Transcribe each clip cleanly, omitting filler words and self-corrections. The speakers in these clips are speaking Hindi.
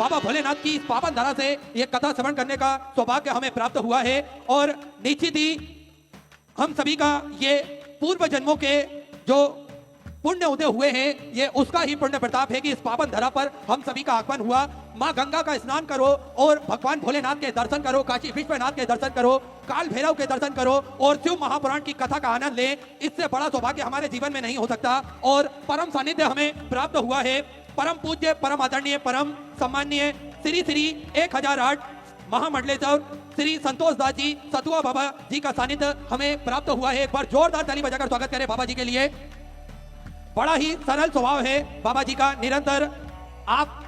बाबा भोलेनाथ की इस पावन धरा से ये कथा श्रवण करने का सौभाग्य हमें प्राप्त हुआ है और निश्चित ही हम सभी का ये पूर्व जन्मों के जो पुण्य उदय हुए हैं ये उसका ही पुण्य प्रताप है कि इस पावन धरा पर हम सभी का आगमन हुआ। माँ गंगा का स्नान करो और भगवान भोलेनाथ के दर्शन करो, काशी विश्वनाथ के दर्शन करो, काल भैरव के दर्शन करो और शिव महापुराण की कथा का आनंद लें। इससे बड़ा सौभाग्य हमारे जीवन में नहीं हो सकता और परम सानिध्य हमें प्राप्त हुआ है। परम पूज्य, परम आदरणीय, परम सम्माननीय श्री श्री 1008 महामंडलेश्वर श्री संतोष दास जी सतुआ बाबा जी का सानिध्य हमें प्राप्त हुआ है। एक बार जोरदार ताली बजाकर स्वागत करें बाबा जी के लिए। बड़ा ही सरल स्वभाव है बाबा जी का। निरंतर आप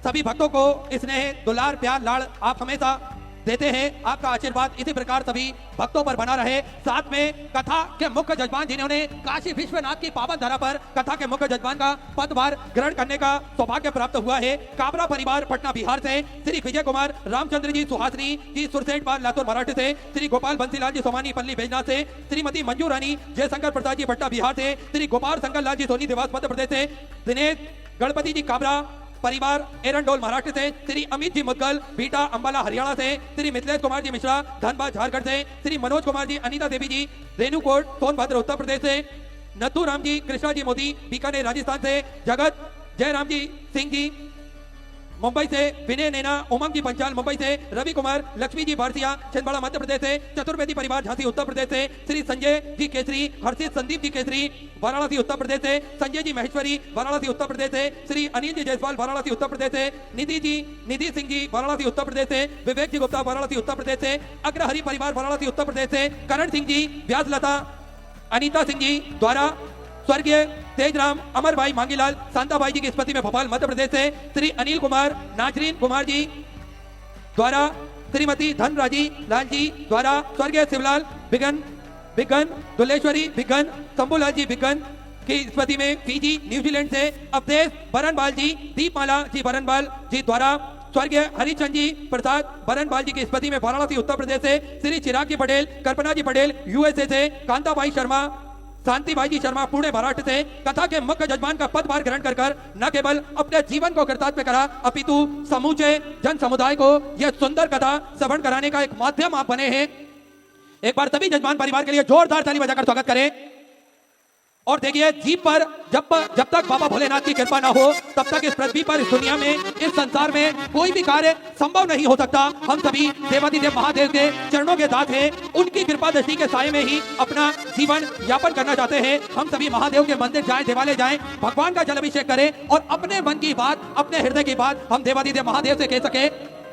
सभी भक्तों को स्नेह, दुलार, प्यार, लाड़ आप हमेशा देते हैं। आपका आशीर्वाद इसी प्रकार सभी भक्तों पर बना रहे। साथ में कथा के मुख्य जजमान जिन्होंने काशी विश्वनाथ की पावन धरा पर कथा के मुख्य जजमान का पदभार ग्रहण करने का सौभाग्य प्राप्त हुआ है। काबरा परिवार पटना बिहार से श्री विजय कुमार रामचंद्र जी सुहासनी जी सुरसेठ पाल लातूर महाराष्ट्र से, श्री गोपाल बंसीलाल जी सोमानी पल्ली बेजना से, श्रीमती मंजू रानी जयशंकर प्रसाद जी पटना बिहार से, श्री गोपाल शंकर लाल जी सोनी देवास मध्य प्रदेश से, दिनेश गणपति जी काबरा परिवार एरंडोल महाराष्ट्र से, श्री अमित जी मुदगल बीटा अंबाला हरियाणा से, श्री मिथिलेश कुमार जी मिश्रा धनबाद झारखंड से, श्री मनोज कुमार जी अनीता देवी जी रेणुकोट सोनभद्र उत्तर प्रदेश से, नथु राम जी कृष्णा जी मोदी बीकानेर राजस्थान से, जगत जयराम जी सिंह जी मुंबई से, विनय नैना उमंग जी पंचाल मुंबई से, रवि कुमार लक्ष्मी जी भारसिया छिंदवाड़ा मध्य प्रदेश से, चतुर्वेदी परिवार झांसी उत्तर प्रदेश से, श्री संजय जी केसरी हर्षित संदीप जी केसरी वाराणसी उत्तर प्रदेश से, संजय जी महेश्वरी वाराणसी उत्तर प्रदेश से, श्री अनिल जी जायसवाल वाराणसी उत्तर प्रदेश से, निधि सिंह जी वाराणसी उत्तर प्रदेश से, विवेक जी गुप्ता वाराणसी उत्तर प्रदेश से, अग्रहरि परिवार वाराणसी उत्तर प्रदेश से, करण सिंह जी व्यासलता अनीता सिंह जी द्वारा स्वर्गीय तेजराम अमर भाई मांगीलाल शांताबाई जी की स्मृति में भोपाल मध्य प्रदेश से, श्री अनिल कुमार नाजरीन कुमार जी द्वारा श्रीमती धनराजी लाल जी द्वारा स्वर्गीय शिवलाल बिगन दुलेश्वरी बिगन शंभूलाल जी बिगन की स्मृति में फीजी न्यूजीलैंड से, अवधेश बरनबाल जी दीपमाला जी बरनबाल जी द्वारा स्वर्गीय हरिचंद जी प्रसाद बरनबाल जी की स्मृति में वाराणसी उत्तर प्रदेश से, श्री चिराग जी पटेल कल्पना जी पटेल यूएसए से, कांताबाई शर्मा शांतिबाई जी शर्मा पुणे महाराष्ट्र से कथा के मुख्य जजमान का पदभार ग्रहण कर न केवल अपने जीवन को कृतार्थ करा अपितु समूचे जन समुदाय को यह सुंदर कथा श्रवण कराने का एक माध्यम आप बने हैं। एक बार सभी जजमान परिवार के लिए जोरदार ताली बजाकर स्वागत करें। और देखिए जीप पर जब तक बाबा भोलेनाथ की कृपा ना हो तब तक इस पृथ्वी पर, इस दुनिया में, इस संसार में कोई भी कार्य संभव नहीं हो सकता। हम सभी देवादिदेव महादेव के चरणों के दास हैं, उनकी कृपा दृष्टि के साये में ही अपना जीवन यापन करना चाहते हैं। हम सभी महादेव के मंदिर जाएं, देवालय जाएं, भगवान का जल अभिषेक करें और अपने मन की बात, अपने हृदय की बात हम देवादिदेव महादेव से कह सके।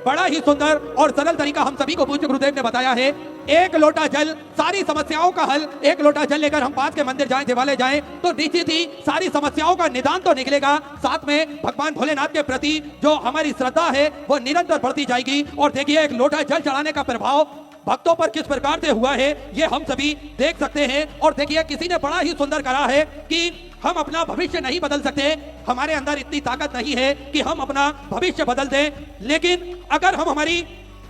बड़ा ही सुंदर और सरल तरीका हम सभी को पूज्य गुरुदेव ने बताया है। एक लोटा जल सारी समस्याओं का हल। एक लोटा जल लेकर हम पास के मंदिर जाएं, देवालय जाएं तो निश्चित ही सारी समस्याओं का निदान तो निकलेगा। साथ में भगवान भोलेनाथ के प्रति जो हमारी श्रद्धा है वो निरंतर बढ़ती जाएगी। और देखिए एक लोटा जल चढ़ाने का प्रभाव भक्तों पर किस प्रकार से हुआ है ये हम सभी देख सकते हैं। और देखिए किसी ने बड़ा ही सुंदर कहा है कि हम अपना भविष्य नहीं बदल सकते, हमारे अंदर इतनी ताकत नहीं है कि हम अपना भविष्य बदल दें, लेकिन अगर हम हमारी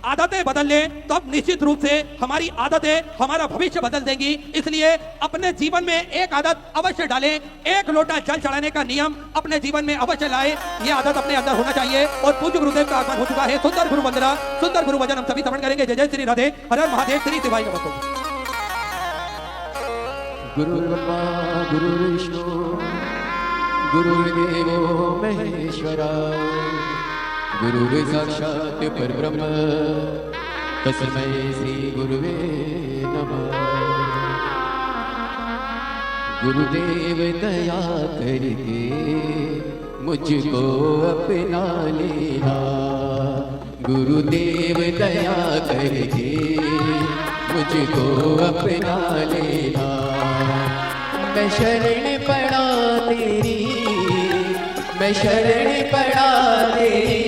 आदतें बदल लें तब निश्चित रूप से हमारी आदतें हमारा भविष्य बदल देंगी। इसलिए अपने जीवन में एक आदत अवश्य डालें। एक लोटा जल चढ़ाने का नियम अपने जीवन में अवश्य लाएं। ये आदत अपने अंदर होना चाहिए। और पूज्य गुरुदेव का आगमन हो चुका है। सुंदर गुरु वंदना, सुंदर गुरु वचन हम सभी श्रवण करेंगे। जय जय श्री राधे, हर हर महादेव, श्री शिवाय नमः। गुरु ब्रह्मा गुरु विष्णु गुरुर्देवो महेश्वरा गुरु साक्षात् परब्रह्म तस्मै श्री गुरुवे नमः। गुरुदेव दया करके मुझको अपना लेना, गुरुदेव दया करके मुझको अपना लेना। मैं शरण पड़ा तेरी, मैं शरण पड़ा तेरी,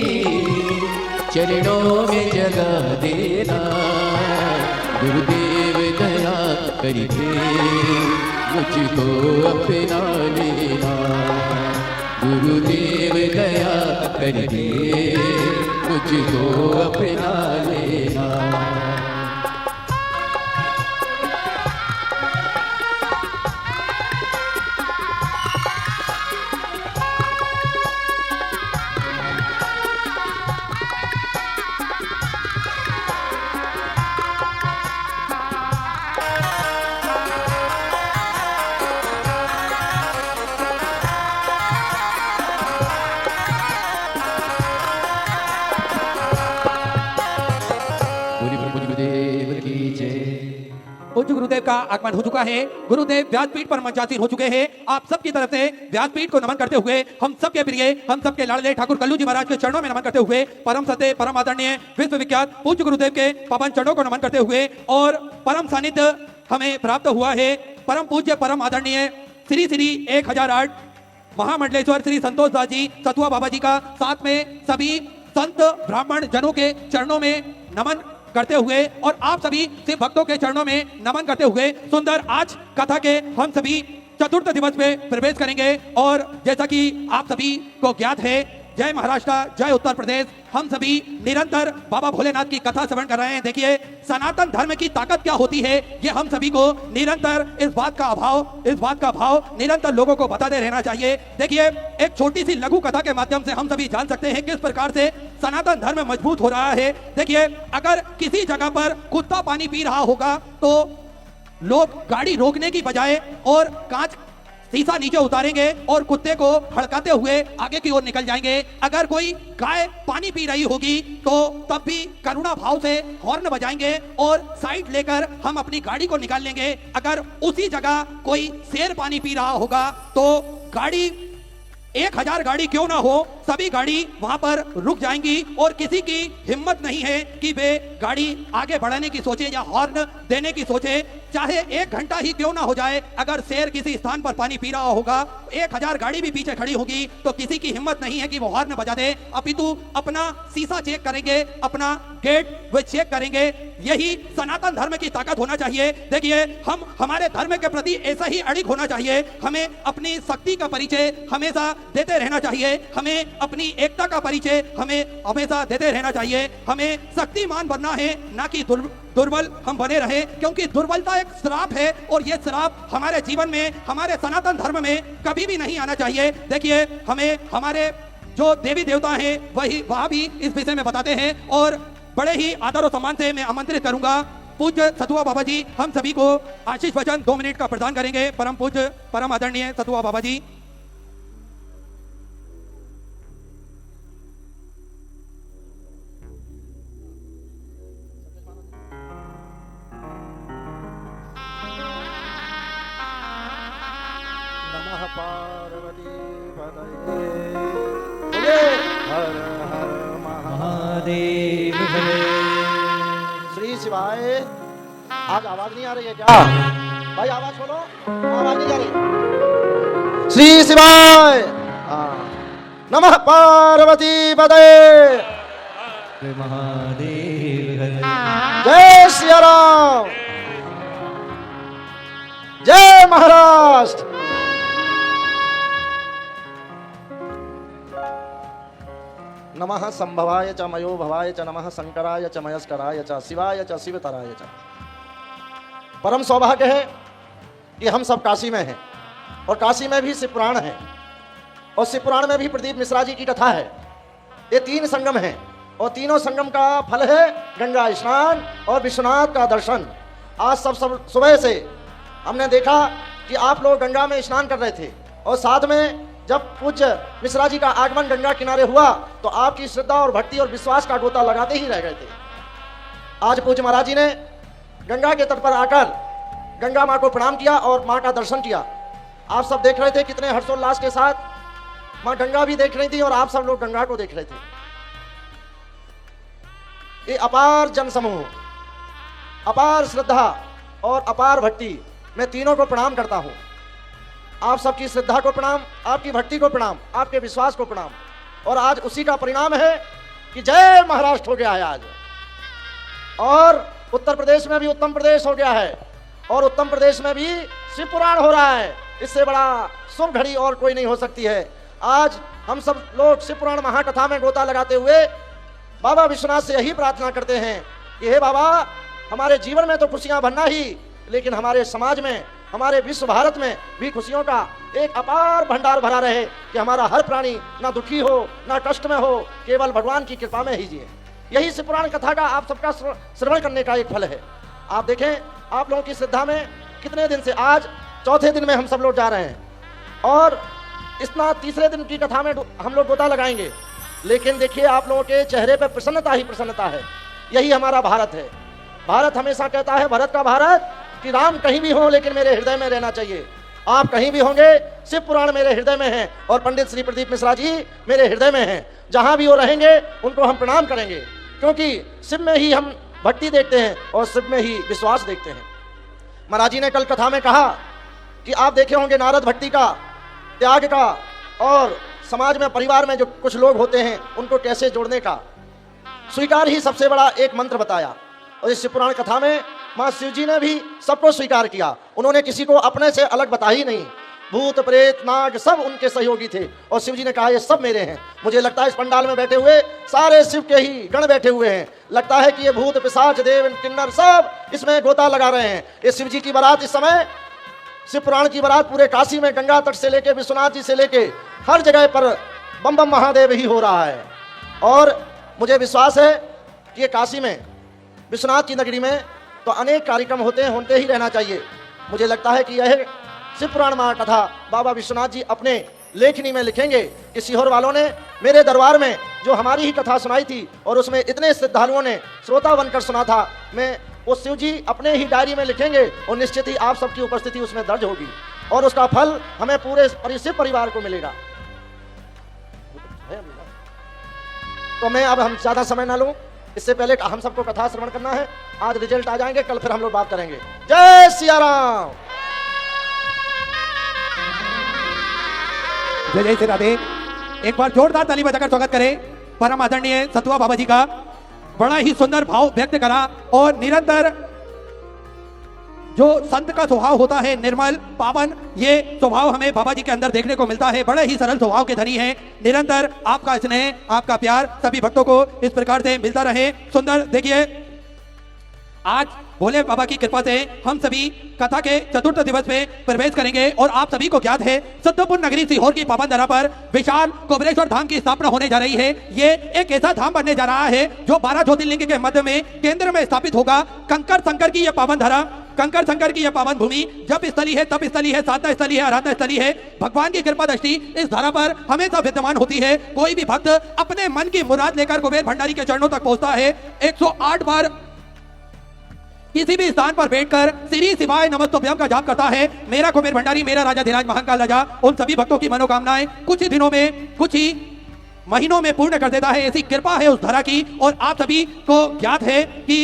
चरणों में जगह देना। गुरुदेव दया करके मुझको अपना लेना, गुरुदेव दया करके मुझको अपना लेना। पूज्य गुरुदेव का आगमन हो चुका है। गुरुदेव व्यासपीठ पर मंचासीन हो चुके हैं। आप सबकी तरफ से व्यासपीठ को नमन करते हुए हम सबके प्रिय, हम सबके लाडले ठाकुर कल्लू जी महाराज के चरणों में नमन करते हुए, परम सत्य, परम आदरणीय, विश्व विख्यात पूज्य गुरुदेव के पावन चरणों को नमन करते हुए, और परम सानिध्य हमें प्राप्त हुआ है परम पूज्य, परम आदरणीय श्री श्री 1008 महामंडलेश्वर श्री संतोष दास जी सतुआ बाबा जी का, साथ में सभी संत ब्राह्मण जनों के चरणों में नमन करते हुए, और आप सभी शिव भक्तों के चरणों में नमन करते हुए सुंदर आज कथा के हम सभी चतुर्थ दिवस में प्रवेश करेंगे। और जैसा कि आप सभी को ज्ञात है, जय महाराष्ट्र, जय उत्तर प्रदेश, हम सभी निरंतर बाबा भोलेनाथ की कथा श्रवण कर रहे हैं। देखिए सनातन धर्म की ताकत क्या होती है, ये हम सभी को निरंतर इस बात का भाव निरंतर लोगों को बताते रहना चाहिए। देखिए एक छोटी सी लघु कथा के माध्यम से हम सभी जान सकते हैं किस प्रकार से सनातन धर्म मजबूत हो रहा है। देखिए अगर किसी जगह पर कुत्ता पानी पी रहा होगा तो लोग गाड़ी रोकने की बजाय और कांच शीशा नीचे उतारेंगे और कुत्ते को हड़काते हुए आगे की ओर निकल जाएंगे। अगर कोई गाय पानी पी रही होगी तो तब भी करुणा भाव से हॉर्न बजाएंगे और साइड लेकर हम अपनी गाड़ी को निकाल लेंगे। अगर उसी जगह कोई शेर पानी पी रहा होगा तो गाड़ी 1000 गाड़ी क्यों ना हो, सभी गाड़ी वहां पर रुक जाएंगी और किसी की हिम्मत नहीं है कि वे गाड़ी आगे बढ़ाने की सोचे या हॉर्न देने की सोचे। चाहे 1 घंटा ही क्यों ना हो जाए, अगर शेर किसी स्थान पर पानी पी रहा होगा, 1000 गाड़ी भी पीछे खड़ी होगी तो किसी की हिम्मत नहीं है कि वो हॉर्न बजा दे, अपितु अपना शीशा चेक करेंगे, अपना गेट वे चेक करेंगे। यही सनातन धर्म की ताकत होना चाहिए। देखिए हम हमारे धर्म के प्रति ऐसा ही अड़िग होना चाहिए। हमें अपनी शक्ति का परिचय हमेशा देते रहना चाहिए, हमें अपनी एकता का परिचय हमें हमेशा देते रहना चाहिए। हमें शक्तिमान बनना है, ना कि दुर्बल हम बने रहे, क्योंकि दुर्बलता एक श्राप है और ये श्राप हमारे जीवन में, हमारे सनातन धर्म में कभी भी नहीं आना चाहिए। देखिए हमें हमारे जो देवी देवता हैं वह भी इस विषय में बताते हैं, और बड़े ही आदर और सम्मान से मैं आमंत्रित करूंगा पूज्य सतुआ बाबा जी हम सभी को आशीष वचन 2 मिनट का प्रदान करेंगे। परम पूज्य, परम आदरणीय सतुआ बाबा जी। नमः पार्वती पतये हर हर महादेव। श्री शिवाय। आज आवाज नहीं आ रही है क्या भाई? आवाज खोलो, आवाज नहीं आ रही। श्री शिवाय। नमः पार्वती पतये महादेव। जय सिया राम, जय महाराष्ट्र। नमः संभवाय च मयो भवाय च, नमः शंकराय च मयस्कराय च, शिवाय च शिवतराय च। परम सौभाग्य है कि हम सब काशी में हैं, और काशी में भी शिव पुराण है, और शिव पुराण में भी प्रदीप मिश्रा जी की कथा है। ये 3 संगम हैं, और तीनों संगम का फल है गंगा स्नान और विश्वनाथ का दर्शन। आज सब सुबह से हमने देखा कि आप लोग गंगा में स्नान कर रहे थे, और साथ में जब पूज्य मिश्रा जी का आगमन गंगा किनारे हुआ तो आपकी श्रद्धा और भक्ति और विश्वास का गोता लगाते ही रह गए थे। आज पूज्य महाराज जी ने गंगा के तट पर आकर गंगा माँ को प्रणाम किया और माँ का दर्शन किया। आप सब देख रहे थे कितने हर्षोल्लास के साथ माँ गंगा भी देख रही थी और आप सब लोग गंगा को देख रहे थे। ये अपार जनसमूह, अपार श्रद्धा और अपार भक्ति, मैं तीनों को प्रणाम करता हूं। आप सबकी श्रद्धा को प्रणाम, आपकी भक्ति को प्रणाम, आपके विश्वास को प्रणाम। और आज उसी का परिणाम है कि जय महाराष्ट्र हो गया है आज, और उत्तर प्रदेश में भी उत्तम प्रदेश हो गया है, और उत्तम प्रदेश में भी शिव पुराण हो रहा है। इससे बड़ा शुभ घड़ी और कोई नहीं हो सकती है। आज हम सब लोग शिव पुराण महाकथा में गोता लगाते हुए बाबा विश्वनाथ से यही प्रार्थना करते हैं कि हे बाबा, हमारे जीवन में तो खुशियां भरना ही, लेकिन हमारे समाज में, हमारे विश्व भारत में भी खुशियों का एक अपार भंडार भरा रहे, कि हमारा हर प्राणी ना दुखी हो, ना कष्ट में हो, केवल भगवान की कृपा में ही जिए। यही शिव पुराण कथा का आप सबका श्रवण करने का एक फल है। आप देखें, आप लोगों की श्रद्धा में कितने दिन से, आज 4थे दिन में हम सब लोग जा रहे हैं, और इतना 3रे दिन की कथा में हम लोग गोता लगाएंगे। लेकिन देखिए, आप लोगों के चेहरे पर प्रसन्नता ही प्रसन्नता है। यही हमारा भारत है। भारत हमेशा कहता है, भारत का भारत कि राम कहीं भी हो लेकिन मेरे हृदय में रहना चाहिए। आप कहीं भी होंगे, शिव पुराण मेरे हृदय में है और पंडित श्री प्रदीप मिश्रा जी मेरे हृदय में हैं। जहां भी वो रहेंगे उनको हम प्रणाम करेंगे, क्योंकि शिव में ही हम भक्ति देखते हैं और शिव में ही विश्वास देखते हैं। महाराज जी ने कल कथा में कहा कि आप देखे होंगे नारद भक्ति का, त्याग का और समाज में परिवार में जो कुछ लोग होते हैं उनको कैसे जोड़ने का स्वीकार ही सबसे बड़ा एक मंत्र बताया। और इस शिव पुराण कथा में मां शिव जी ने भी सबको स्वीकार किया। उन्होंने किसी को अपने से अलग बताया ही नहीं। भूत प्रेत नाग सब उनके सहयोगी थे और शिव जी ने कहा ये सब मेरे हैं। मुझे लगता है इस पंडाल में बैठे हुए सारे शिव के ही गण बैठे हुए हैं। लगता है कि ये भूत पिशाच देव किन्नर सब इसमें गोता लगा रहे हैं। ये शिव जी की बारात इस समय, शिव पुराण की बारात पूरे काशी में गंगा तट से लेके विश्वनाथ जी से लेके हर जगह पर बम बम महादेव ही हो रहा है। और मुझे विश्वास है कि ये काशी में विश्वनाथ की नगरी में तो अनेक कार्यक्रम होते ही रहना चाहिए। मुझे लगता है कि यह शिव पुराण महाकथा बाबा विश्वनाथ जी अपने लेखनी में लिखेंगे कि सीहोर वालों ने मेरे दरबार में जो हमारी ही कथा सुनाई थी और उसमें इतने श्रद्धालुओं ने श्रोता बनकर सुना था, मैं वो शिव जी अपने ही डायरी में लिखेंगे और निश्चित ही आप सबकी उपस्थिति उसमें दर्ज होगी और उसका फल हमें पूरे शिव परिवार को मिलेगा। तो मैं अब हम ज्यादा समय ना लूं, इससे पहले हम सबको कथा श्रवण करना है। आज रिजल्ट आ जाएंगे, कल फिर हम लोग बात करेंगे। जय सिया राम। जय जय श्री राधे। एक बार जोरदार ताली बजाकर स्वागत करें परम आदरणीय सतुआ बाबा जी का। बड़ा ही सुंदर भाव व्यक्त करा और निरंतर जो संत का स्वभाव होता है निर्मल पावन, ये स्वभाव हमें बाबा जी के अंदर देखने को मिलता है। बड़े ही सरल स्वभाव के धनी हैं। निरंतर आपका स्नेह, आपका प्यार सभी भक्तों को इस प्रकार से मिलता रहे। सुंदर देखिए, आज भोले बाबा की कृपा से हम सभी कथा के चतुर्थ दिवस में प्रवेश करेंगे और आप सभी को ज्ञात है सिद्धपुर नगरी सीहोर की पावन धरा पर विशाल कुबेरेश्वर धाम की स्थापना होने जा रही है। ये एक ऐसा धाम बनने जा रहा है जो 12 ज्योतिर्लिंग के मध्य में केंद्र में स्थापित होगा। कंकर शंकर की यह पावन धरा, कंकर शंकर की यह पावन भूमि जप स्थली है, तप स्थली है, साधना स्थली है, आराधना स्थली है। भगवान की कृपा दृष्टि इस धरा पर हमेशा विद्यमान होती है। कोई भी भक्त अपने मन की मुराद लेकर कुबेर भंडारी के चरणों तक पहुंचता है। 108 बार किसी भी स्थान पर बैठकर श्री शिवाय नमस्तुभ्यम का जाप करता है। मेरा कुबेर भंडारी, मेरा राजा धीराज महाकाल राजा उन सभी भक्तों की मनोकामनाएं कुछ ही दिनों में, कुछ ही महीनों में पूर्ण कर देता है। ऐसी कृपा है उस धरा की और आप सभी को ज्ञात है कि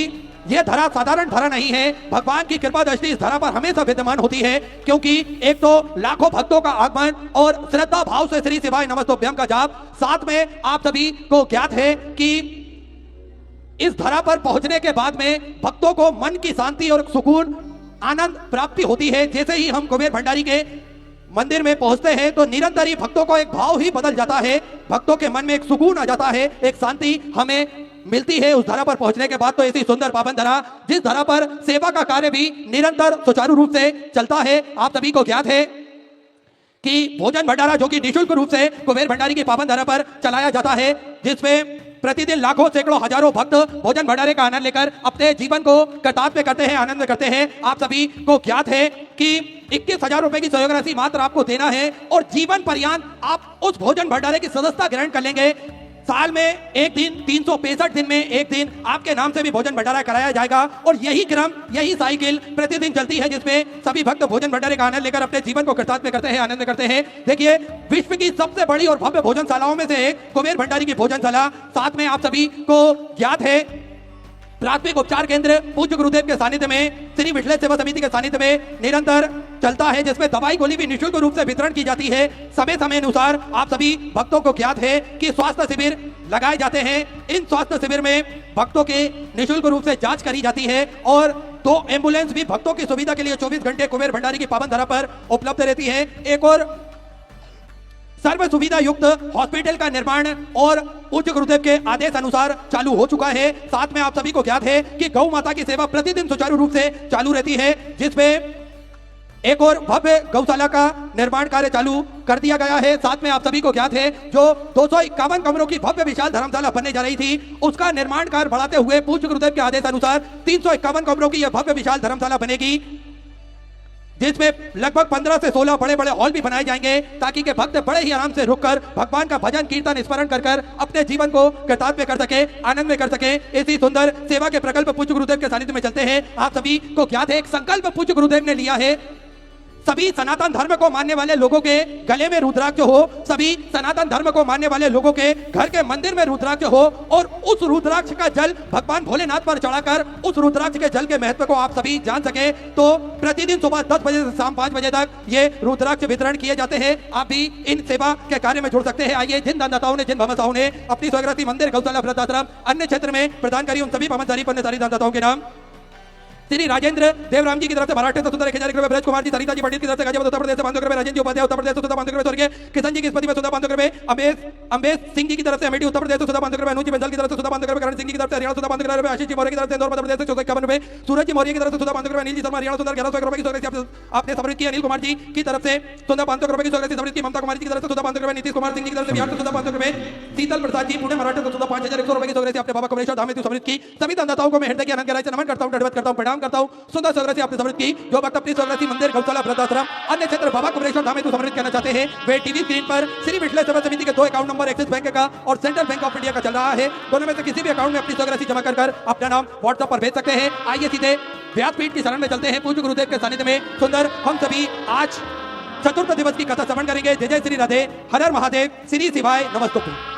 यह धरा साधारण धरा नहीं है। भगवान की कृपा दृष्टि इस धरा पर हमेशा विद्यमान होती है, क्योंकि एक तो लाखों भक्तों का आगमन और श्रद्धा भाव से श्री शिवाय नमस्तुभ्यम का जाप, साथ में आप सभी को ज्ञात है कि इस धरा पर पहुंचने के बाद में भक्तों को मन की शांति और सुकून, आनंद प्राप्ति होती है। जैसे ही हम कुबेर भंडारी के मंदिर में पहुंचते हैं तो निरंतर ही भक्तों को एक भाव ही बदल जाता है। भक्तों के मन में एक सुकून आ जाता है, एक शांति हमें मिलती है उस धरा पर पहुंचने के बाद। तो ऐसी सुंदर पावन धरा जिस धरा पर सेवा का कार्य भी निरंतर सुचारू रूप से चलता है। आप सभी को ज्ञात है कि भोजन भंडारा जो कि निःशुल्क रूप से कुबेर भंडारी की पावन धरा पर चलाया जाता है, जिसमें प्रतिदिन लाखों सैकड़ों हजारों भक्त भोजन भंडारे का आनंद लेकर अपने जीवन को कृतार्थ में करते हैं, आनंद करते हैं। आप सभी को ज्ञात है कि 21,000 रुपए की सहयोग राशि मात्र आपको देना है और जीवन पर्यंत आप उस भोजन भंडारे की सदस्यता ग्रहण कर लेंगे। साल में एक दिन, 365 दिन में एक दिन आपके नाम से भी भोजन भंडारा कराया जाएगा और यही क्रम, यही साइकिल प्रतिदिन चलती है, जिसमें सभी भक्त भोजन भंडारे का आनंद लेकर अपने जीवन को कृतार्थ में करते हैं, आनंद करते हैं। देखिए, विश्व की सबसे बड़ी और भव्य भोजनशालाओं में से एक कुबेर भंडारी की भोजनशाला, साथ में आप सभी को ज्ञात है प्राथमिक उपचार केंद्र पूज्य गुरुदेव के सानिध्य में, श्री विठलेश सेवा समिति के सानिध्य में निरंतर चलता है, जिसमें दवाई गोली भी निःशुल्क रूप से वितरण की जाती है। समय समय अनुसार आप सभी भक्तों को ज्ञात है कि स्वास्थ्य शिविर लगाए जाते हैं। इन स्वास्थ्य शिविर में भक्तों के निःशुल्क रूप से जांच करी जाती है और 2 एम्बुलेंस भी भक्तों की सुविधा के लिए 24 घंटे कुबेर भंडारी की पावन धरा पर उपलब्ध रहती है। एक और सर्व सुविधा युक्त हॉस्पिटल का निर्माण और पूज्य गुरुदेव के आदेश अनुसार चालू हो चुका है। साथ में आप सभी को ज्ञात है कि गौ माता की सेवा प्रतिदिन सुचारू रूप से चालू रहती है, जिसमें एक और भव्य गौशाला का निर्माण कार्य चालू कर दिया गया है। साथ में आप सभी को ज्ञात है जो 251 कमरों की भव्य विशाल धर्मशाला बनने जा रही थी, उसका निर्माण कार्य बढ़ाते हुए पूज्य गुरुदेव के आदेश अनुसार 351 कमरों की यह भव्य विशाल धर्मशाला बनेगी। जिसमें लगभग 15 से 16 बड़े बड़े हॉल भी बनाए जाएंगे ताकि के भक्त बड़े ही आराम से रुककर भगवान का भजन कीर्तन स्मरण कर अपने जीवन को कृतार्थ कर सके, आनंद में कर सके। इसी सुंदर सेवा के प्रकल्प पूज्य गुरुदेव के सानिध्य में चलते हैं। आप सभी को ज्ञात है, एक संकल्प पूज्य गुरुदेव ने लिया है, सभी सनातन धर्म को मानने वाले लोगों के गले में रुद्राक्ष हो, सभी सनातन धर्म को मानने वाले लोगों के घर के मंदिर में रुद्राक्ष हो, और उस रुद्राक्ष का जल भगवान भोलेनाथ पर चढ़ाकर उस रुद्राक्ष के जल के महत्व को आप सभी जान सके। तो प्रतिदिन सुबह 10 बजे से शाम 5 बजे तक ये रुद्राक्ष वितरण किए जाते हैं। आप भी इन सेवा के कार्य में जुड़ सकते हैं। आइए, जिन दानदाताओं ने, जिन भवसाओं ने अपनी स्वगृहस्थी मंदिर, गौशाला, वृद्धाश्रम, अन्य क्षेत्र में प्रदान करी, उन सभी पावनधारी पुण्यधारी दानदाताओं के नाम श्री राजेंद्र देवराम जी की तरफ से महाराष्ट्र से सुंदर 1000 रुपए, ब्रज कुमार जी सरिता जी पंडित की तरफ से गाजियाबाद उत्तर प्रदेश से 500 रुपए, राजेंद्र जी उपाध्याय उत्तर प्रदेश से 500 रुपए, स्वर्गीय किशन जी की स्मृति में 500 रुपए, अम्बेश सिंह जी की तरफ से अमेठी उत्तर प्रदेश से 500 रुपए, अनुज जी बंसल की तरफ से 500 रुपए, करण सिंह जी की तरफ से हरियाणा 500 रुपए, आशीष जी मौर्य की तरफ से इंदौर मध्य प्रदेश से 51 रुपए, सूरज जी मौर्य की तरफ से 500 रुपए, अनिल जी शर्मा हरियाणा 1100 रुपए की स्वर्गीय आपने समृद्ध की, अनिल कुमार जी की तरफ से 500 रुपए की स्वर्गीय समृद्ध की, ममता कुमारी जी की तरफ से 500 रुपए, नीतीश कुमार सिंह जी की तरफ से बिहार से 500 रुपए, शीतल प्रसाद जी पुणे महाराष्ट्र से 5100 रुपए की स्वर्गीय अपने बाबा कमलेश्वर धाम में समृद्ध की। सभी दानदाताओं को मैं हृदय के आनंद गहराई से नमन करता हूं, दंडवत करता हूं, प्रणाम करता हूं। सुंदर स्वर्गीय आपने समृद्ध की। जो भक्त अपनी स्वगृहस्थी मंदिर, गौशाला, वृद्धाश्रम, अन्य क्षेत्र बाबा कुमरेश्वर धाम में समृद्ध करना चाहते हैं, वे टीवी स्क्रीन पर श्री विठले सेवा समिति के 2 अकाउंट नंबर एक्सिस बैंक का और सेंट्रल बैंक ऑफ इंडिया का चल रहा है। दोनों में से किसी भी अकाउंट में अपनी स्वगृहस्थी जमा कर अपना नाम व्हाट्सएप पर भेज सकते हैं। आइए सीधे व्यासपीठ की शरण में चलते हैं। पूज्य गुरुदेव के सानिध्य में सुंदर हम सभी आज चतुर्थ दिवस की कथा श्रवण करेंगे। जय जय श्री राधे, हर हर महादेव, श्री शिवाय नमस्तुभ्यं।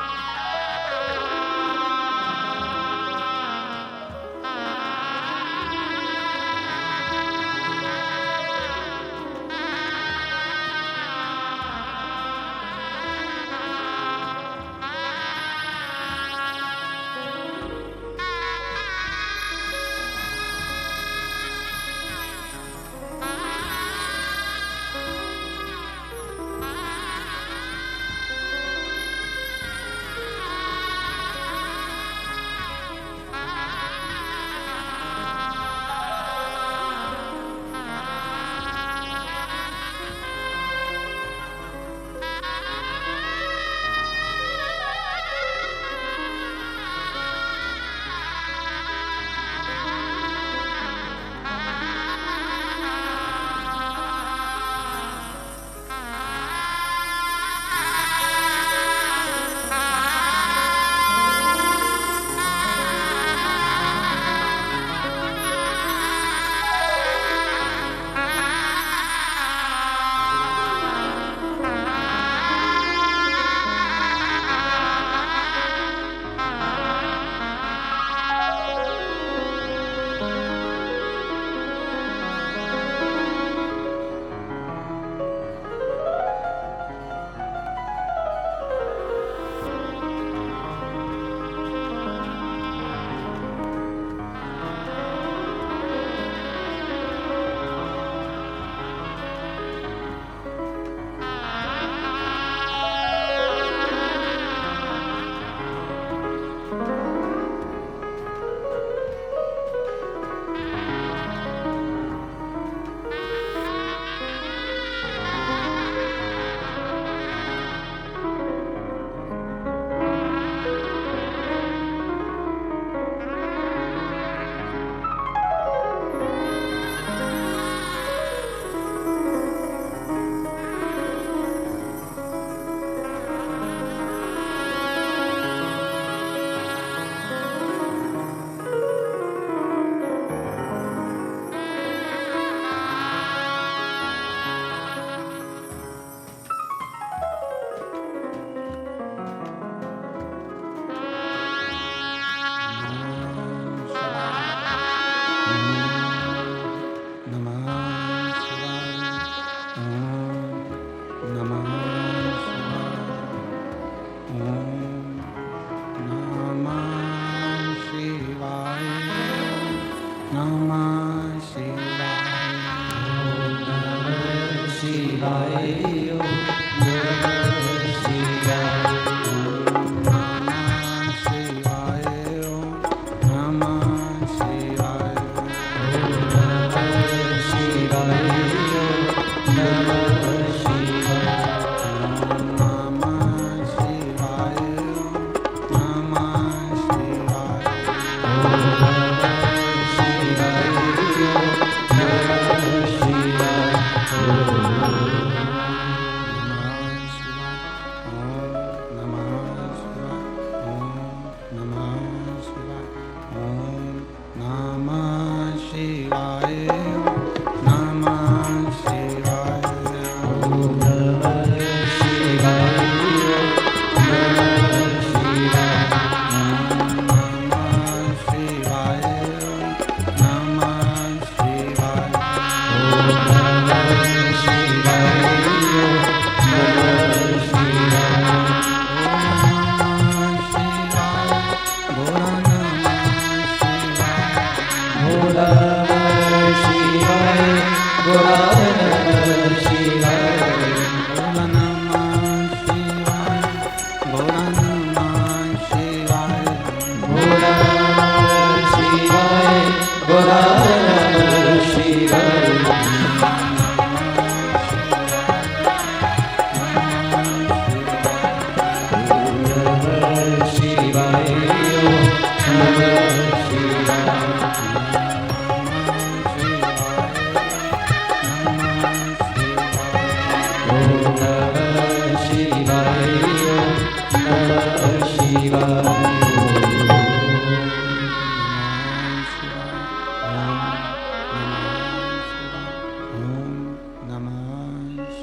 नमः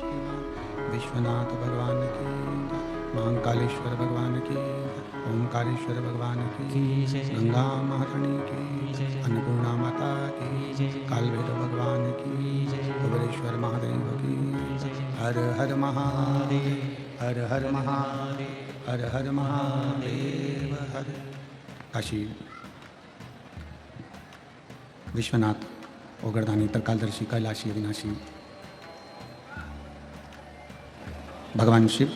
शिवाय। विश्वनाथ भगवान की, महाकालेश्वर भगवान की, ओंकारेश्वर भगवान की, गंगा महारानी की, अन्नपूर्णा माता की, कालभैरव भगवान की, कुबेरेश्वर महादेव की। हर हर महादेव, हर हर महादेव, हर हर महादेव, हर। काशी विश्वनाथ ओगरदानी तरकालदर्शी कैलाशी अविनाशी भगवान शिव,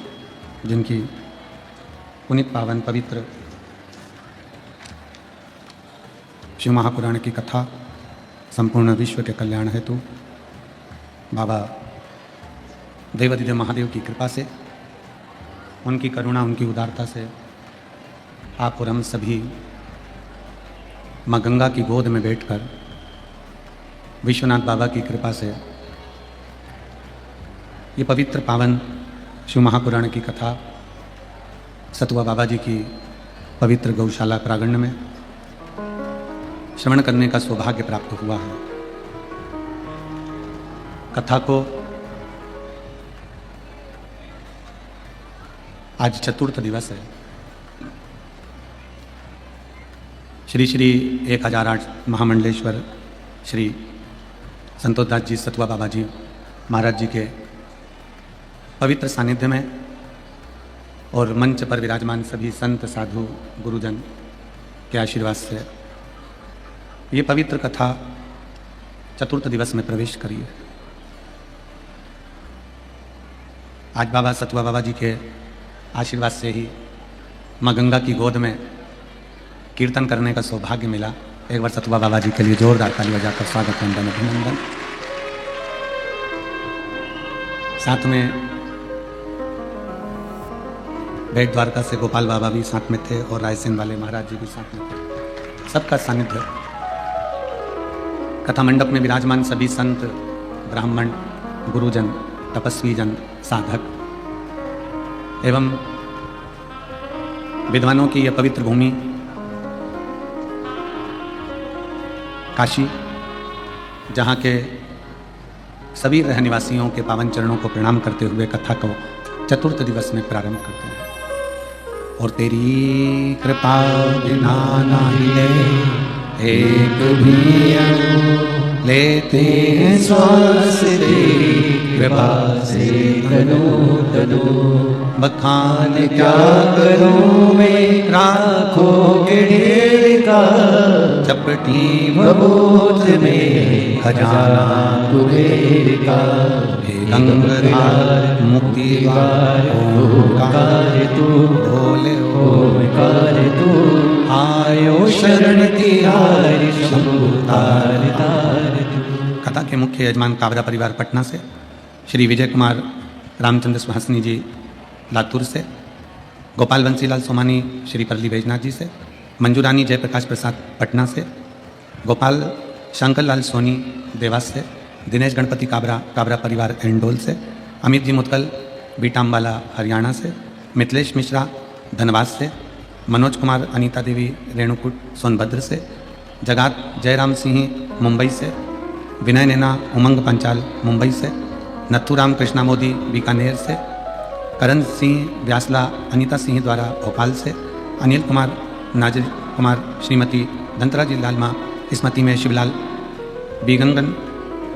जिनकी पुनीत पावन पवित्र शिव महापुराण की कथा संपूर्ण विश्व के कल्याण हेतु बाबा देवाधिदेव महादेव की कृपा से, उनकी करुणा, उनकी उदारता से आप और हम सभी माँ गंगा की गोद में बैठकर विश्वनाथ बाबा की कृपा से ये पवित्र पावन शिव महापुराण की कथा सतुआ बाबा जी की पवित्र गौशाला प्रांगण में श्रवण करने का सौभाग्य प्राप्त हुआ है। कथा को आज चतुर्थ दिवस है। श्री श्री 1008 महामंडलेश्वर श्री संतोषदास जी सतुआ बाबा जी महाराज जी के पवित्र सानिध्य में और मंच पर विराजमान सभी संत साधु गुरुजन के आशीर्वाद से ये पवित्र कथा चतुर्थ दिवस में प्रवेश करी है। आज बाबा सतुआ बाबा जी के आशीर्वाद से ही माँ गंगा की गोद में कीर्तन करने का सौभाग्य मिला। एक बार सतुआ बाबा जी के लिए जोरदार ताली बजाकर स्वागत, वंदन, अभिनंदन। साथ में बेट द्वारका से गोपाल बाबा भी साथ में थे और रायसेन वाले महाराज जी भी साथ में थे। सबका सानिध्य। कथा मंडप में विराजमान सभी संत, ब्राह्मण, गुरुजन, तपस्वी जन, साधक एवं विद्वानों की यह पवित्र भूमि काशी, जहाँ के सभी रहनिवासियों के पावन चरणों को प्रणाम करते हुए कथा को चतुर्थ दिवस में प्रारंभ करते हैं। और तेरी कृपा बिना नहीं ले एक भी लेते हैं श्वास, तेरी कृपा से तनो तनो बखान क्या करूं मैं, राखोगे ढेर का चपटी भभूत में खजाना कुबेर का। हे गंगाधार मुक्ति द्वार ओंकार तू, बोले ओंकार तू, आयो शरण तिहारी शंभु तार तार तू। कथा के मुख्य यजमान काबरा परिवार पटना से, श्री विजय कुमार रामचंद्र सुहासनी जी लातूर से, गोपाल बंसीलाल सोमानी श्री परली बैजनाथ जी से, मंजूरानी जयप्रकाश प्रसाद पटना से, गोपाल शंकर लाल सोनी देवास से, दिनेश गणपति काबरा परिवार एंडोल से, अमित जी मुतकल बीटाम्बाला हरियाणा से, मिथिलेश मिश्रा धनबाद से, मनोज कुमार अनीता देवी रेणुकूट सोनभद्र से, जगात जयराम सिंह मुंबई से, विनय नैना उमंग पंचाल मुंबई से, नथुराम कृष्णा मोदी बीकानेर से, करण सिंह व्यासला अनीता सिंह द्वारा भोपाल से, अनिल कुमार नाजिर कुमार श्रीमती दंतराजी लालमा स्मृति में शिवलाल बीगंगन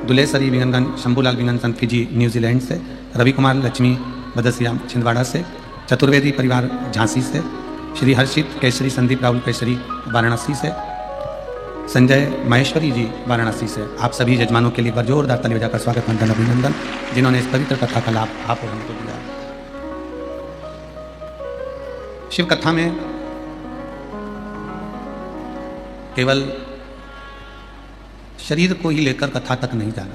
दुलेसरी बीगंगन शंभूलाल बीगंगन फिजी न्यूजीलैंड से, रवि कुमार लक्ष्मी बदसिया छिंदवाड़ा से, चतुर्वेदी परिवार झांसी से, श्री हर्षित केसरी संदीप राहुल केसरी वाराणसी से, संजय महेश्वरी जी वाराणसी से। आप सभी यजमानों के लिए जोरदार ताली बजाकर स्वागत, वंदन, अभिनंदन, जिन्होंने इस पवित्र कथा का लाभ आप और हमको दिया। शिव कथा में केवल शरीर को ही लेकर कथा तक नहीं जाना।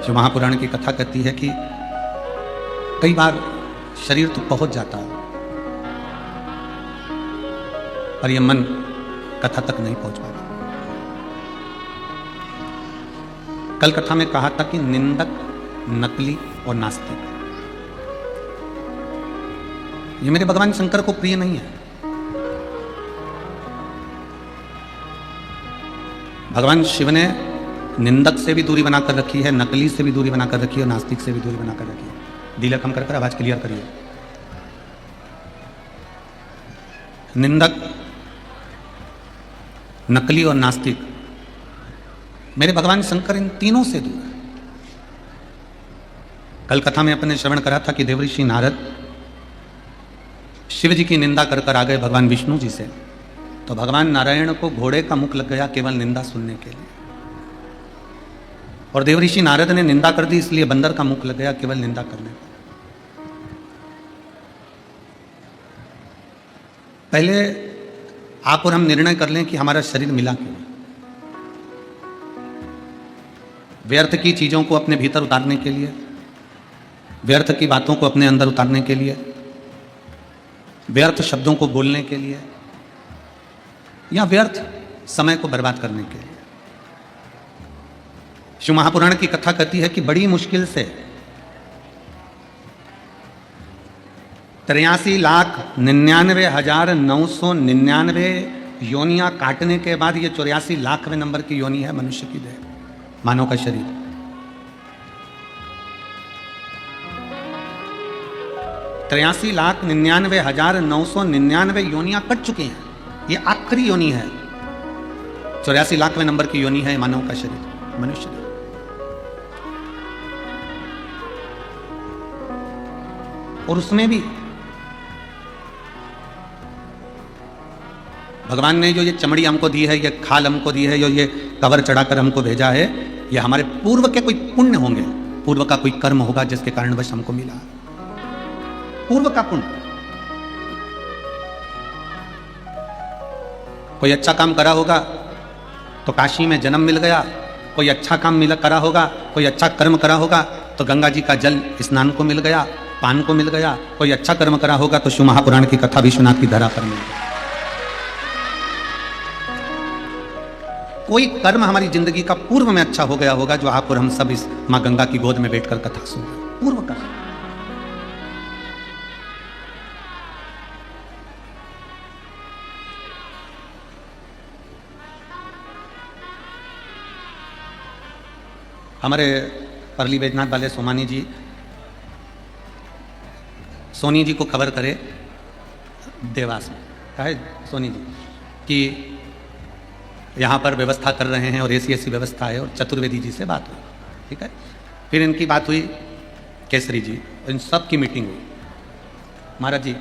जो महापुराण की कथा कहती है कि कई बार शरीर तो पहुंच जाता है पर यह मन कथा तक नहीं पहुंच पाता। कल कथा में कहा था कि निंदक, नकली और नास्तिक ये मेरे भगवान शंकर को प्रिय नहीं है। भगवान शिव ने निंदक से भी दूरी बनाकर रखी है, नकली से भी दूरी बनाकर रखी है और नास्तिक से भी दूरी बनाकर रखी है। दिल कम कर आवाज क्लियर करिए। निंदक, नकली और नास्तिक, मेरे भगवान शंकर इन तीनों से दूर है। कल कथा में अपने श्रवण करा था कि देवऋषि नारद शिव जी की निंदा कर कर आ गए भगवान विष्णु जी से, तो भगवान नारायण को घोड़े का मुख लग गया केवल निंदा सुनने के लिए, और देवऋषि नारद ने निंदा कर दी इसलिए बंदर का मुख लग गया केवल निंदा करने को। पहले आप और हम निर्णय कर लें कि हमारा शरीर मिला क्यों। व्यर्थ की चीजों को अपने भीतर उतारने के लिए, व्यर्थ की बातों को अपने अंदर उतारने के लिए, व्यर्थ शब्दों को बोलने के लिए, या व्यर्थ समय को बर्बाद करने के लिए। शिव महापुराण की कथा कहती है कि बड़ी मुश्किल से 83,99,999 योनियां काटने के बाद ये 84,00,000वें नंबर की योनि है मनुष्य की देह, मानव का शरीर। 83,99,999 योनियां कट चुकी हैं, ये आखिरी योनि है। 84,00,000वें नंबर की योनि है मानव का शरीर, मनुष्य देह। और उसमें भी भगवान ने जो ये चमड़ी हमको दी है, ये खाल हमको दी है, जो ये कवर चढ़ाकर हमको भेजा है, ये हमारे पूर्व के कोई पुण्य होंगे, पूर्व का कोई कर्म होगा जिसके कारणवश हमको मिला, पूर्व का पुण्य। कोई अच्छा काम करा होगा तो काशी में जन्म मिल गया, कोई अच्छा काम करा होगा, कोई अच्छा कर्म करा होगा तो गंगा जी का जल स्नान को मिल गया, पान को मिल गया। कोई अच्छा कर्म करा होगा तो शिव महापुराण की कथा विश्वनाथ की धरा पर मिल गया। कोई कर्म हमारी जिंदगी का पूर्व में अच्छा हो गया होगा जो आप और हम सब इस मां गंगा की गोद में बैठकर कथा सुन रहे हैं, पूर्व कर्म। हमारे परली बैजनाथ वाले सोमानी जी, सोनी जी को खबर करे देवास में, कहे सोनी जी कि यहाँ पर व्यवस्था कर रहे हैं और ऐसी व्यवस्था है, और चतुर्वेदी जी से बात हुई, ठीक है। फिर इनकी बात हुई केसरी जी, इन सब की मीटिंग हुई। महाराज जी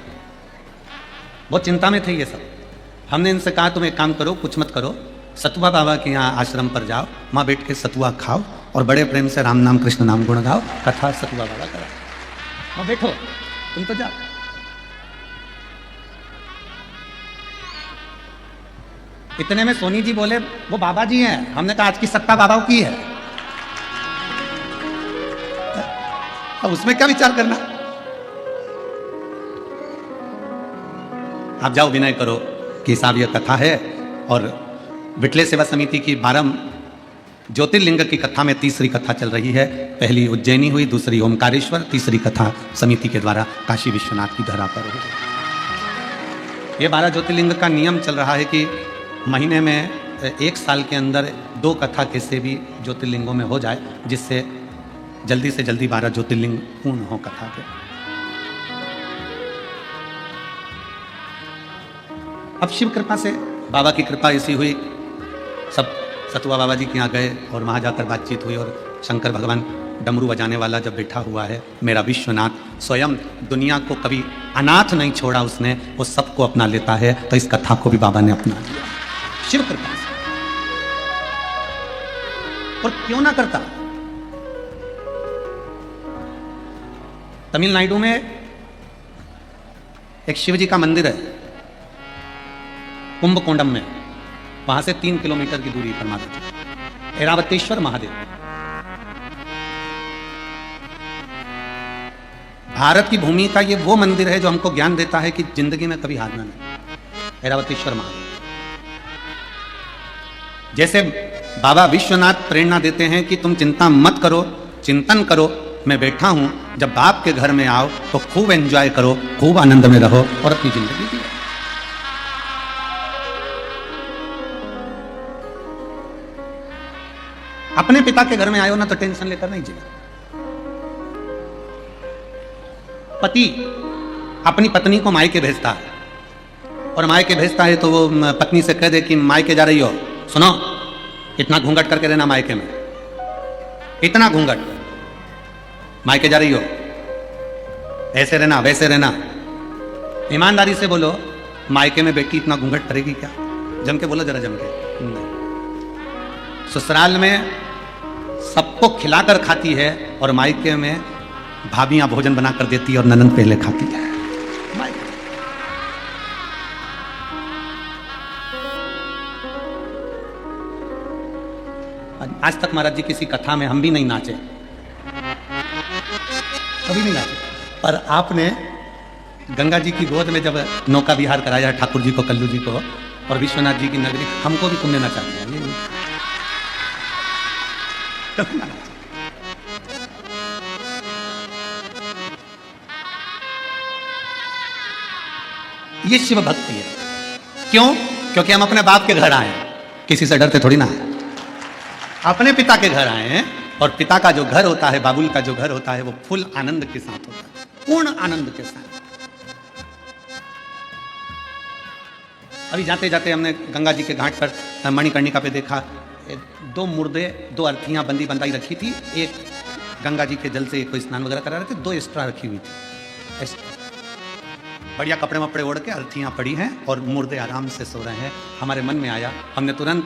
बहुत चिंता में थे ये सब। हमने इनसे कहा तुम एक काम करो, कुछ मत करो, सतुआ बाबा के यहाँ आश्रम पर जाओ, वहाँ बैठ के सतुआ खाओ और बड़े प्रेम से राम नाम कृष्ण नाम गुण गाओ, कथा सतुआ बाबा करा, वहाँ बैठो, तुम तो जाओ। इतने में सोनी जी बोले वो बाबा जी हैं। हमने कहा आज की सत्ता बाबा की है, अब उसमें क्या विचार करना। आप जाओ विनय करो कि साहब यह कथा है, और विटले सेवा समिति की 12 ज्योतिर्लिंग की कथा में तीसरी कथा चल रही है। पहली उज्जैनी हुई, दूसरी ओमकारेश्वर, तीसरी कथा समिति के द्वारा काशी विश्वनाथ की धरा पर हुई। ये 12 ज्योतिर्लिंग का नियम चल रहा है कि महीने में 1 साल के अंदर 2 कथा कैसे भी ज्योतिर्लिंगों में हो जाए, जिससे जल्दी से जल्दी 12 ज्योतिर्लिंग पूर्ण हो कथा के। अब शिव कृपा से, बाबा की कृपा ऐसी हुई, सब सतुआ बाबा जी के यहाँ गए और वहाँ जाकर बातचीत हुई, और शंकर भगवान डमरू बजाने वाला जब बैठा हुआ है, मेरा विश्वनाथ स्वयं दुनिया को कभी अनाथ नहीं छोड़ा उसने, वो सबको अपना लेता है, तो इस कथा को भी बाबा ने अपना लिया शिव कृपा से। और क्यों ना करता। तमिलनाडु में एक शिव जी का मंदिर है कुंभकोणम में, वहां से 3 किलोमीटर की दूरी पर माता जी ऐरावतेश्वर महादेव। भारत की भूमि का ये वो मंदिर है जो हमको ज्ञान देता है कि जिंदगी में कभी हारना नहीं। ऐरावतेश्वर महादेव जैसे बाबा विश्वनाथ प्रेरणा देते हैं कि तुम चिंता मत करो, चिंतन करो, मैं बैठा हूं, जब बाप के घर में आओ तो खूब एंजॉय करो, खूब आनंद में रहो और अपनी जिंदगी जियो। अपने पिता के घर में आए हो ना तो टेंशन लेकर नहीं जीना। पति अपनी पत्नी को मायके भेजता है और मायके भेजता है तो वो पत्नी से कह दे कि मायके जा रही हो, सुनो इतना घूंघट करके रहना मायके में, इतना घूंघट, मायके जा रही हो ऐसे रहना वैसे रहना। ईमानदारी से बोलो, मायके में बेटी इतना घूंघट करेगी क्या? जम के बोलो जरा, जम के। ससुराल में सबको खिलाकर खाती है और मायके में भाभियां भोजन बनाकर देती है और ननंद पहले खाती है। आज तक महाराज जी किसी कथा में हम भी नहीं नाचे, कभी नहीं नाचे, पर आपने गंगा जी की गोद में जब नौका विहार कराया ठाकुर जी को, कल्लू जी को और विश्वनाथ जी की नगरी, हमको भी तुमने नचा दिया। ये शिव भक्ति है। क्यों? क्योंकि हम अपने बाप के घर आए, किसी से डरते थोड़ी ना आए, अपने पिता के घर आए हैं। और पिता का जो घर होता है, बाबुल का जो घर होता है, वो फुल आनंद के साथ होता है, पूर्ण आनंद के साथ। अभी जाते जाते हमने गंगा जी के घाट पर मणिकर्णिका पे देखा, 2 मुर्दे, 2 अर्थियां बंदी बंदाई रखी थी। एक गंगा जी के जल से कोई स्नान वगैरह करा रहे थे, 2 एक्स्ट्रा रखी हुई थी। बढ़िया कपड़े वपड़े ओढ़ के अर्थियां पड़ी हैं और मुर्दे आराम से सो रहे हैं। हमारे मन में आया, हमने तुरंत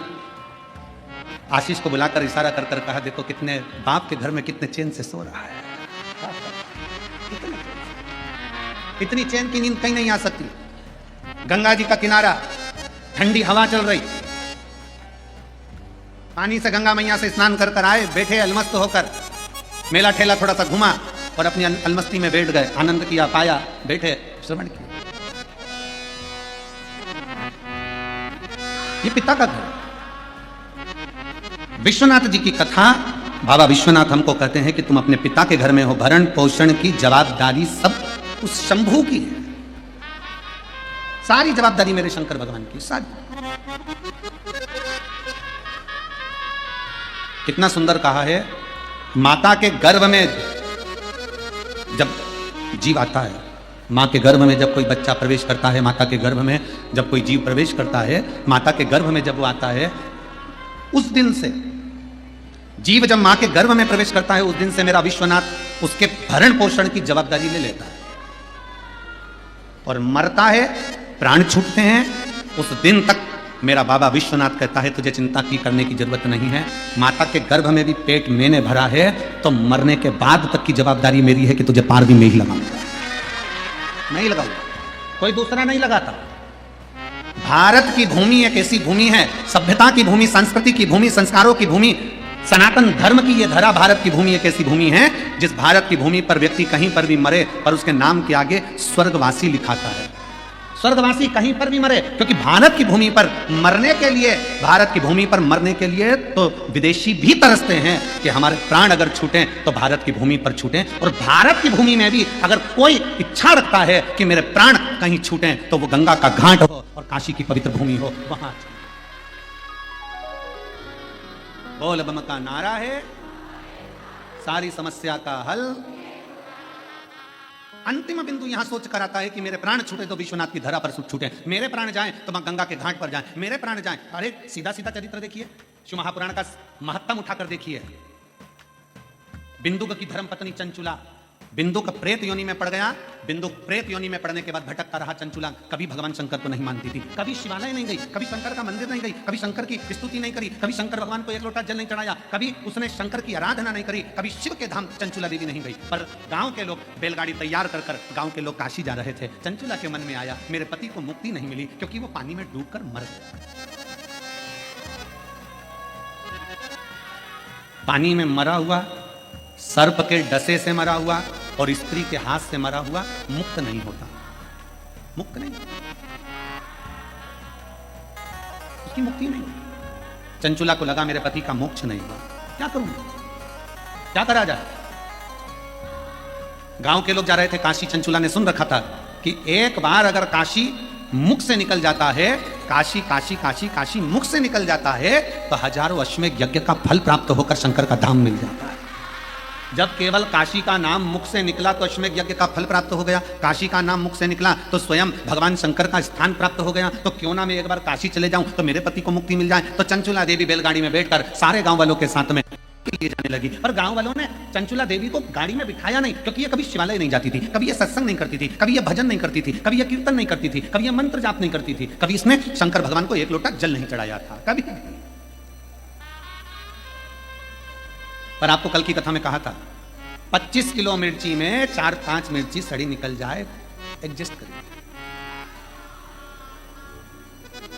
आशीष को बुलाकर इशारा कर कर कहा, देखो कितने बाप के घर में कितने चैन से सो रहा है। इतनी चैन की नींद कहीं नहीं आ सकती। गंगा जी का किनारा, ठंडी हवा चल रही, पानी से गंगा मैया से स्नान कर कर आए, बैठे अलमस्त होकर, मेला ठेला थोड़ा सा घुमा और अपनी अलमस्ती में बैठ गए, आनंद किया, पाया, बैठे, श्रवण किया। ये पिता का घर। विश्वनाथ जी की कथा, बाबा विश्वनाथ हमको कहते हैं कि तुम अपने पिता के घर में हो, भरण पोषण की जवाबदारी सब उस शंभू की है। सारी जवाबदारी मेरे शंकर भगवान की, सारी। कितना सुंदर कहा है, माता के गर्भ में जब जीव आता है, मां के गर्भ में जब कोई बच्चा प्रवेश करता है, माता के गर्भ में जब कोई जीव प्रवेश करता है, माता के गर्भ में जब वो आता है, उस दिन से जीव जब मां के गर्भ में प्रवेश करता है, उस दिन से मेरा विश्वनाथ उसके भरण पोषण की जवाबदारी ले लेता है। और मरता है, प्राण छूटते हैं, उस दिन तक मेरा बाबा विश्वनाथ कहता है तुझे चिंता की करने की जरूरत नहीं है। माता के गर्भ में भी पेट मैंने भरा है, तो मरने के बाद तक की जवाबदारी मेरी है कि तुझे पार भी मैं ही लगाऊंगा, नहीं लगाऊंगा, कोई दूसरा नहीं लगाता। भारत की भूमि एक ऐसी भूमि है, सभ्यता की भूमि, संस्कृति की भूमि, संस्कारों की भूमि, सनातन धर्म की ये धरा भारत की भूमि एक ऐसी भूमि है जिस भारत की भूमि पर व्यक्ति कहीं पर भी मरे पर उसके नाम के आगे स्वर्गवासी लिखाता है। स्वर्गवासी कहीं पर भी मरे, क्योंकि भारत की भूमि पर मरने के लिए, भारत की भूमि पर मरने के लिए तो विदेशी भी तरसते हैं कि हमारे प्राण अगर छूटें तो भारत की भूमि पर छूटें। और भारत की भूमि में भी अगर कोई इच्छा रखता है कि मेरे प्राण कहीं छूटें तो वो गंगा का घाट हो और काशी की पवित्र भूमि हो, वहां। बोल बम का नारा है, सारी समस्या का हल। अंतिम बिंदु यहां सोच कर आता है कि मेरे प्राण छूटे तो विश्वनाथ की धरा पर छूटे, मेरे प्राण जाएं तो मां गंगा के घाट पर जाएं, मेरे प्राण जाएं। अरे सीधा सीधा चरित्र देखिए, शिव महापुराण का महत्तम उठाकर देखिए। बिंदुक की धर्मपत्नी चंचुला, बिंदुक प्रेत योनि में पड़ गया, बिंदुक प्रेत योनि में पड़ने के बाद भटकता रहा चंचुला, कभी भगवान शंकर को नहीं मानती थी, कभी शिवालय नहीं गई, कभी शंकर का मंदिर नहीं गई, कभी शंकर की स्तुति नहीं करी, कभी शंकर भगवान को 1 लोटा जल नहीं चढ़ाया, कभी उसने शंकर की आराधना नहीं करी, कभी शिव के धाम चंचुला देवी नहीं गई। पर गांव के लोग बैलगाड़ी तैयार कर कर गांव के लोग काशी जा रहे थे। चंचुला के मन में आया मेरे पति को मुक्ति नहीं मिली क्योंकि वो पानी में डूबकर मर गया। पानी में मरा हुआ, सर्प के डसे से मरा हुआ और स्त्री के हाथ से मरा हुआ मुक्त नहीं होता, मुक्त नहीं, उसकी मुक्ति नहीं। चंचुला को लगा मेरे पति का मोक्ष नहीं हुआ, क्या करूं, क्या करा जाए। गांव के लोग जा रहे थे काशी, चंचुला ने सुन रखा था कि एक बार अगर काशी मुख से निकल जाता है, काशी काशी काशी काशी मुख से निकल जाता है तो हजारों अश्वमेध यज्ञ का फल प्राप्त होकर शंकर का धाम मिल जाता है। जब केवल काशी का नाम मुख से निकला तो अश्वमेध यज्ञ का फल प्राप्त हो गया, काशी का नाम मुख से निकला तो स्वयं भगवान शंकर का स्थान प्राप्त हो गया। तो क्यों ना मैं एक बार काशी चले जाऊं तो मेरे पति को मुक्ति मिल जाए। तो चंचुला देवी बैलगाड़ी में बैठकर सारे गांव वालों के साथ में लिए जाने लगी। पर गांव वालों ने चंचुला देवी को गाड़ी में बिठाया नहीं, क्योंकि ये कभी शिवालय नहीं जाती थी, कभी ये सत्संग नहीं करती थी, कभी ये भजन नहीं करती थी, कभी ये कीर्तन नहीं करती थी, कभी ये मंत्र जाप नहीं करती थी, कभी इसने शंकर भगवान को एक लोटा जल नहीं चढ़ाया था, कभी। पर आपको कल की कथा में कहा था 25 किलो मिर्ची में 4-5 मिर्ची सड़ी निकल जाए, एडजस्ट करिए।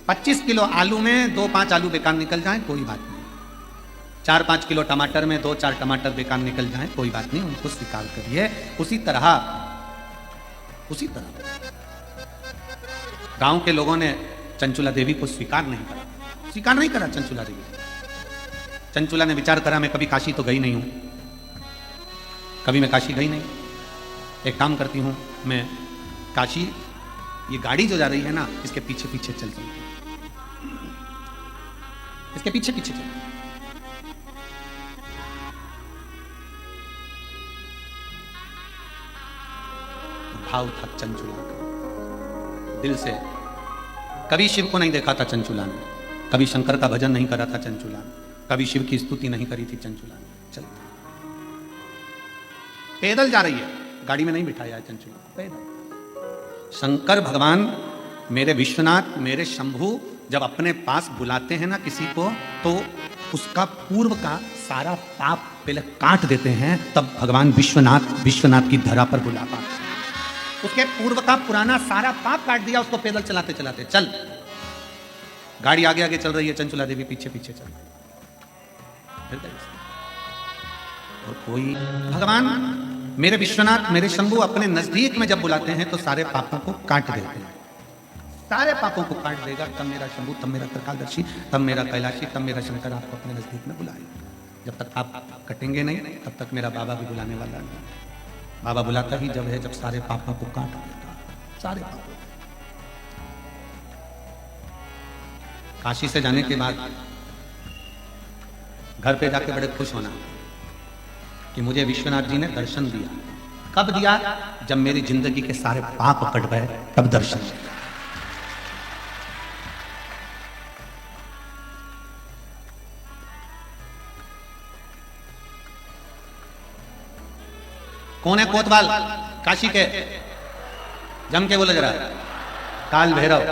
25 किलो आलू में 2-5 आलू बेकार निकल जाए, कोई बात नहीं। 4-5 किलो टमाटर में 2-4 टमाटर बेकार निकल जाए, कोई बात नहीं, उनको स्वीकार करिए। उसी तरह गांव के लोगों ने चंचुला देवी को स्वीकार नहीं करा, चंचुला देवी। चंचुला ने विचार करा मैं कभी काशी तो गई नहीं हूं, कभी मैं काशी गई नहीं, एक काम करती हूं, मैं काशी, ये गाड़ी जो जा रही है ना, इसके पीछे पीछे चल जाऊं, इसके पीछे पीछे चल। भाव था चंचुला का दिल से। कभी शिव को नहीं देखा था चंचुला ने, कभी शंकर का भजन नहीं करा था चंचुला ने, कभी शिव की स्तुति नहीं करी थी चंचुला ने। चल पैदल जा रही है, गाड़ी में नहीं बिठाया है चंचुला, पैदल। शंकर भगवान मेरे विश्वनाथ, मेरे शंभु जब अपने पास बुलाते हैं ना किसी को, तो उसका पूर्व का सारा पाप पहले काट देते हैं, तब भगवान विश्वनाथ की धरा पर बुला पाते हैं। उसके पूर्व का पुराना सारा पाप काट दिया उसको पैदल चलाते चलाते। चल, गाड़ी आगे आगे चल रही है, चंचुला देवी पीछे पीछे चल रही है। और कोई भगवान मेरे विश्वनाथ, मेरे शंभु अपने नजदीक में जब बुलाते हैं तो सारे पापों को काट देते हैं, सारे पापों को काट देगा। तब मेरा शंभु, तब मेरा त्रिकालदर्शी, तब मेरा कैलाशी, तब मेरा शंकर आपको अपने नजदीक में बुलाएगा। जब तक आप कटेंगे नहीं तब तक मेरा बाबा भी बुलाने वाला नहीं। बाबा बुलाता ही जब है जब सारे पापों को काट देता, सारे पापों। काशी से जाने के बाद घर पे जाके बड़े खुश होना कि मुझे विश्वनाथ जी ने दर्शन दिया। कब दिया? जब मेरी जिंदगी के सारे पाप कट गए, तब दर्शन दिया। कौन है कोतवाल काशी के? जम के बोले जरा। काल भैरव।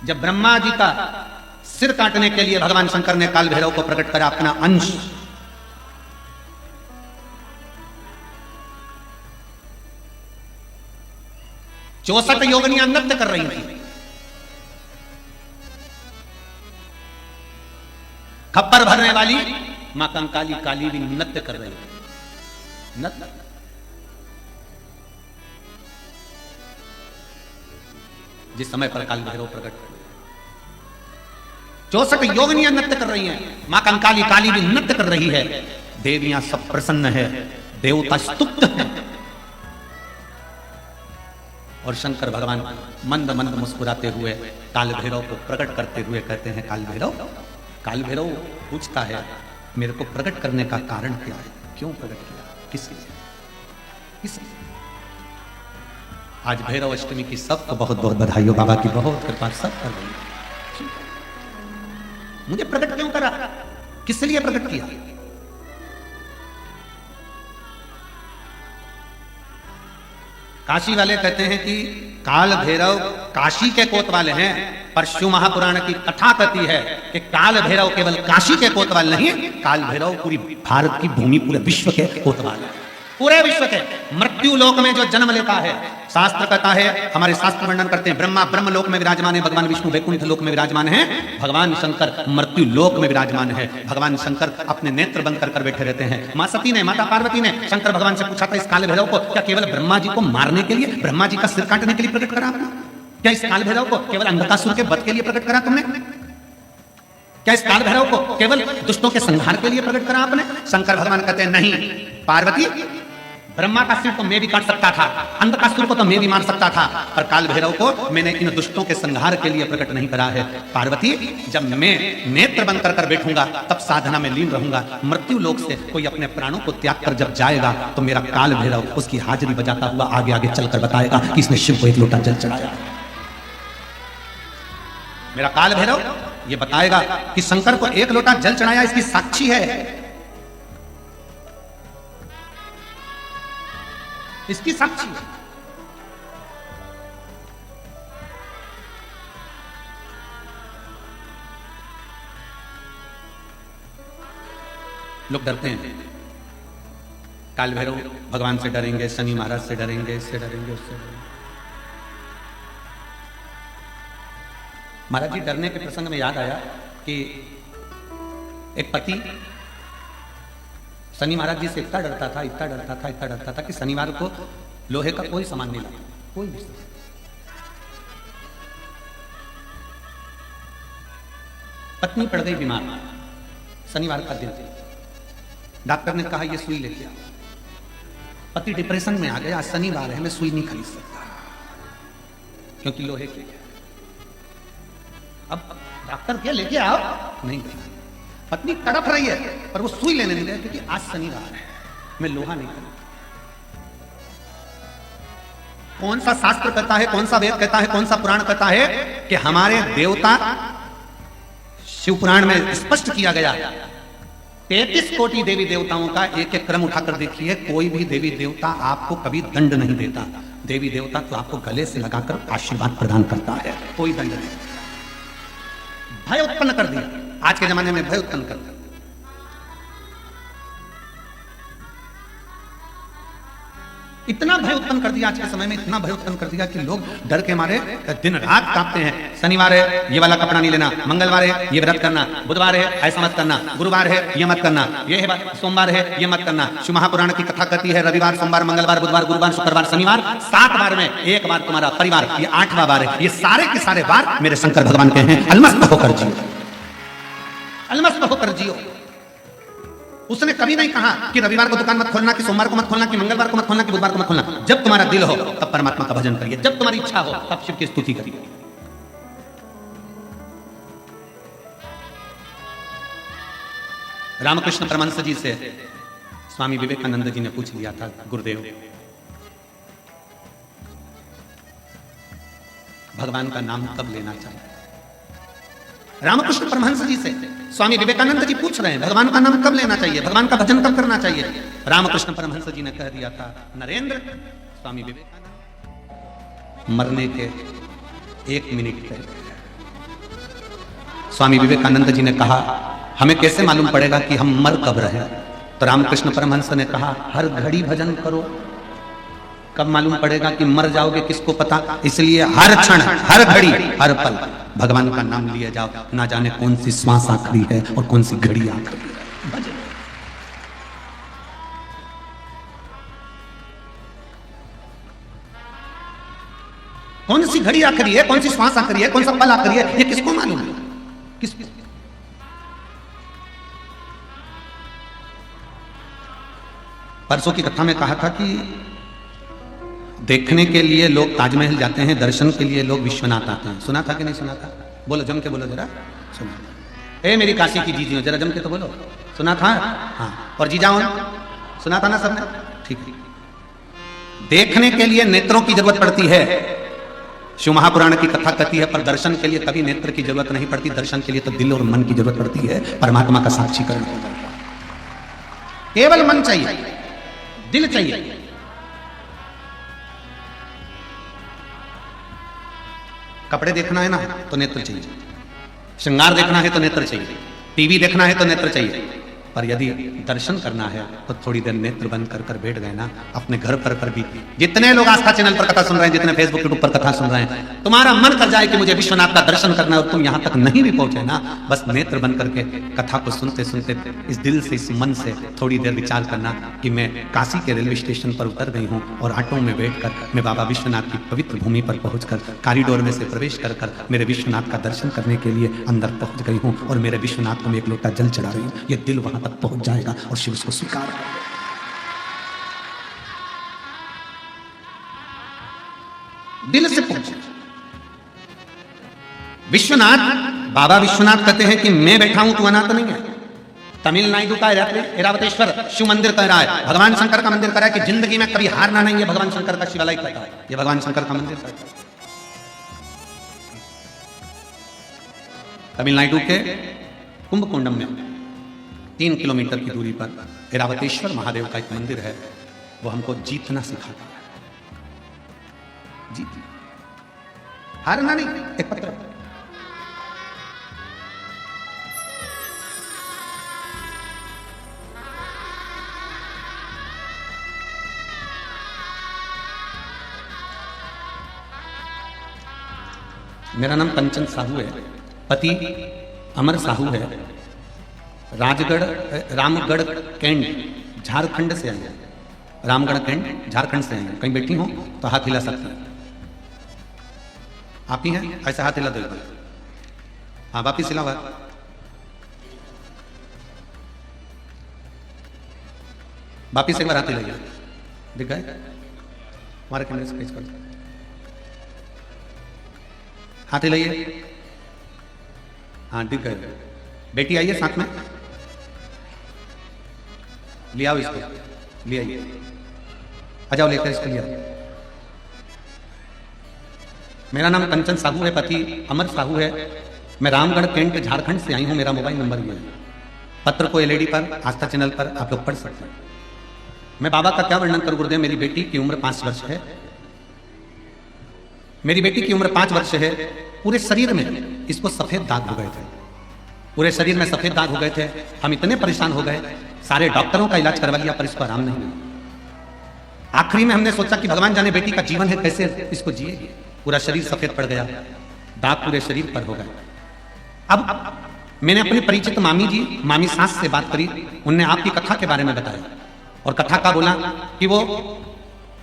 जब ब्रह्मा जी का सिर काटने के लिए भगवान शंकर ने काल भैरव को प्रकट करा, अपना अंश, चौसठ योगिनियां नृत्य कर रही थी। खप्पर भरने वाली मां कंकाली काली भी नृत्य कर रही थी। नृत्य जिस समय पर काल भैरव प्रकट हुए, 64 योगिनियां नृत्य कर रही हैं, मां कंकाली काली भी नृत्य कर रही है, देवियां सब प्रसन्न है, देवता स्तुप्त है। और शंकर भगवान मंद मंद मुस्कुराते हुए काल भैरव को प्रकट करते हुए कहते हैं, काल भैरव पूछता है मेरे को प्रकट करने का कारण क्या है, क्यों प्रकट किया, किस लिए? आज भैरव अष्टमी की सबको बहुत बहुत बधाई हो, बाबा की बहुत कृपा सब कर रही। मुझे प्रकट क्यों करा, किस लिए प्रकट किया? काशी वाले कहते हैं कि काल भैरव काशी के कोतवाल हैं, पर शिव महापुराण की कथा कहती है कि काल भैरव केवल काशी के कोतवाल नहीं, काल भैरव पूरी भारत की भूमि, पूरे विश्व के कोतवाल है। पूरे विश्व के मृत्यु लोक में जो जन्म लेता है, शास्त्र कहता है, हमारे शास्त्र वर्णन करते हैं, ब्रह्मा ब्रह्म लोक में विराजमान है, भगवान विष्णु वैकुंठ लोक में विराजमान है, भगवान शंकर मृत्यु लोक में विराजमान है। भगवान शंकर अपने नेत्र बंद कर बैठे रहते हैं। मां सती ने, माता पार्वती ने शंकर भगवान से पूछा था इस काल भैरव को क्या केवल ब्रह्मा जी को मारने के लिए, ब्रह्मा जी का सिर काटने के लिए प्रकट करा आपने? क्या इस काल भैरव को केवल अंधकासुर के वध के लिए प्रकट करा तुमने? क्या इस काल भैरव को केवल दुष्टों के संहार के लिए प्रकट करा आपने? शंकर भगवान कहते हैं नहीं पार्वती, ब्रह्मा का सिर तो मैं भी काट सकता था, अंधकासुर को तो मैं भी मार सकता था, पर काल भैरव को मैंने इन दुष्टों के संहार के लिए प्रकट नहीं करा है। पार्वती, जब मैं नेत्र बंद कर बैठूंगा तब साधना में लीन रहूंगा। मृत्यु लोक से कोई अपने प्राणों को त्याग कर जब जाएगा तो मेरा काल भैरव उसकी हाजिरी बजाता हुआ आगे आगे चलकर बताएगा कि इसने शिव को एक लोटा जल चढ़ाया। मेरा काल भैरव ये बताएगा कि शंकर को एक लोटा जल चढ़ाया, इसकी साक्षी है, इसकी साक्षी है। लोग डरते हैं, काल भैरव भगवान से डरेंगे, शनि महाराज से डरेंगे, इससे डरेंगे, उससे डरेंगे। महाराज जी डरने के प्रसंग में याद आया कि एक पति शनि महाराज जी से इतना डरता था, इतना डरता था, इतना डरता था कि शनिवार को लोहे का कोई सामान नहीं लाता, कोई भी। पत्नी पड़ गई बीमार, शनिवार का दिन, डॉक्टर ने कहा ये सुई लेके आओ। पति डिप्रेशन में आ गया, आज शनिवार है, मैं सुई नहीं खरीद सकता क्योंकि लोहे की है। अब डॉक्टर क्या लेके आओ, नहीं गया। पत्नी तड़प रही है पर वो सुई लेने नहीं गया क्योंकि आज शनिवार है, मैं लोहा नहीं खरीद। कौन सा शास्त्र कहता है, कौन सा वेद कहता है, कौन सा पुराण कहता है कि हमारे देवता, शिव पुराण में स्पष्ट किया गया 33 कोटि देवी देवताओं का एक एक क्रम उठाकर देखिए, कोई भी देवी देवता आपको कभी दंड नहीं देता। देवी देवता तो आपको गले से लगाकर आशीर्वाद प्रदान करता है, कोई दंड नहीं। भय उत्पन्न कर दिया, आज के जमाने में भय उत्पन्न कर दिया। इतना भय उत्पन्न कर दिया आज के समय में, इतना भय उत्पन्न कर दिया कि लोग डर के मारे दिन रात कांपते हैं। शनिवार है ये वाला कपड़ा नहीं लेना, मंगलवार है ये व्रत करना, बुधवार है ऐसा मत करना, गुरुवार है ये मत करना, ये है सोमवार है ये मत करना। शिव महापुराण की कथा कहती है रविवार, सोमवार, मंगलवार, बुधवार, गुरुवार, शुक्रवार, शनिवार, 7 बार में एक बार तुम्हारा परिवार, ये 8वां बार है। ये सारे के सारे बार मेरे शंकर भगवान के हैं, अलमस्त होकर जियो, अलमस्त होकर जियो। उसने कभी नहीं कहा कि रविवार को दुकान मत खोलना, कि सोमवार को मत खोलना, कि मंगलवार को मत खोलना, कि बुधवार को मत खोलना। जब तुम्हारा दिल हो तब परमात्मा का भजन करिए, जब तुम्हारी इच्छा हो तब शिव की स्तुति करिए। रामकृष्ण परमहंस जी से स्वामी विवेकानंद जी ने पूछ लिया था, गुरुदेव भगवान का नाम कब लेना चाहिए? रामकृष्ण परमहंस जी से स्वामी विवेकानंद जी पूछ रहे हैं भगवान का नाम कब लेना चाहिए, भगवान का भजन कब करना चाहिए? रामकृष्ण परमहंस जी ने कह दिया था, नरेंद्र, स्वामी विवेकानंद मरने के 1 मिनट पहले। स्वामी विवेकानंद जी ने कहा, हमें कैसे मालूम पड़ेगा कि हम मर कब रहे? तो रामकृष्ण परमहंस ने कहा, हर घड़ी भजन करो, कब मालूम पड़ेगा कि मर जाओगे किसको पता? इसलिए हर क्षण, हर घड़ी, हर पल भगवान का नाम लिए जाओ, ना जाने कौन सी श्वास आखिरी है और कौन सी घड़ी आखिरी है। भजन कौन सी घड़ी आखिरी है, कौन सी श्वास आखिरी है, कौन सा पल आखिरी है, ये किसको मालूम है? परसों की कथा में कहा था कि देखने के लिए लोग ताजमहल जाते हैं, दर्शन के लिए लोग विश्वनाथ आते हैं। सुना था कि नहीं सुना था? बोलो, जम के बोलो जरा। सुना? ए मेरी काशी की जीजियों, जरा जम के तो बोलो। सुना था? हाँ। और जीजाओं, सुना था ना सबने? ठीक है। देखने के लिए नेत्रों की जरूरत पड़ती है, शिव महापुराण की कथा कहती है, पर दर्शन के लिए कभी नेत्र की जरूरत नहीं पड़ती। दर्शन के लिए तो दिल और मन की जरूरत पड़ती है, परमात्मा का साक्षीकरण। केवल मन चाहिए, दिल चाहिए। कपड़े देखना है ना तो नेत्र चाहिए, श्रृंगार देखना है तो नेत्र चाहिए, टीवी देखना है तो नेत्र चाहिए, पर यदि दर्शन करना है तो थोड़ी देर नेत्र बंद कर कर बैठ गए ना, अपने घर पर भी। जितने लोग आस्था चैनल पर कथा सुन रहे हैं, जितने फेसबुक यूट्यूब पर कथा सुन रहे हैं, तुम्हारा मन कर जाए कि मुझे विश्वनाथ का दर्शन करना है और तुम यहाँ तक नहीं भी पहुंचे ना, बस नेत्र बंद करके कथा को सुनते सुनते इस दिल से, इस मन से थोड़ी देर विचार करना कि मैं काशी के रेलवे स्टेशन पर उतर गई हूँ और ऑटो में बैठकर मैं बाबा विश्वनाथ की पवित्र भूमि पर पहुंचकर कॉरिडोर में से प्रवेश कर कर मेरे विश्वनाथ का दर्शन करने के लिए अंदर पहुंच गई हूँ और मेरे विश्वनाथ को मैं एक लोटा जल चढ़ा रही हूँ। ये दिल वहां तक पहुंच जाएगा और शिव उसको स्वीकार करेगा। दिल से पहुंचे विश्वनाथ। बाबा विश्वनाथ कहते हैं कि मैं बैठा हूं, तू अनाथ नहीं है। तमिलनाडु का ऐरावतेश्वर शिव मंदिर कह रहा है, भगवान शंकर का मंदिर कह रहा है कि जिंदगी में कभी हारना नहीं है। भगवान शंकर का शिवालय कहता है, ये भगवान शंकर का मंदिर है। तमिलनाडु के कुंभकोंडम में 3 किलोमीटर की दूरी पर ऐरावतेश्वर महादेव का एक मंदिर है। वो हमको जीतना सिखाता है। जीत हारना नहीं। एक पत्र मेरा नाम कंचन साहू है, पति अमर साहू है, रामगढ़ कैंट झारखंड से आए हैं। रामगढ़ कैंट झारखंड से आए हैं। कहीं बैठी हो तो हाथ हिला सकते हैं। आप ही हैं, ऐसा हाथ हिला दो। हाँ, वापिस हिला हुआ। वापिस एक बार हाथ हिलाइए। दिख गए? हमारे कैमरे से पेश कर। हाथ हिलाइए। हाँ, दिख गए। बेटी आइए साथ में, ले आओ इसको, ले आइए। आ जाओ, लेकर इसको लिया। मेरा नाम कंचन साहू है, पति अमर साहू है। मैं रामगढ़ कैंट झारखंड से आई हूं। मेरा मोबाइल नंबर ये है। पत्र को एलईडी पर, आस्था चैनल पर आप लोग पढ़ सकते हैं। मैं बाबा का क्या वर्णन करूं गुरुदेव। मेरी बेटी की उम्र 5 वर्ष है। मेरी बेटी की उम्र 5 वर्ष है। पूरे शरीर में इसको सफेद दाग हो गए थे। पूरे शरीर में सफेद दाग हो गए थे। हम इतने परेशान हो गए, सारे डॉक्टरों का इलाज करवा लिया, पर इसको आराम नहीं मिला। आखिरी में हमने सोचा कि भगवान जाने बेटी का जीवन है, कैसे इसको जिए। पूरा शरीर सफेद पड़ गया, दाग पूरे शरीर पर हो गए। अब मैंने अपने परिचित मामी सास से बात करी। उनने आपकी कथा के बारे में बताया और कथा का बोला कि वो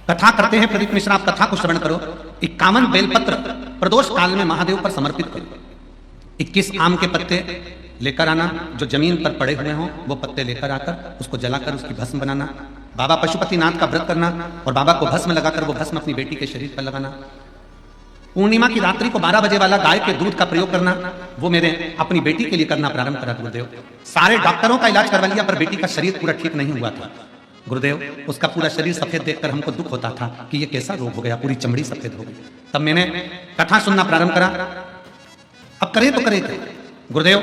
कथा करते हैं प्रदीप मिश्रा, आप कथा को श्रवण करो। 51 बेलपत्र प्रदोष काल में महादेव पर समर्पित करो। 21 आम के पत्ते लेकर आना, जो जमीन पर पड़े हुए हों वो पत्ते लेकर आकर उसको जलाकर उसकी भस्म बनाना। बाबा पशुपतिनाथ का व्रत करना और बाबा को भस्म लगाकर वो भस्म अपनी बेटी के शरीर पर लगाना। पूर्णिमा की रात्रि को 12 बजे वाला गाय के दूध का प्रयोग करना, वो मेरे अपनी बेटी के लिए करना प्रारंभ करा गुरुदेव। सारे डॉक्टरों का इलाज करवा लिया, पर बेटी का शरीर पूरा ठीक नहीं हुआ था गुरुदेव। उसका पूरा शरीर सफेद देखकर हमको दुख होता था कि ये कैसा रोग हो गया, पूरी चमड़ी सफेद हो गई। तब मैंने कथा सुनना प्रारंभ करा। अब करे तो करे क्या गुरुदेव।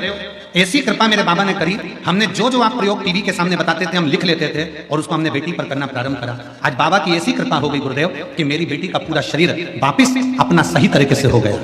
ऐसी कृपा मेरे बाबा ने करी। हमने जो जो आप प्रयोग टीवी के सामने बताते थे हम लिख लेते थे और उसको हमने बेटी पर करना प्रारंभ करा। आज बाबा की ऐसी कृपा हो गई गुरुदेव कि मेरी बेटी का पूरा शरीर वापिस अपना सही तरीके से हो गया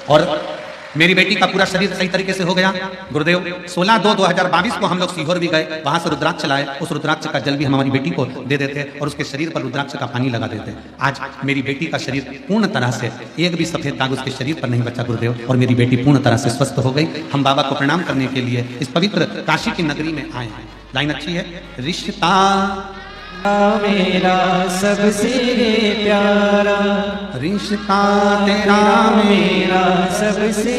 और मेरी बेटी का पूरा शरीर सही तरीके से हो गया गुरुदेव। 16/2/2022 को हम लोग सीहोर भी गए, वहां से रुद्राक्ष लाए। उस रुद्राक्ष का जल भी हमारी बेटी को दे देते और उसके शरीर पर रुद्राक्ष का पानी लगा देते। आज मेरी बेटी का शरीर पूर्ण तरह से, एक भी सफेद दाग उसके शरीर पर नहीं बचा गुरुदेव, और मेरी बेटी पूर्ण तरह से स्वस्थ हो गई। हम बाबा को प्रणाम करने के लिए इस पवित्र काशी की नगरी में आए हैं। लाइन अच्छी है। रिश्ता मेरा सबसे प्यारा, रिश्ता तेरा मेरा सबसे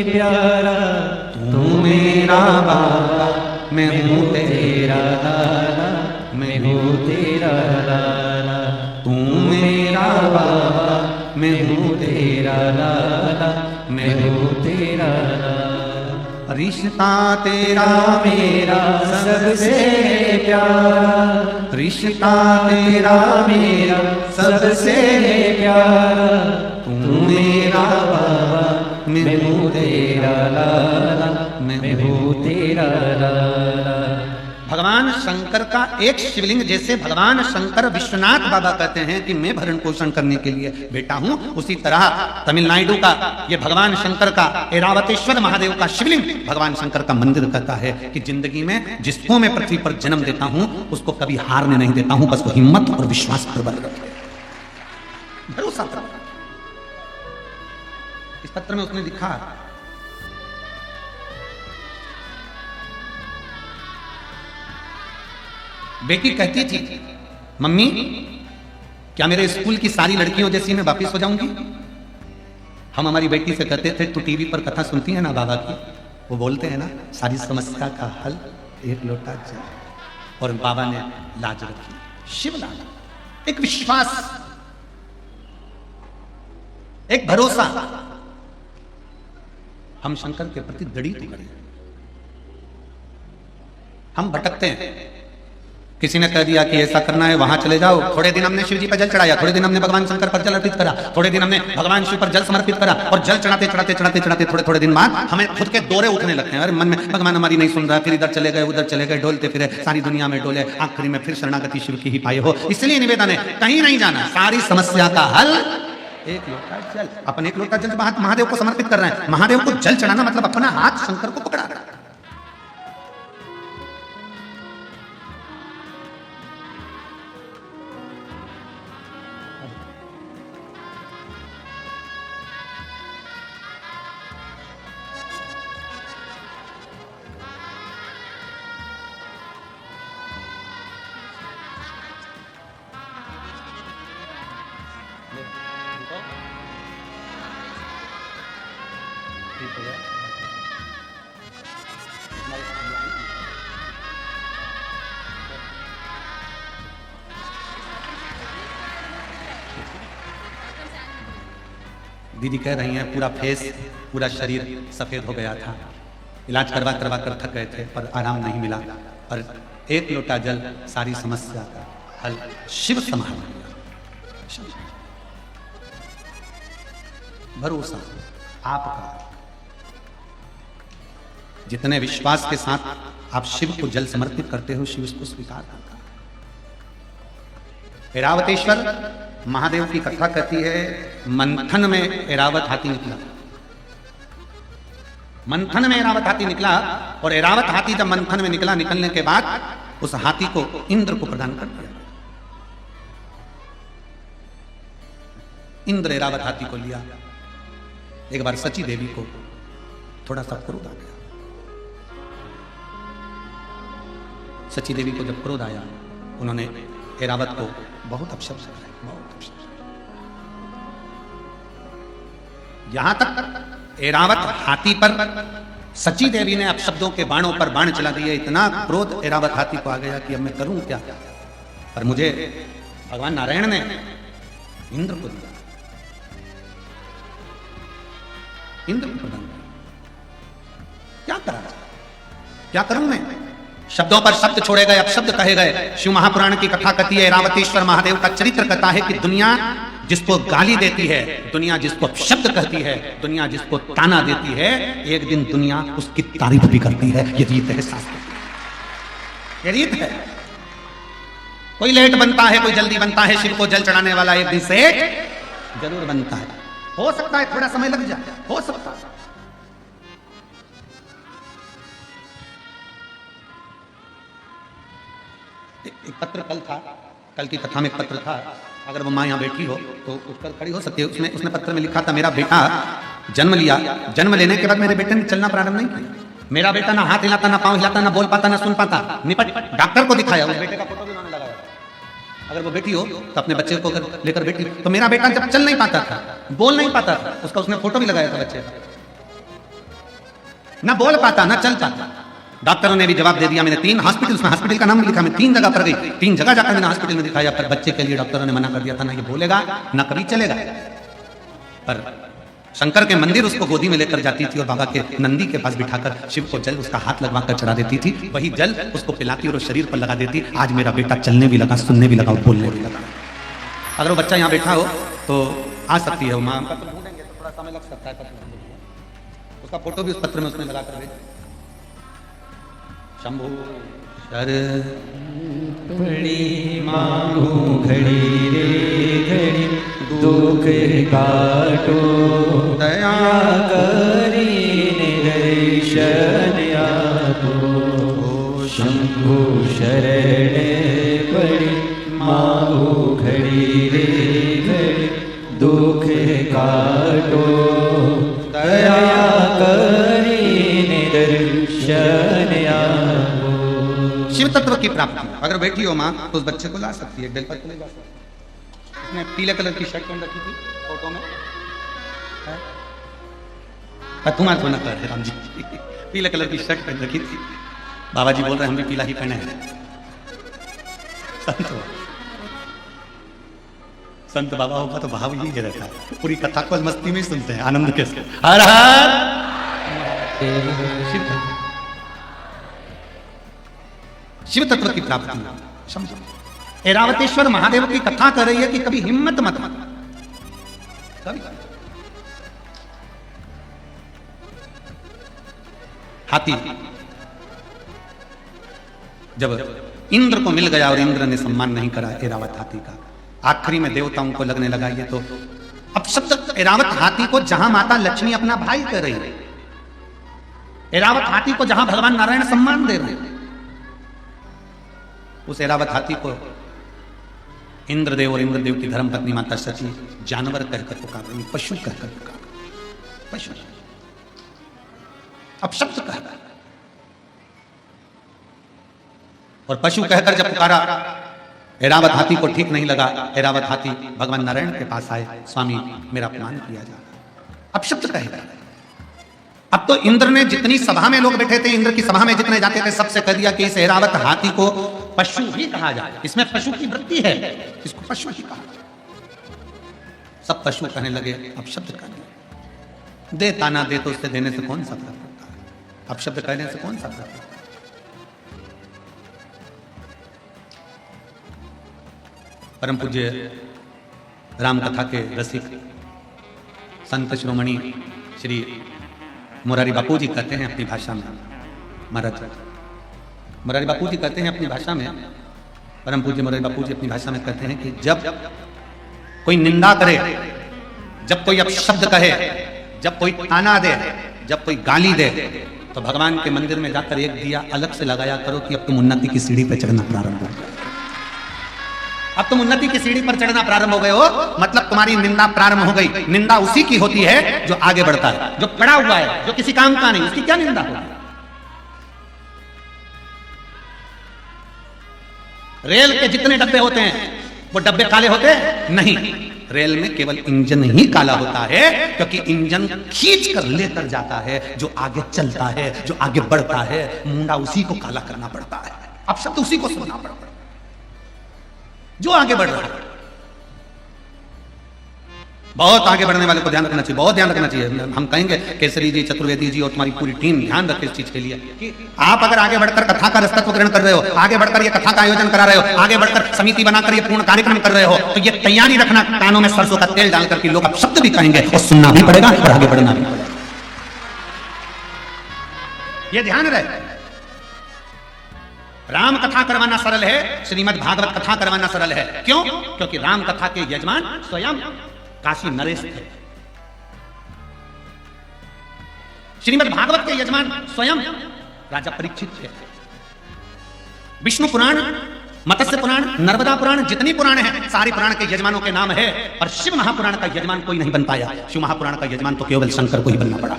प्यारा, तू मेरा बाबा मैं हूँ तेरा लाला, मैं हूँ तेरा लाला। तू मेरा बाबा मैं हूँ तेरा लाला, मैं हूँ तेरा लाला। रिश्ता तेरा मेरा सबसे प्यारा, रिश्ता तेरा मेरा सबसे प्यारा, तू मेरा बाबा मैं हूँ तेरा लाला, मैं हूँ तेरा लाला। भगवान भगवान शंकर का एक शिवलिंग, जैसे भगवान शंकर विश्वनाथ बाबा कहते हैं कि मैं भरण पोषण करने के लिए बेटा हूं, उसी तरह तमिलनाडु का ये भगवान शंकर का ऐरावतेश्वर महादेव का शिवलिंग भगवान शंकर का मंदिर कहता है कि जिंदगी में जिसको मैं पृथ्वी पर जन्म देता हूं उसको कभी हारने नहीं देता हूं, बस वो हिम्मत और विश्वास प्रबल रखे, भरोसा करो। इस पत्र में उसने लिखा, बेटी कहती थी मम्मी क्या मेरे स्कूल की सारी लड़कियों जैसी मैं वापिस हो जाऊंगी। हम हमारी बेटी से कहते थे तू टीवी पर कथा सुनती है ना बाबा की, वो बोलते हैं ना सारी समस्या का हल एक लोटा जल, और बाबा ने लाज रखी, शिव लाला, एक विश्वास, एक भरोसा। हम शंकर के प्रति दृढ़ तो करें। हम भटकते हैं, किसी ने कह दिया कि ऐसा करना है वहां चले जाओ, थोड़े दिन हमने शिव जी पर जल चढ़ाया, थोड़े दिन हमने भगवान शंकर पर जल अर्पित करा, थोड़े दिन हमने भगवान शिव पर जल समर्पित करा, और जल चढ़ाते चढ़ाते चढ़ाते चढ़ाते थोड़े थोड़े दिन बाद हमें खुद के दौरे उठने लगते हैं। अरे मन में भगवान हमारी नहीं सुन रहा, फिर इधर चले गए उधर चले गए, डोलते फिरे सारी दुनिया में डोले, आखिरी में फिर शरणागति शिव की ही पाए हो। इसलिए निवेदन है कहीं नहीं जाना, सारी समस्या का हल एक लोटा जल। अपन एक लोटा जल महादेव को समर्पित कर रहे हैं, महादेव को जल चढ़ाना मतलब अपना हाथ शंकर को पकड़ा रहा है। दीदी कह रही हैं पूरा फेस पूरा शरीर सफेद हो गया था, इलाज करवा करवा कर थक गए थे पर आराम नहीं मिला, और एक लोटा जल सारी समस्या का हल शिव संभाल लिया। भरोसा आपका, जितने विश्वास के साथ आप शिव को जल समर्पित करते हो शिव उसको स्वीकार करता है। ऐरावतेश्वर महादेव की कथा कहती है मंथन में ऐरावत हाथी निकला, मंथन में ऐरावत हाथी निकला, और ऐरावत हाथी जब मंथन में निकला, निकलने के बाद उस हाथी को इंद्र को प्रदान कर दिया। इंद्र ऐरावत हाथी को लिया। एक बार सची देवी को थोड़ा सा क्रोध आ गया। सची देवी को जब क्रोध आया उन्होंने ऐरावत को बहुत अपशब्द कराए, बहुत अपशब्द। यहां तक ऐरावत हाथी पर सची देवी ने अपशब्दों के बाणों पर बाण चला दिए। इतना क्रोध ऐरावत हाथी को आ गया कि अब मैं करूं क्या, पर मुझे भगवान नारायण ने इंद्र को दिया, इंद्र को प्रदान किया। क्या करा, क्या करूं मैं? शब्दों पर शब्द छोड़े गए, अपशब्द कहे गए। शिव महापुराण की कथा कहती है, ऐरावतेश्वर महादेव का चरित्र कहता है कि दुनिया जिसको गाली देती है, दुनिया जिसको शब्द कहती है, दुनिया जिसको ताना देती है, एक दिन दुनिया उसकी तारीफ भी करती है। ये रीत है शास्त्र, ये रीत है। कोई लेट बनता है, कोई जल्दी बनता है, शिव को जल चढ़ाने वाला एक दिन सेठ जरूर बनता है। हो सकता है थोड़ा समय लग जाए, हो सकता है। एक पत्र कल था, कल की कथा में एक पत्र था, अगर वो माँ यहाँ बैठी हो तो उठकर खड़ी हो सकती है। उसने पत्र में लिखा था, मेरा बेटा जन्म लिया, जन्म लेने के बाद मेरे बेटे ने चलना प्रारंभ नहीं किया। मेरा बेटा ना हाथ हिलाता, ना पाँव हिलाता, ना बोल पाता, ना सुन पाता। निपट डॉक्टर को दिखाया, उस बेटे का फोटो भी उन्होंने लगाया। अगर वो बेटी हो तो अपने बच्चे को लेकर बेटी, तो मेरा बेटा जब चल नहीं पाता था, बोल नहीं पाता था, उसका उसने फोटो भी लगाया था बच्चे का, ना बोल पाता ना चल पाता। डॉक्टरों ने भी जवाब दे दिया। मैंने 3 हॉस्पिटल, उसमें हॉस्पिटल का नाम लिखा, मैं 3 जगह पर गई, 3 जगह जाकर मैंने हॉस्पिटल में दिखाया, पर बच्चे के लिए डॉक्टरों ने मना कर दिया था, ना ये बोलेगा ना कभी चलेगा। पर शंकर के मंदिर उसको गोदी में लेकर जाती थी और बाबा के नंदी के पास बिठाकर शिव को जल उसका हाथ लगवाकर चढ़ा देती थी, वही जल उसको पिलाती और शरीर पर लगा देती। आज मेरा बेटा चलने भी लगा, सुनने भी लगा, बोलने भी लगा। अगर वो बच्चा यहाँ बैठा हो तो आ सकती है माँ, ढूंढेंगे तो थोड़ा समय लग सकता है, उसका फोटो भी उस पत्र में उसने लगा कर दे। शंभू शर पड़ी मांगू घड़ी रे घड़ी दुख काटो दया करी निदर्शन आपो शंभु शरण पड़ी मांगू घड़ी रे घड़ी दुख काटो दया करी निदर्शन आपो। शिव तत्व की प्राप्ति अगर बैठी हो माँ तो उस बच्चे को ला सकती है, बेलपत्र ले जा सकती है। उसने पीले कलर की शर्ट पहन रखी थी फोटो में, तुम्हारा तो न कर राम जी पीले कलर की शर्ट पहन रखी थी। बाबा जी बोल रहे हैं हम भी पीला ही पहने हैं। संत संत बाबा होगा तो भाव ही रहता है, पूरी कथा को मस्ती में ही सुनते हैं आनंद के साथ। हर हर शिव तत्व की प्राप्ति समझो। ऐरावतेश्वर महादेव की कथा कर रही है कि कभी हिम्मत मत कभी हाथी जब इंद्र को मिल गया और इंद्र ने सम्मान नहीं करा ऐरावत हाथी का, आखिरी में देवताओं को लगने लगा ये तो अब शब्द ऐरावत हाथी को जहां माता लक्ष्मी अपना भाई कर रही है, ऐरावत हाथी को जहां भगवान नारायण सम्मान दे रहे हैं, उस ऐरावत हाथी को इंद्रदेव और इंद्रदेव की धर्मपत्नी माता सची जानवर कहकर पुकार रही, पशु कहकर पुकार, पशु अब शब्द कहकर और पशु कहकर जब पुकारा, ऐरावत हाथी को ठीक नहीं लगा। ऐरावत हाथी भगवान नारायण के पास आए, स्वामी मेरा अपमान किया जा रहा। अब शब्द कहेगा। अब तो इंद्र ने जितनी सभा में लोग बैठे थे, इंद्र की सभा में जितने जाते थे सबसे कह दिया कि इस ऐरावत हाथी को पशु ही कहा जाए, इसमें पशु की वृत्ति है, इसको पशु ही कहा। सब पशु कहने लगे। अब शब्द कहने दे ताना दे तो उससे देने से कौन सा फर्क पड़ता है, अब शब्द कहने से कौन सा फर्क पड़ता है। परम पूज्य राम कथा के रसिक संत शिरोमणि श्री मुरारी बापू जी कहते हैं अपनी भाषा में, महाराज मुरारी बापू जी कहते हैं अपनी भाषा में, परम पूज्य मुरारी बापू जी अपनी भाषा में कहते हैं कि जब कोई निंदा करे, जब कोई अपशब्द कहे, जब कोई ताना दे, जब कोई गाली दे, तो भगवान के मंदिर में जाकर एक दिया अलग से लगाया करो कि अब तुम उन्नति की सीढ़ी पर चढ़ना प्रारंभ हो गए। अब तुम उन्नति की सीढ़ी पर चढ़ना प्रारंभ हो गए हो, मतलब तुम्हारी निंदा प्रारंभ हो गई। निंदा उसी की होती है जो आगे बढ़ता है, जो पड़ा हुआ है, जो किसी काम का नहीं, उसकी क्या निंदा होगी। रेल के जितने डब्बे होते हैं वो डब्बे काले होते हैं? नहीं, रेल में केवल इंजन ही काला होता है, क्योंकि इंजन खींच कर लेकर जाता है, जो आगे चलता है, जो आगे बढ़ता है, मुंडा उसी को काला करना पड़ता है। अब शब्द उसी को सुनना पड़ता है जो आगे बढ़ रहा है। बहुत आगे बढ़ने वाले को ध्यान रखना चाहिए, बहुत ध्यान रखना चाहिए। हम कहेंगे केसरी जी, चतुर्वेदी जी और तुम्हारी पूरी टीम ध्यान रखे इस चीज के लिए कि आप अगर आगे बढ़कर कथा का रसतत्व ग्रहण कर रहे हो, आगे बढ़कर ये कथा का आयोजन करा रहे हो, आगे बढ़कर समिति बनाकर ये पूर्ण कार्यक्रम कर रहे हो, तो ये तैयारी रखना कानों में सरसों का तेल डालकर के लोग अब शब्द भी कहेंगे और सुनना भी पड़ेगा और आगे बढ़ना भी पड़ेगा। ये ध्यान रहे। राम कथा करवाना सरल है, श्रीमद् भागवत कथा करवाना सरल है। क्यों? क्योंकि राम कथा के यजमान स्वयं काशी नरेश थे। श्रीमद् भागवत के यजमान स्वयं राजा परीक्षित थे। विष्णु पुराण, मत्स्य पुराण, नर्मदा पुराण, जितनी पुराण है सारी पुराण के यजमानों के नाम है, और शिव महापुराण का यजमान कोई नहीं बन पाया। शिव महापुराण का यजमान तो केवल शंकर को ही बनना पड़ा।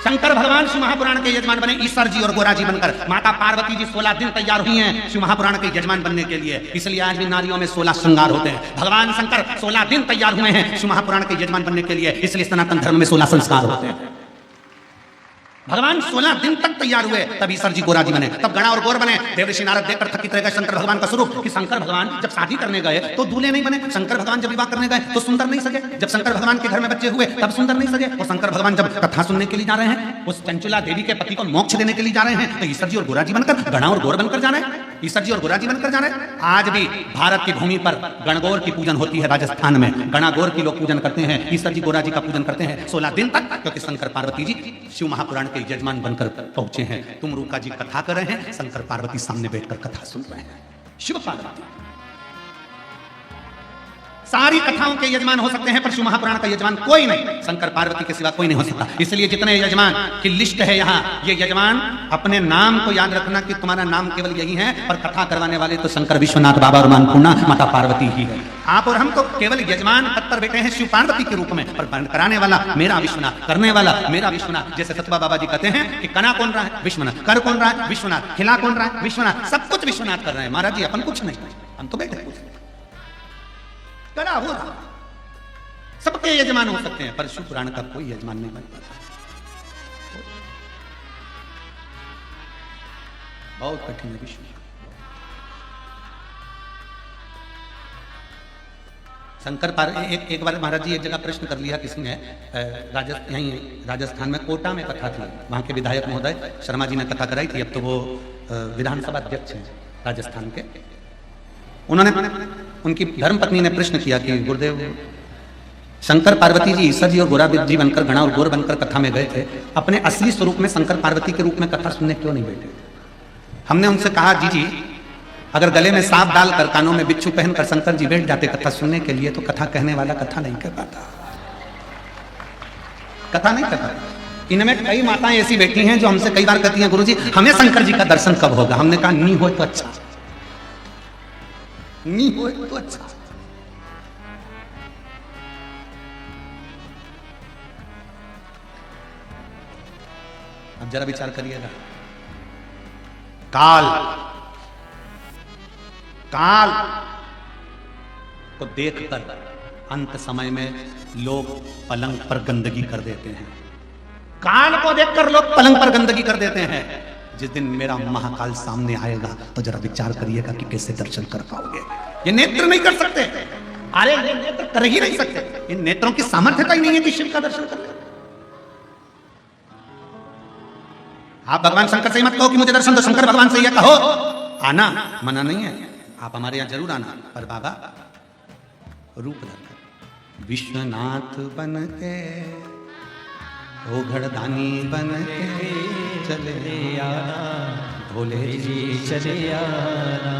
शंकर भगवान शिव महापुराण के यजमान बने, ईश्वर जी और गोरा जी बनकर। माता पार्वती जी 16 दिन तैयार हुई हैं शिव महापुराण के यजमान बनने के लिए, इसलिए आज भी नारियों में 16 श्रृंगार होते हैं। भगवान शंकर 16 दिन तैयार हुए हैं शिव महापुराण के यजमान बनने के लिए, इसलिए सनातन धर्म में 16 संस्कार होते हैं। भगवान 16 दिन तक तैयार हुए, तब ईश्वर जी गोरा जी बने, तब गणा और गौर बने। देवऋषि नारद देखकर थकित रह गए शंकर भगवान का स्वरूप कि शंकर भगवान जब शादी करने गए तो दूल्हे नहीं बने, शंकर भगवान जब विवाह करने गए तो सुंदर नहीं सजे, जब शंकर भगवान के घर में बच्चे हुए तब सुंदर नहीं सजे, और शंकर भगवान जब कथा सुनने के लिए जा रहे हैं, उस चंचुला देवी के पति को मोक्ष देने के लिए जा रहे हैं, तो ईश्वर जी और गोरा जी बनकर, गणा और गौर बनकर जा रहे हैं, ईश्वर जी और गोरा जी बनकर जा रहे हैं। आज भी भारत की भूमि पर गणगौर की पूजन होती है, राजस्थान में गणा गौर की लोग पूजन करते हैं, ईश्वर जी गोरा जी का पूजन करते हैं 16 दिन तक, क्योंकि शंकर पार्वती जी शिव महापुराण के यजमान बनकर पहुंचे हैं। तुम रूका जी कथा कर रहे हैं, शंकर पार्वती सामने बैठकर कथा सुन रहे हैं। शिव पार्वती सारी कथाओं के यजमान हो सकते हैं, पर शिव महापुराण का यजमान कोई नहीं, शंकर पार्वती के सिवा कोई नहीं हो सकता। इसलिए जितने यजमान की लिस्ट है यहाँ, ये यजमान अपने नाम को याद रखना कि तुम्हारा नाम केवल यही है, पर कथा करवाने वाले तो शंकर विश्वनाथ बाबा और अन्नपूर्णा माता पार्वती ही है। आप और हम तो केवल यजमान पद पर बैठे हैं शिव पार्वती के रूप में, पर कराने वाला मेरा विश्वनाथ, करने वाला मेरा विश्वनाथ। जैसे सतबा बाबा जी कहते हैं कि कना कौन रहा है, विश्वनाथ, कर कौन रहा है, विश्वनाथ, खिला कौन रहा है, विश्वनाथ, सब कुछ विश्वनाथ कर रहे हैं। महाराज जी अपन कुछ नहीं, हम तो बैठे करा हो रहा, सबके यजमान हो सकते हैं, पर शिव पुराण का कोई यजमान नहीं बन पाता। बहुत कठिन है विषय। शंकर पार्वती एक बार महाराज जी एक जगह प्रश्न कर लिया किसी ने, यहीं राजस्थान में कोटा में कथा थी, वहां के विधायक महोदय शर्मा जी ने कथा कराई थी। अब तो वो विधानसभा अध्यक्ष हैं राजस्थान के। उन्होंने, उनकी धर्मपत्नी ने प्रश्न किया कि गुरुदेव, शंकर पार्वती जी ईश्वर जी और गोरा जी बनकर, घना और गोर बनकर कथा में गए थे, अपने असली स्वरूप में शंकर पार्वती के रूप में कथा सुनने क्यों नहीं बैठे? हमने उनसे कहा, जी अगर गले में सांप डालकर कानों में बिच्छू पहनकर शंकर जी बैठ जाते कथा सुनने के लिए, तो कथा कहने वाला कथा नहीं कर पाता, कथा नहीं कर पाता। इनमें कई माताएं ऐसी बैठी हैं जो हमसे कई बार कहती हैं, गुरुजी हमें शंकर जी का दर्शन कब होगा? हमने कहा नहीं हो तो अच्छा, नहीं हो तो अच्छा। अब जरा विचार करिएगा, काल को देखकर अंत समय में लोग पलंग पर गंदगी कर देते हैं। काल को देखकर लोग पलंग पर गंदगी कर देते हैं। जिस दिन मेरा महाकाल सामने आएगा तो जरा विचार करिएगा कि कैसे दर्शन कर पाओगे। ये नेत्र नहीं कर सकते, अरे ये नेत्र कर ही नहीं सकते, इन नेत्रों की सामर्थ्यता ही नहीं है कि शिव का दर्शन कर ले। आप भगवान शंकर से ही मत कहो कि मुझे दर्शन दो, शंकर भगवान से ही कहो। आना मना नहीं है, आप हमारे यहां जरूर आना, पर बाबा रूप धरकर विश्वनाथ बन के, ओ घड़दानी बन के चले आना, भोले जी चले आना।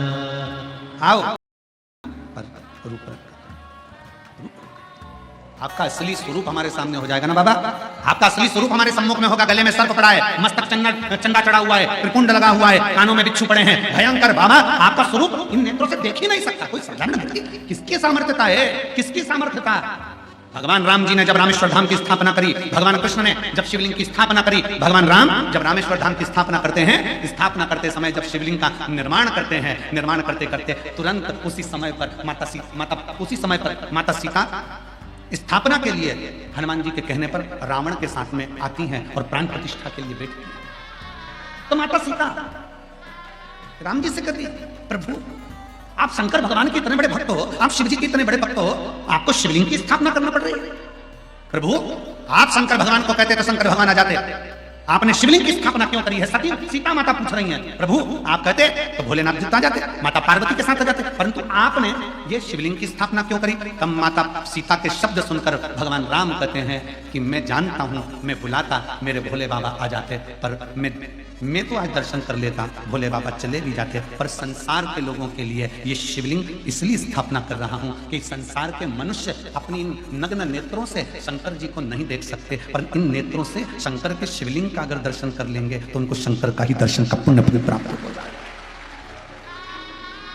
आओ, पर रूप रखकर आपका असली स्वरूप हमारे सामने हो जाएगा ना बाबा। आपका असली स्वरूप हमारे सम्मुख में होगा। गले में सर्प पड़ा है, मस्तक चंदा चढ़ा हुआ है, त्रिपुंड लगा हुआ है, कानों में बिच्छू पड़े हैं, भयंकर बाबा आपका स्वरूप इन नेत्रों से देख ही नहीं सकता। कोई समझाना नहीं, किसकी सामर्थ्यता है, किसकी सामर्थ्यता? भगवान राम जी ने जब रामेश्वर धाम की स्थापना करी, भगवान कृष्ण ने जब शिवलिंग की स्थापना करी, भगवान राम जब रामेश्वर धाम की स्थापना करते हैं, स्थापना करते समय जब शिवलिंग का निर्माण करते हैं, निर्माण करते करते तुरंत उसी समय पर माता सीता स्थापना के लिए हनुमान जी के कहने पर रावण के साथ में आती हैं और प्राण प्रतिष्ठा के लिए बैठती हैं। तो माता सीता राम जी से कहती, प्रभु आप शंकर भगवान के इतने बड़े भक्त हो, आप शिव जी के इतने बड़े भक्त हो, आपको शिवलिंग की स्थापना करना पड़ रही है। प्रभु आप शंकर भगवान को कहते तो शंकर भगवान आ जाते, आपने शिवलिंग की स्थापना क्यों करी है? सती सीता माता पूछ रही हैं। प्रभु आप कहते तो भोलेनाथ जी आ जाते, माता पार्वती के साथ आ जाते, परंतु आपने ये शिवलिंग की स्थापना क्यों करी? तब माता सीता के शब्द सुनकर भगवान राम कहते हैं कि मैं जानता हूं, मैं बुलाता मेरे भोले बाबा आ जाते, पर मैं तो आज दर्शन कर लेता, भोले बाबा चले भी जाते, पर संसार के लोगों के लिए ये शिवलिंग इसलिए स्थापना कर रहा हूं कि संसार के मनुष्य अपनी नग्न नेत्रों से शंकर जी को नहीं देख सकते, पर इन नेत्रों से शंकर के शिवलिंग का अगर दर्शन कर लेंगे तो उनको शंकर का ही दर्शन का पुण्य प्राप्त हो जाएगा।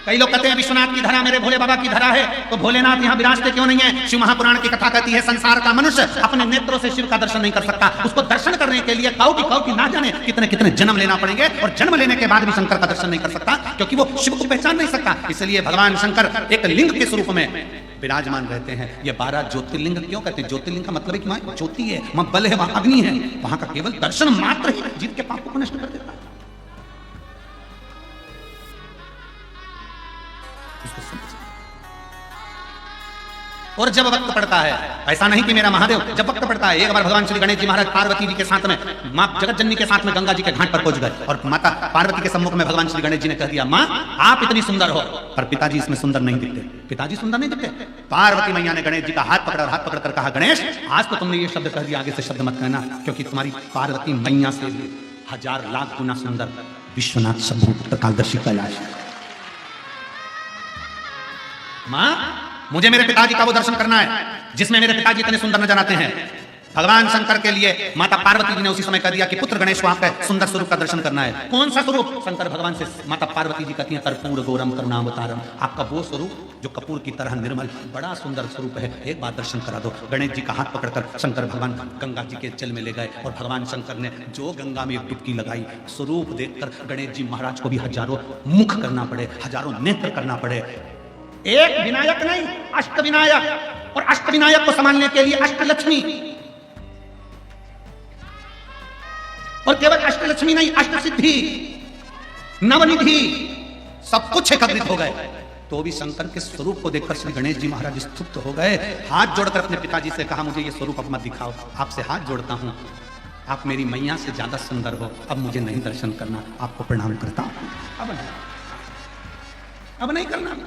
कई लोग कहते हैं विश्वनाथ की धरा मेरे भोले बाबा की धरा है, तो भोलेनाथ यहाँ विराजते क्यों नहीं है? शिव महापुराण की कथा कहती है संसार का मनुष्य अपने नेत्रों से शिव का दर्शन नहीं कर सकता। उसको दर्शन करने के लिए काउ की ना जाने कितने कितने जन्म लेना पड़ेंगे, और जन्म लेने के बाद भी शंकर का दर्शन नहीं कर सकता, क्योंकि वो शिव को पहचान नहीं सकता। इसलिए भगवान शंकर एक लिंग के स्वरूप में विराजमान रहते हैं। ये 12 ज्योतिर्लिंग क्यों कहते हैं? ज्योतिर्लिंग का मतलब है कि वहां ज्योति है, वहां बल है, वहां अग्नि है, वहां का केवल दर्शन मात्र ही जीव के पाप को नष्ट कर देता है। और जब वक्त पड़ता है, ऐसा नहीं कि मेरा महादेव, जब वक्त पड़ता है, एक बार भगवान श्री गणेश जी महाराज पार्वती जी के साथ में, माँ जगत जननी के साथ में गंगा जी के घाट पर पहुंच गए और माता पार्वती के सम्मुख में भगवान श्री गणेश जी ने कह दिया, माँ आप इतनी सुंदर हो, पर पिताजी इसमें सुंदर नहीं दिखते। पिताजी सुंदर नहीं दिखते। पार्वती मैया ने गणेश जी का हाथ पकड़ा और हाथ पकड़कर कहा, गणेश आज तो तुमने ये शब्द कह दिया, आगे से शब्द मत कहना, क्योंकि तुम्हारी पार्वती मैया से भी 1000 लाख गुना सुंदर विश्वनाथ शंभु कालदर्शी कैलाश। मां मुझे मेरे पिताजी का वो दर्शन करना है जिसमें मेरे पिताजी इतने सुंदर नजर आते हैं। भगवान शंकर के लिए माता पार्वती जी ने उसी समय कह दिया कि पुत्र गणेश को आपका सुंदर स्वरूप का दर्शन करना है। कौन सा स्वरूप? शंकर भगवान से माता पार्वती जी कहती हैं, कर्पूर गौरम करुणावतारम, आपका वो स्वरूप जो कपूर की तरह निर्मल बड़ा सुंदर स्वरूप है, एक बार दर्शन करा दो। गणेश जी का हाथ पकड़कर शंकर भगवान गंगा जी के जल में ले गए और भगवान शंकर ने जो गंगा में एक डुबकी लगाई, स्वरूप देखकर गणेश जी महाराज को भी हजारों मुख करना पड़े, हजारों नेत्र करना पड़े। एक विनायक नहीं, अष्ट विनायक, और अष्ट विनायक को संभालने के लिए अष्टलक्ष्मी, और केवल अष्टलक्ष्मी नहीं, अष्ट सिद्धि, नवनिधि, सब कुछ एकत्रित हो गए। तो भी शंकर के स्वरूप को देखकर श्री गणेश जी महाराज स्तुप्त हो गए। हाथ जोड़कर अपने पिताजी से कहा, मुझे ये स्वरूप अब मत दिखाओ, आपसे हाथ जोड़ता हूं, आप मेरी मैया से ज्यादा सुंदर हो, अब मुझे नहीं दर्शन करना, आपको प्रणाम करता हूं, अब नहीं करना,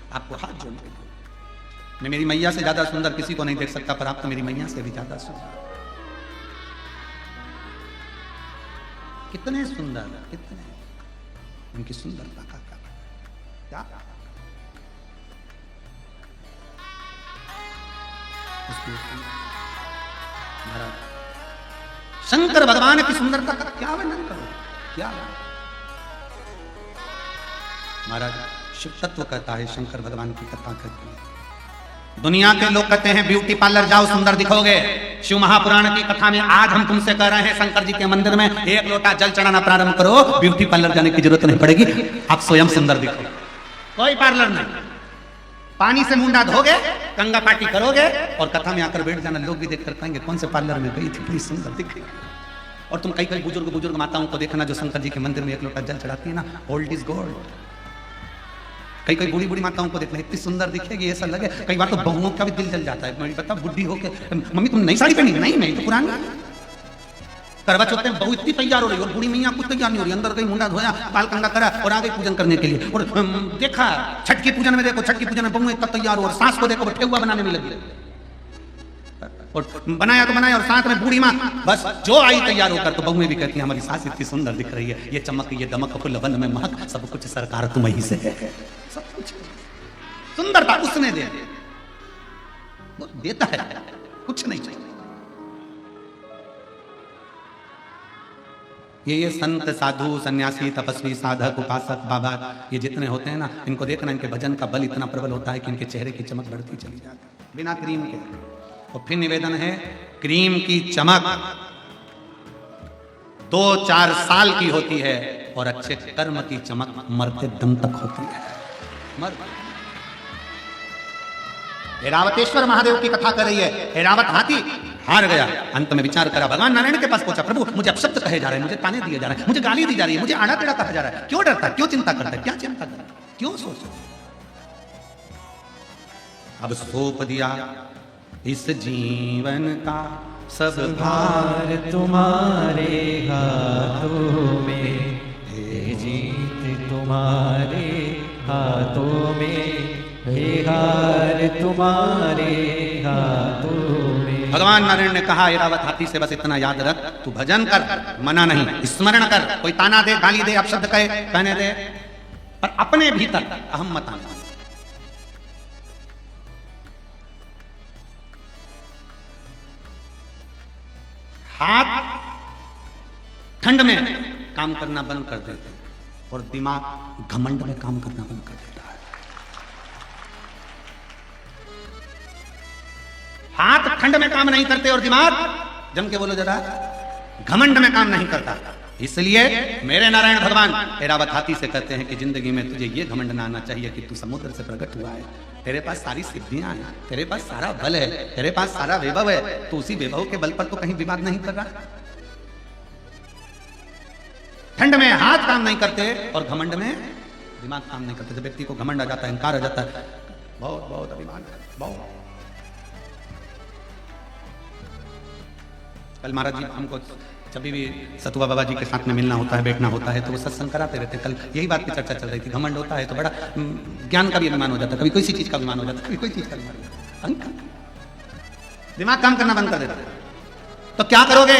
आपको हाथ जोड़ के। मैं मेरी मैया से ज्यादा सुंदर किसी को नहीं देख सकता, पर आप तो मेरी मैया से भी ज्यादा सुंदर। कितने सुंदर, कितने, उनकी सुंदरता का क्या शंकर भगवान की सुंदरता का क्या वर्णन करो, क्या महाराज शिव तत्व कहता है, शंकर भगवान की कथा कहती है। दुनिया के लोग कहते हैं ब्यूटी पार्लर जाओ सुंदर दिखोगे। शिव महापुराण की कथा में आज हम तुमसे कह रहे हैं, शंकर जी के मंदिर में एक लोटा जल चढ़ाना प्रारंभ करो, ब्यूटी पार्लर जाने की जरूरत नहीं पड़ेगी, आप स्वयं सुंदर दिखोगे। कोई पार्लर नहीं, पानी से मुंडा धोगे, गंगा पार्टी करोगे और कथा में आकर बैठ जाना, लोग भी देखकर कहेंगे कौन से पार्लर में गई थी, बड़ी सुंदर दिख रही। और तुम कई कई बुजुर्ग माताओं को देखना जो शंकर जी के मंदिर में एक लोटा जल चढ़ाती है ना, ओल्ड इज गोल्ड। कई कई बूढ़ी माताओं को देखना, इतनी सुंदर दिखेगी, ऐसा लगे। कई बार तो बहुओं का भी दिल जल जाता है, बता बुढ़ी होके, मम्मी तुम नई साड़ी पहनी? नहीं मैं तो पुरानी। करवा चौथ में बहू इतनी तैयार हो रही और बूढ़ी मैया कुछ तैयार नहीं हो रही, अंदर गई, मुंडा धोया, बाल कंगा करा और आ गई पूजन करने के लिए। और देखा छठ की पूजन में, देखो छठ की पूजन में बहू इतना तैयार हो, और सास को देखो ठेकुआ बनाने में लगी, और बनाया तो बनाया, और साथ में बूढ़ी माँ बस जो आई तैयार होकर, तो बहू भी कहती है हमारी सास इतनी सुंदर दिख रही है, ये चमक, ये दमक, लवन में महक, सब कुछ सरकार तुम ही से है, सब कुछ सुंदरता उसने दे, वो देता है, कुछ नहीं चाहिए। ये संत साधु सन्यासी तपस्वी साधक उपासक बाबा ये जितने होते हैं ना, इनको देखना, इनके भजन का बल इतना प्रबल होता है कि इनके चेहरे की चमक बढ़ती चली जाती है बिना क्रीम के। और फिर निवेदन है, क्रीम की चमक 2-4 साल की होती है और अच्छे कर्म की चमक मरते दम तक होती है। ऐरावतेश्वर महादेव की कथा कर रही है। ऐरावत हाथी हार गया, अंत में विचार करा, भगवान नारायण के पास पहुंचा, प्रभु मुझे अपशब्द कहे जा रहे हैं, मुझे ताने दिए जा रहे हैं, मुझे गाली दी जा रही है, मुझे आड़ा टेढ़ा कहा जा रहा है, क्यों डरता है, क्यों चिंता करता है, क्या चिंता करता है, क्यों सोचो। अब सौंप दिया इस जीवन का सब भार तुम्हारे हाथों में, हे जीत तुम्हारे हाथों में, हे हार तुम्हारे हाथों में। भगवान नारायण ने कहा, ऐरावत हाथी से बस इतना याद रख, तू भजन कर, मना नहीं, स्मरण कर, कोई ताना दे, गाली दे, अपशब्द कहे, कहने दे, पर अपने भीतर अहम मत आना। हाथ ठंड में काम करना बंद कर देते और दिमाग घमंड में काम करना बंद कर देता है। हाथ ठंड में काम नहीं करते और दिमाग, जम के बोलो जरा, घमंड में काम नहीं करता। इसलिए मेरे नारायण भगवान ऐरावत हाथी से कहते हैं कि जिंदगी में तुझे ये घमंड ना आना चाहिए कि तू समुद्र से प्रकट हुआ है, तेरे पास सारी सिद्धियां हैं, तेरे पास सारा बल है, तेरे पास सारा वैभव है, तो उसी वैभव के बल पर तो कहीं विवाद नहीं कर रहा। ठंड में हाथ काम नहीं करते और घमंड में दिमाग काम नहीं करते। जब व्यक्ति को घमंड आ जाता है, अहंकार आ जाता है, बहुत बहुत अभिमान, बहुत कल महाराज जी हमको जब भी सतुआ बाबा जी के साथ में मिलना होता है, बैठना होता है, तो वो सत्संग कराते रहते हैं। कल यही बात की चर्चा चल रही थी। घमंड होता है तो बड़ा ज्ञान का भी अभिमान हो जाता है, कभी कोई चीज का अभिमान हो जाता है, कभी कोई चीज का अभिमान हो जाता है। दिमाग काम करना बंद कर देता है। तो क्या करोगे?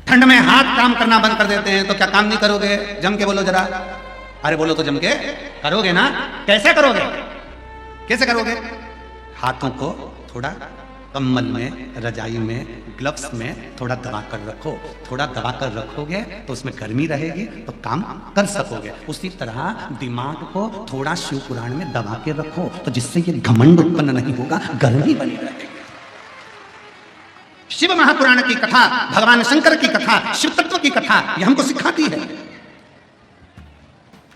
ठंड में हाथ काम करना बंद कर देते हैं, तो क्या काम नहीं करोगे? जम के बोलो जरा, अरे बोलो तो जम के करोगे ना? कैसे करोगे? कैसे करोगे? हाथों को थोड़ा कम्बल में, रजाई में, ग्लव्स में थोड़ा दबा कर रखो। थोड़ा दबा कर रखोगे तो उसमें गर्मी रहेगी, तो काम कर सकोगे। उसी तरह दिमाग को थोड़ा शिव पुराण में दबा के रखो, तो जिससे ये घमंड उत्पन्न नहीं होगा, गर्मी बनी रहेगी। शिव महापुराण की कथा, भगवान शंकर की कथा, शिव तत्व की कथा ये हमको सिखाती है।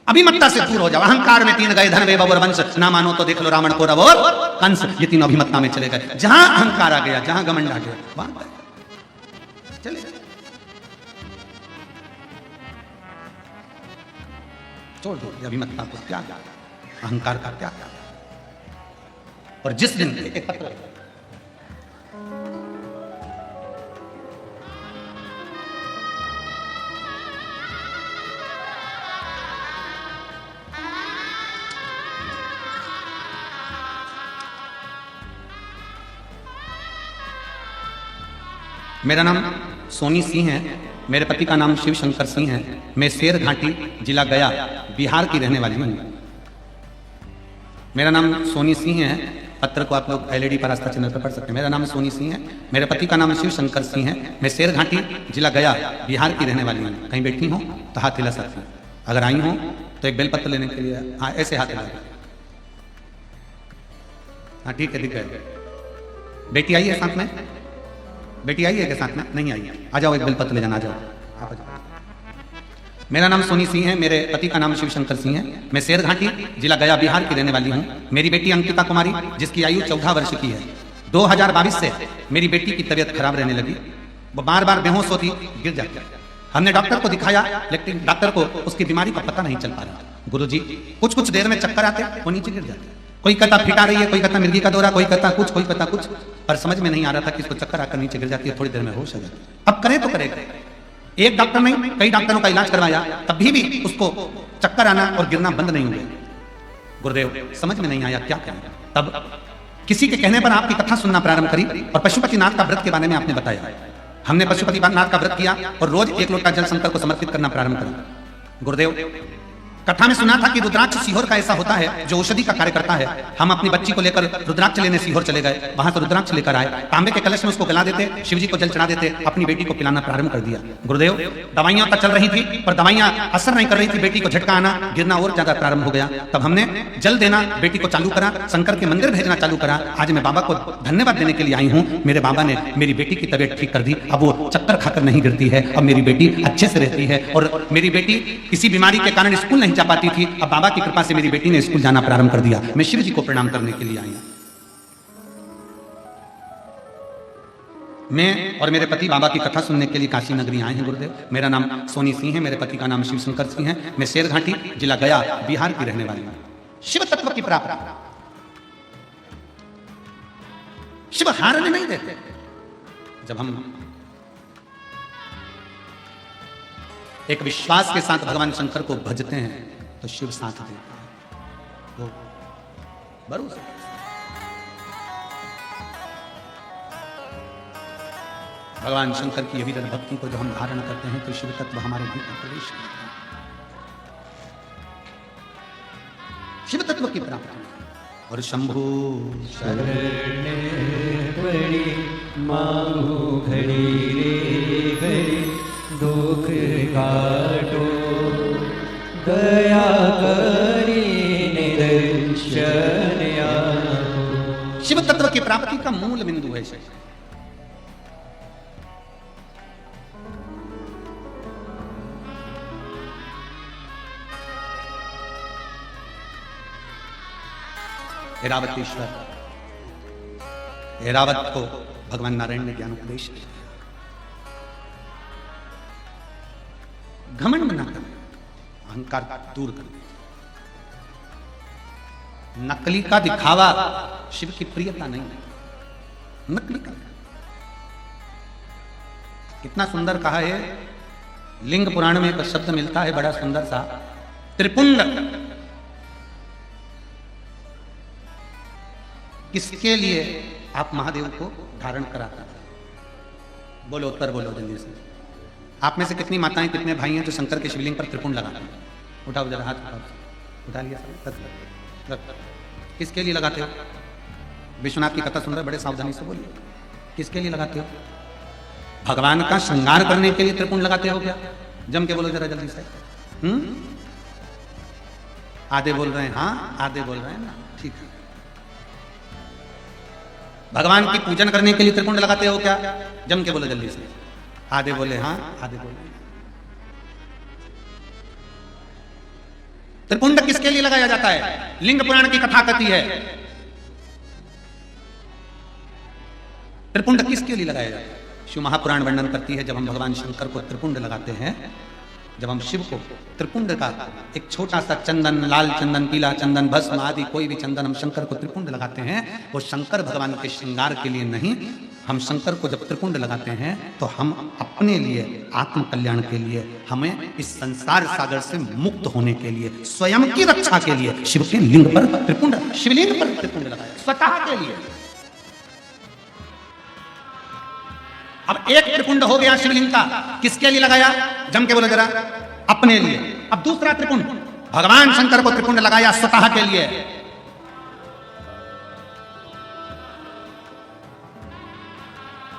अभिमत्ता से दूर हो जाओ। अहंकार में 3 गए, धन वैभव और वंश, ना मानो तो देख लो रावण को रव और कंस। ये 3 अभिमत्ता में चले गए। जहां अहंकार आ गया, जहां घमंड आ गया, वहां चले छोड़ दो ये अभिमत्ता को, त्याग, अहंकार का त्याग। और जिस दिन एक पत्र मेरा नाम सोनी सिंह है, मेरे पति का नाम शिव शंकर सिंह है। मैं शेर घाटी जिला गया बिहार की रहने वाली हूँ। मेरा नाम सोनी सिंह है। पत्र को आप लोग एलईडी पर आस्था चैनल पर पढ़ सकते हैं। मेरा नाम सोनी सिंह है, मेरे पति का नाम शिव शंकर सिंह है। मैं शेर घाटी जिला गया बिहार की रहने वाली हूँ। कहीं बैठी हूँ तो हाथ हिला सकती हूँ। अगर आई हूँ तो एक बेलपत्र लेने के लिए ऐसे हाथ हिला। हाँ ठीक है, दिख गए। बेटी आई है साथ में? बेटी आई है के साथ में? नहीं आई है। आ जाओ, एक बेलपत्र ले जाना, आ जाओ, आप आ जाओ। मेरा नाम सोनी सिंह है, मेरे पति का नाम शिव शंकर सिंह है। मैं शेर घाटी जिला गया बिहार की रहने वाली हूँ। मेरी बेटी अंकिता कुमारी, जिसकी आयु 14 वर्ष की है। 2022 से मेरी बेटी की तबीयत खराब रहने लगी। वो बार बार बेहोश होती, गिर जाती। हमने डॉक्टर को दिखाया, लेकिन डॉक्टर को उसकी बीमारी का पता नहीं चल पा रहा। गुरुजी, कुछ कुछ देर में चक्कर आते, वो नीचे गिर जाते। कोई कहता फिट आ रही है, कोई कहता मिर्गी का दौरा, कोई कहता कुछ, कोई कहता कुछ, पर समझ में नहीं आ रहा था कि इसको चक्कर आकर नीचे गिर जाती है, थोड़ी देर में होश आ जाती है। अब करें तो करें। एक डॉक्टर नहीं, कई डॉक्टरों का इलाज करवाया, तब भी उसको चक्कर आना और गिरना बंद नहीं हुए। गुरुदेव, समझ में नहीं आया क्या करें। तब किसी के कहने पर आपकी कथा सुनना प्रारंभ करी और पशुपतिनाथ का व्रत के बारे में आपने बताया। हमने पशुपतिनाथ का व्रत किया और रोज 1 लोटा जल शंकर को समर्पित करना प्रारंभ करा। गुरुदेव, कथा में सुना था कि रुद्राक्ष सीहोर का ऐसा होता है जो औषधि का कार्य करता है। हम अपनी बच्ची को लेकर रुद्राक्ष लेने सीहोर चले गए, वहां से रुद्राक्ष लेकर आए, तांबे के कलश में उसको गला देते, शिवजी को जल चढ़ा देते, अपनी बेटी को पिलाना प्रारंभ कर दिया। गुरुदेव, दवाइयां तो चल रही थी पर दवाइयां असर नहीं कर रही थी। बेटी को झटका आना, गिरना और ज्यादा प्रारंभ हो गया। तब हमने जल देना बेटी को चालू करा, शंकर के मंदिर भेजना चालू करा। आज मैं बाबा को धन्यवाद देने के लिए आई हूँ। मेरे बाबा ने मेरी बेटी की तबीयत ठीक कर दी। अब वो चक्कर खाकर नहीं गिरती है, अब मेरी बेटी अच्छे से रहती है। और मेरी बेटी किसी बीमारी के कारण स्कूल नहीं जा पाती थी, अब बाबा की कृपा से मेरी बेटी ने स्कूल जाना प्रारंभ कर दिया। मैं शिव जी को प्रणाम करने के लिए आई हूं। मैं और मेरे पति बाबा की कथा सुनने के लिए काशी नगरी आए हैं। गुरुदेव, मेरा नाम सोनी सिंह है, मेरे पति का नाम शिव शंकर सिंह है। मैं शेर घाटी जिला गया बिहार की रहने वाली हूं। शिव तत्व की प्राप्ति, शिव हारने नहीं देते। जब हम एक विश्वास के साथ भगवान शंकर को भजते हैं तो शिव साथ देते हैं। वो भरोसा, भगवान शंकर की अविरत भक्ति को जो हम धारण करते हैं तो शिव तत्व हमारे भीतर प्रवेश करते हैं। शिव तत्व की प्राप्ति। और शंभु शरण पड़ी मांगू घड़ी रे घड़ी, दुख काटो दया करी निदर्शन आहो। शिव तत्व की प्राप्ति का मूल बिंदु है शिव। ऐरावतेश्वर, ऐरावत को भगवान नारायण ने ज्ञान उपदेश दिया। घमंड न कर, अहंकार दूर कर। नकली का दिखावा शिव की प्रियता नहीं है। नकली का कितना सुंदर कहा है। लिंग पुराण में एक शब्द मिलता है बड़ा सुंदर सा, त्रिपुंड। किसके लिए आप महादेव को धारण कराते हैं? बोलो, उत्तर बोलो जल्दी से। आप में से कितनी माताएं कितने भाई हैं जो शंकर के शिवलिंग पर त्रिपुंड लगाते हैं? उठाओ जरा हाथ, उठा लिया सब। किसके लिए लगाते हो? विश्वनाथ की कथा सुन रहे, बड़े सावधानी से बोलिए। किसके लिए लगाते हो? भगवान का श्रृंगार करने के लिए त्रिपुंड लगाते हो क्या? जम के बोलो जरा जल्दी से। आधे बोल रहे हैं हाँ, आधे बोल रहे हैं ना, ठीक है। भगवान की पूजन करने के लिए त्रिपुंड लगाते हो क्या? जम के बोलो जल्दी से। आधे बोले हाँ, आधे बोले। त्रिपुंड किसके लिए लगाया जाता है? लिंग पुराण की कथा कहती है त्रिपुंड किसके लिए लगाया जाता है। शिव महापुराण वर्णन करती है, जब हम भगवान शंकर को त्रिपुंड लगाते हैं, जब हम शिव को त्रिपुंड का एक छोटा सा चंदन, लाल चंदन, पीला चंदन, भस्म आदि कोई भी चंदन हम शंकर को त्रिपुंड लगाते हैं, वो शंकर भगवान के श्रृंगार के लिए नहीं। हम शंकर को जब त्रिपुंड लगाते हैं तो हम अपने लिए, आत्म कल्याण के लिए, हमें इस संसार सागर से मुक्त होने के लिए, स्वयं की रक्षा के लिए शिव के लिंग पर त्रिपुंड, शिवलिंग पर त्रिपुंड लगाया, स्वतः के लिए। अब एक त्रिपुंड हो गया शिवलिंग का, किसके लिए लगाया? जम के बोलो जरा। अपने लिए। अब दूसरा त्रिपुंड, भगवान शंकर को त्रिपुंड लगाया स्वतः के लिए।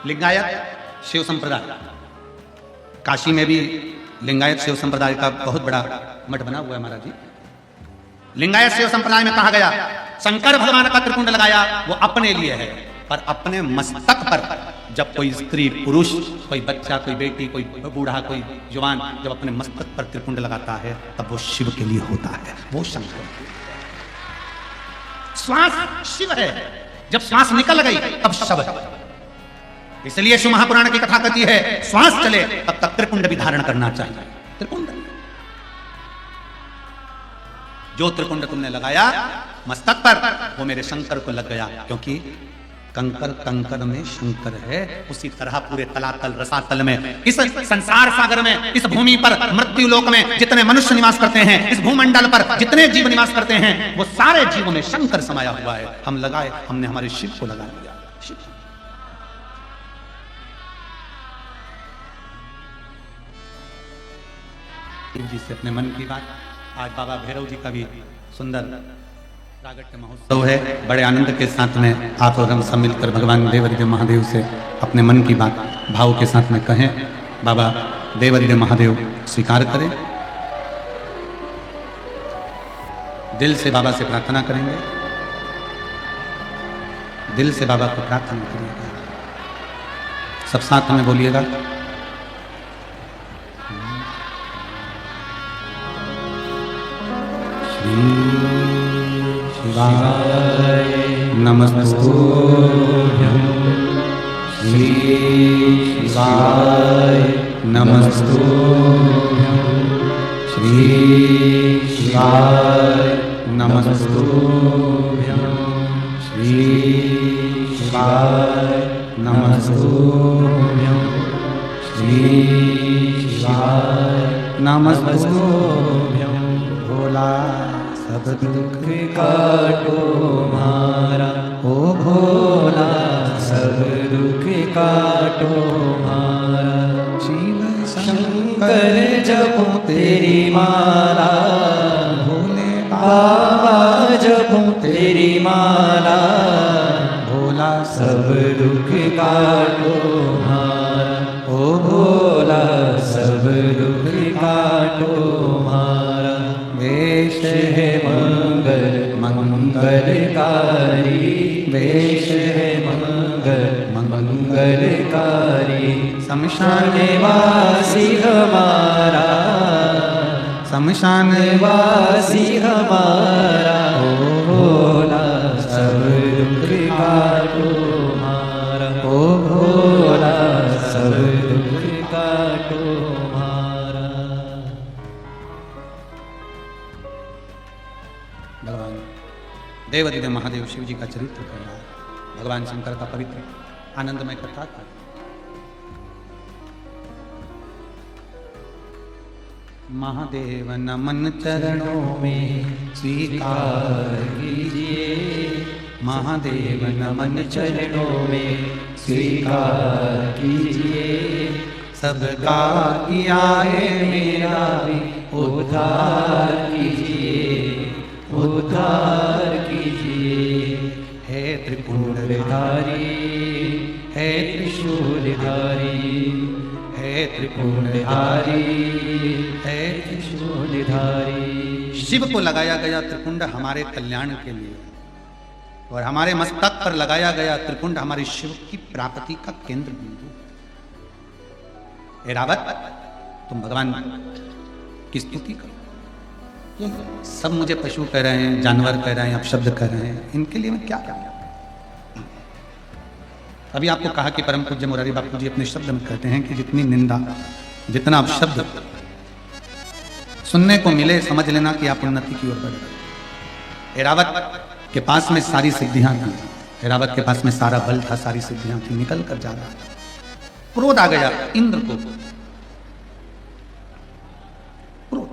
लिंगायत शिव संप्रदाय, काशी में भी लिंगायत शिव संप्रदाय का बहुत बड़ा मठ बना हुआ है महाराज जी। लिंगायत शिव संप्रदाय में कहा गया शंकर भगवान का त्रिपुंड लगाया वो अपने लिए है, पर अपने मस्तक पर जब कोई स्त्री, पुरुष, कोई बच्चा, कोई बेटी, कोई बूढ़ा, कोई जवान जब अपने मस्तक पर त्रिपुंड लगाता है तब वो शिव के लिए होता है, वो शंकर। श्वास शिव है, जब श्वास निकल गई तब शव है। इसलिए शिव महापुराण की कथा कहती है श्वास चले तब तक त्रिपुंड भी धारण करना चाहिए। त्रिपुंड, जो त्रिपुंड तुमने लगाया मस्तक पर वो मेरे शंकर को लग गया, क्योंकि कंकर कंकर में शंकर है। उसी तरह पूरे तलातल रसातल में, इस संसार सागर में, इस भूमि पर, मृत्यु लोक में जितने मनुष्य निवास करते हैं, इस भूमंडल पर जितने जीव निवास करते हैं, वो सारे जीवों में शंकर समाया हुआ है। हम लगाए, हमने हमारे शिव को लगा लिया। शिव जी से अपने मन की बात। आज बाबा भैरव जी का भी सुंदर प्रागट्य महोत्सव है। बड़े आनंद के साथ में आप और हम सब मिलकर भगवान देवादिदेव महादेव से अपने मन की बात भाव के साथ में कहें। बाबा देवादिदेव महादेव स्वीकार करें। दिल से बाबा से प्रार्थना करेंगे, दिल से बाबा को प्रार्थना करिएगा। सब साथ में बोलिएगा। शिवाय नमस्तुभ्यं, श्री शिवाय नमस्तुभ्यं, श्री शिवाय नमस्तुभ्यं, श्री शिवाय नमस्तुभ्यं, श्री शिवाय नमस्तुभ्यं। भोला सब दुख काटो मारा, ओ भोला सब दुख काटो मारा। शिव शंकर जपो तेरी माला, भोले बाबा जपो तेरी माला। भोला सब दुख काटो मारा, ओ भोला सब दुख काटो मारा। वेश है मंगल मंगलकारी, वेश है मंगल मंगलकारी। शमशान वासी हमारा, शमशान वासी हमारा। ओ भोला सब दुख काटो मारा, ओ भोला सब दुख काटो मारा। भगवान देवादिदेव महादेव शिव जी का चरित्र कर रहा है। भगवान शंकर का पवित्र आनंदमय कथा था। महादेव नमन चरणों में स्वीकार कीजिए, महादेव नमन चरणों में स्वीकार कीजिए, सबका किया है मेरा भी उद्धार कीजिए, उद्धार कीजिए। है त्रिपुंडधारी, है त्रिशूलधारी, है त्रिपुंडधारी, है त्रिशूलधारी। शिव को लगाया गया त्रिपुंड हमारे कल्याण के लिए, और हमारे मस्तक पर लगाया गया त्रिपुंड हमारे शिव की प्राप्ति का केंद्र बिंदु। ऐरावत, तुम भगवान की स्तुति करो। ये सब मुझे पशु कह रहे हैं, जानवर कह रहे हैं, अपशब्द कह रहे हैं, इनके लिए मैं क्या करूं? अभी आपको कहा कि परम पूज्य मुरारी बापू जी अपने शब्द में कहते हैं कि जितनी निंदा, जितना अपशब्द सुनने को मिले, समझ लेना कि आप उन्नति की ओर बढ़ रहे। ऐरावत के पास में सारी सिद्धियां थी, ऐरावत के पास में सारा बल था, सारी सिद्धियां थी, निकल कर जा रहा था। क्रोध आ गया इंद्र को, क्रोध।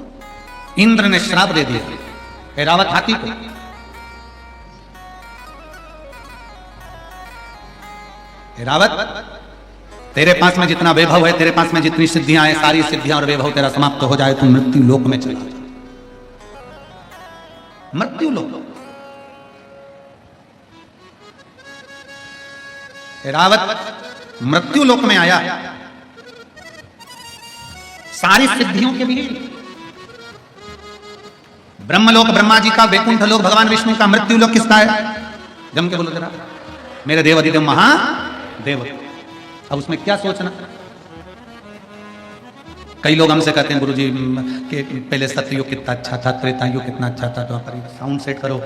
इंद्र ने श्राप दे दिया ऐरावत हाथी को। ऐरावत, तेरे पास में जितना वैभव है, तेरे पास में जितनी सिद्धियां हैं, सारी सिद्धियां और वैभव तेरा समाप्त हो जाए तो मृत्यु लोक में चला जा। मृत्यु लोक। ऐरावत मृत्यु लोक में आया, सारी सिद्धियों के बीच। ब्रह्मलोक ब्रह्मा जी का, वैकुंठ लोक भगवान विष्णु का, मृत्यु लोक किसका है? जम के बोलो जरा। मेरे देव अधिदेव महादेव। अब उसमें क्या सोचना? कई लोग हमसे कहते हैं गुरुजी कि पहले सत्ययुग कितना अच्छा था, त्रेता युग कितना अच्छा था, द्वापर युग, साउंड सेट करो,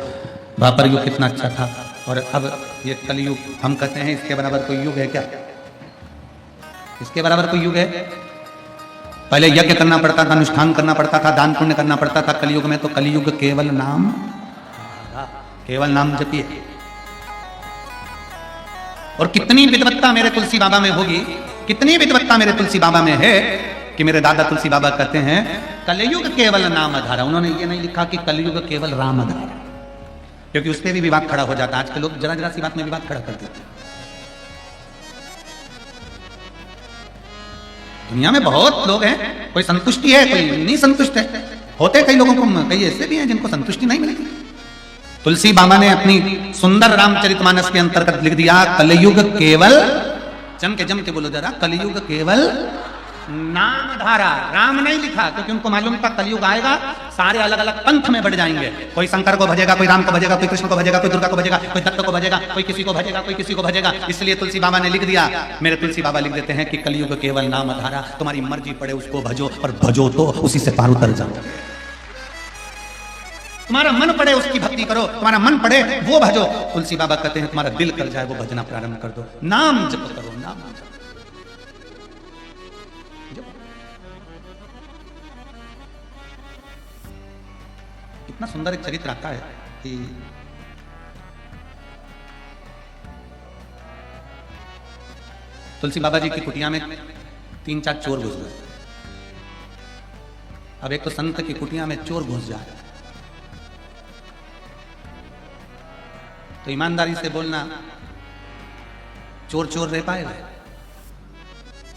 द्वापर युग कितना अच्छा था, और अब ये कलयुग। हम कहते हैं इसके बराबर कोई युग है क्या? इसके बराबर कोई युग है? पहले यज्ञ करना पड़ता था, अनुष्ठान करना पड़ता था, दान पुण्य करना पड़ता था। कलयुग में तो कलयुग केवल नाम, केवल नाम जपिए। और कितनी विद्वत्ता मेरे तुलसी बाबा में होगी, कितनी विद्वत्ता मेरे तुलसी बाबा में है कि मेरे दादा तुलसी बाबा कहते हैं कलयुग केवल नाम धारा। उन्होंने ये नहीं लिखा कि कलयुग केवल राम धारा, क्योंकि उस पर भी विवाद खड़ा हो जाता है। आज के लोग जरा जरा सी बात में विवाद खड़ा कर देते हैं। दुनिया में बहुत लोग हैं, कोई संतुष्टि है, कोई नहीं संतुष्ट है। होते कई लोगों को, कई ऐसे भी हैं जिनको संतुष्टि नहीं मिलती। तुलसी बाबा ने अपनी सुंदर रामचरितमानस के अंतर्गत लिख दिया कलयुग केवल, जम के बोलो जरा, कलयुग केवल नाम धारा। राम नहीं लिखा क्योंकि उनको मालूम था कलयुग आएगा, सारे अलग अलग पंथ में बढ़ जाएंगे। कोई शंकर को भजेगा, कोई राम को भजेगा, कोई कृष्ण को भजेगा, कोई दुर्गा को भजेगा, कोई दत्त को भजेगा, कोई किसी को भजेगा, कोई किसी को भजेगा। इसलिए तुलसी बाबा ने लिख दिया, मेरे तुलसी बाबा लिख देते हैं कि कलयुग केवल नाम धारा। तुम्हारी मर्जी पड़े उसको भजो, और भजो तो उसी से पार उतर जाओ। तुम्हारा मन पड़े उसकी भक्ति करो, तुम्हारा मन पड़े वो भजो। तुलसी बाबा कहते हैं तुम्हारा दिल कर जाए वो भजना प्रारंभ कर दो, नाम जप करो, नाम जप। कितना सुंदर एक चरित्र आता है कि तुलसी बाबा जी की कुटिया में 3-4 चोर घुस गए। अब एक तो संत की कुटिया में चोर घुस जाए तो ईमानदारी से बोलना, चोर चोर रह पाएगा?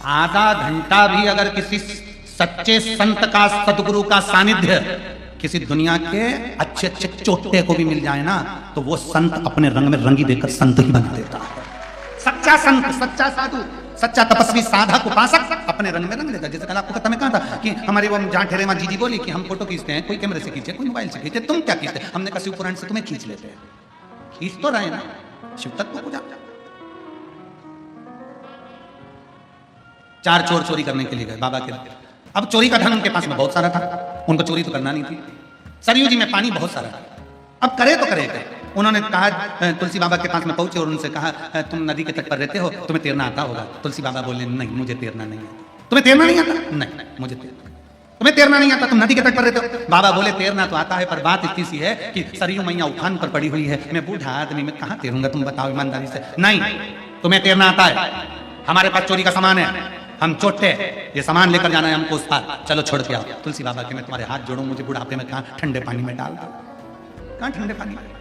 आधा घंटा भी अगर किसी सच्चे संत का, सदगुरु का सानिध्य किसी दुनिया के अच्छे अच्छे चोटे को भी मिल जाए ना, तो वो संत अपने रंग में रंगी देकर संत ही बना देता है। सच्चा संत, सच्चा साधु, सच्चा तपस्वी, साधक, उपासक अपने रंग में रंग देता है। जैसे कल आपको कथा में कहा था कि हमारी वो जहाँ ठहरे वहाँ जीजी बोली कि हम फोटो खींचते हैं, कोई कैमरे से खींचे, कोई मोबाइल से खींचे, तुम क्या खींचते? हमने कहा शिव पुराण से तुम्हें खींच लेते हैं। खींच तो रहे ना, शिव तत्व को पूजा। 4 चोर चोरी करने के लिए गए बाबा के। अब चोरी का धन उनके पास में बहुत सारा था, उनको चोरी तो करना नहीं थी। सरयू जी में पानी बहुत सारा था, अब करे तो करे क्या? उन्होंने कहा, तुलसी बाबा के पास में पहुंचे और उनसे कहा तुम नदी के तट पर रहते हो, तुम्हें तैरना आता होगा? तुलसी बाबा बोले नहीं, मुझे तैरना नहीं आता। तुम्हें तैरना नहीं आता? नहीं, मुझे तुम्हें तैरना नहीं आता, तुम नदी के तट पर रहते हो। बाबा बोले तैरना तो आता है, पर बात इतनी सी है कि सरयू मैया उफान पर पड़ी हुई है, मैं बूढ़ा आदमी, मैं कहाँ तैरूंगा? तुम बताओ ईमानदारी से। नहीं, तुम्हें तैरना आता है, हमारे पास चोरी का सामान है, हम चोटे, ये सामान लेकर जाना है हमको उस पार, चलो छोड़ के आओ। तुलसी बाबा के मैं तुम्हारे हाथ जोड़ूं, मुझे बुढ़ापे में कहाँ ठंडे पानी में डाल दो, कहाँ ठंडे पानी में।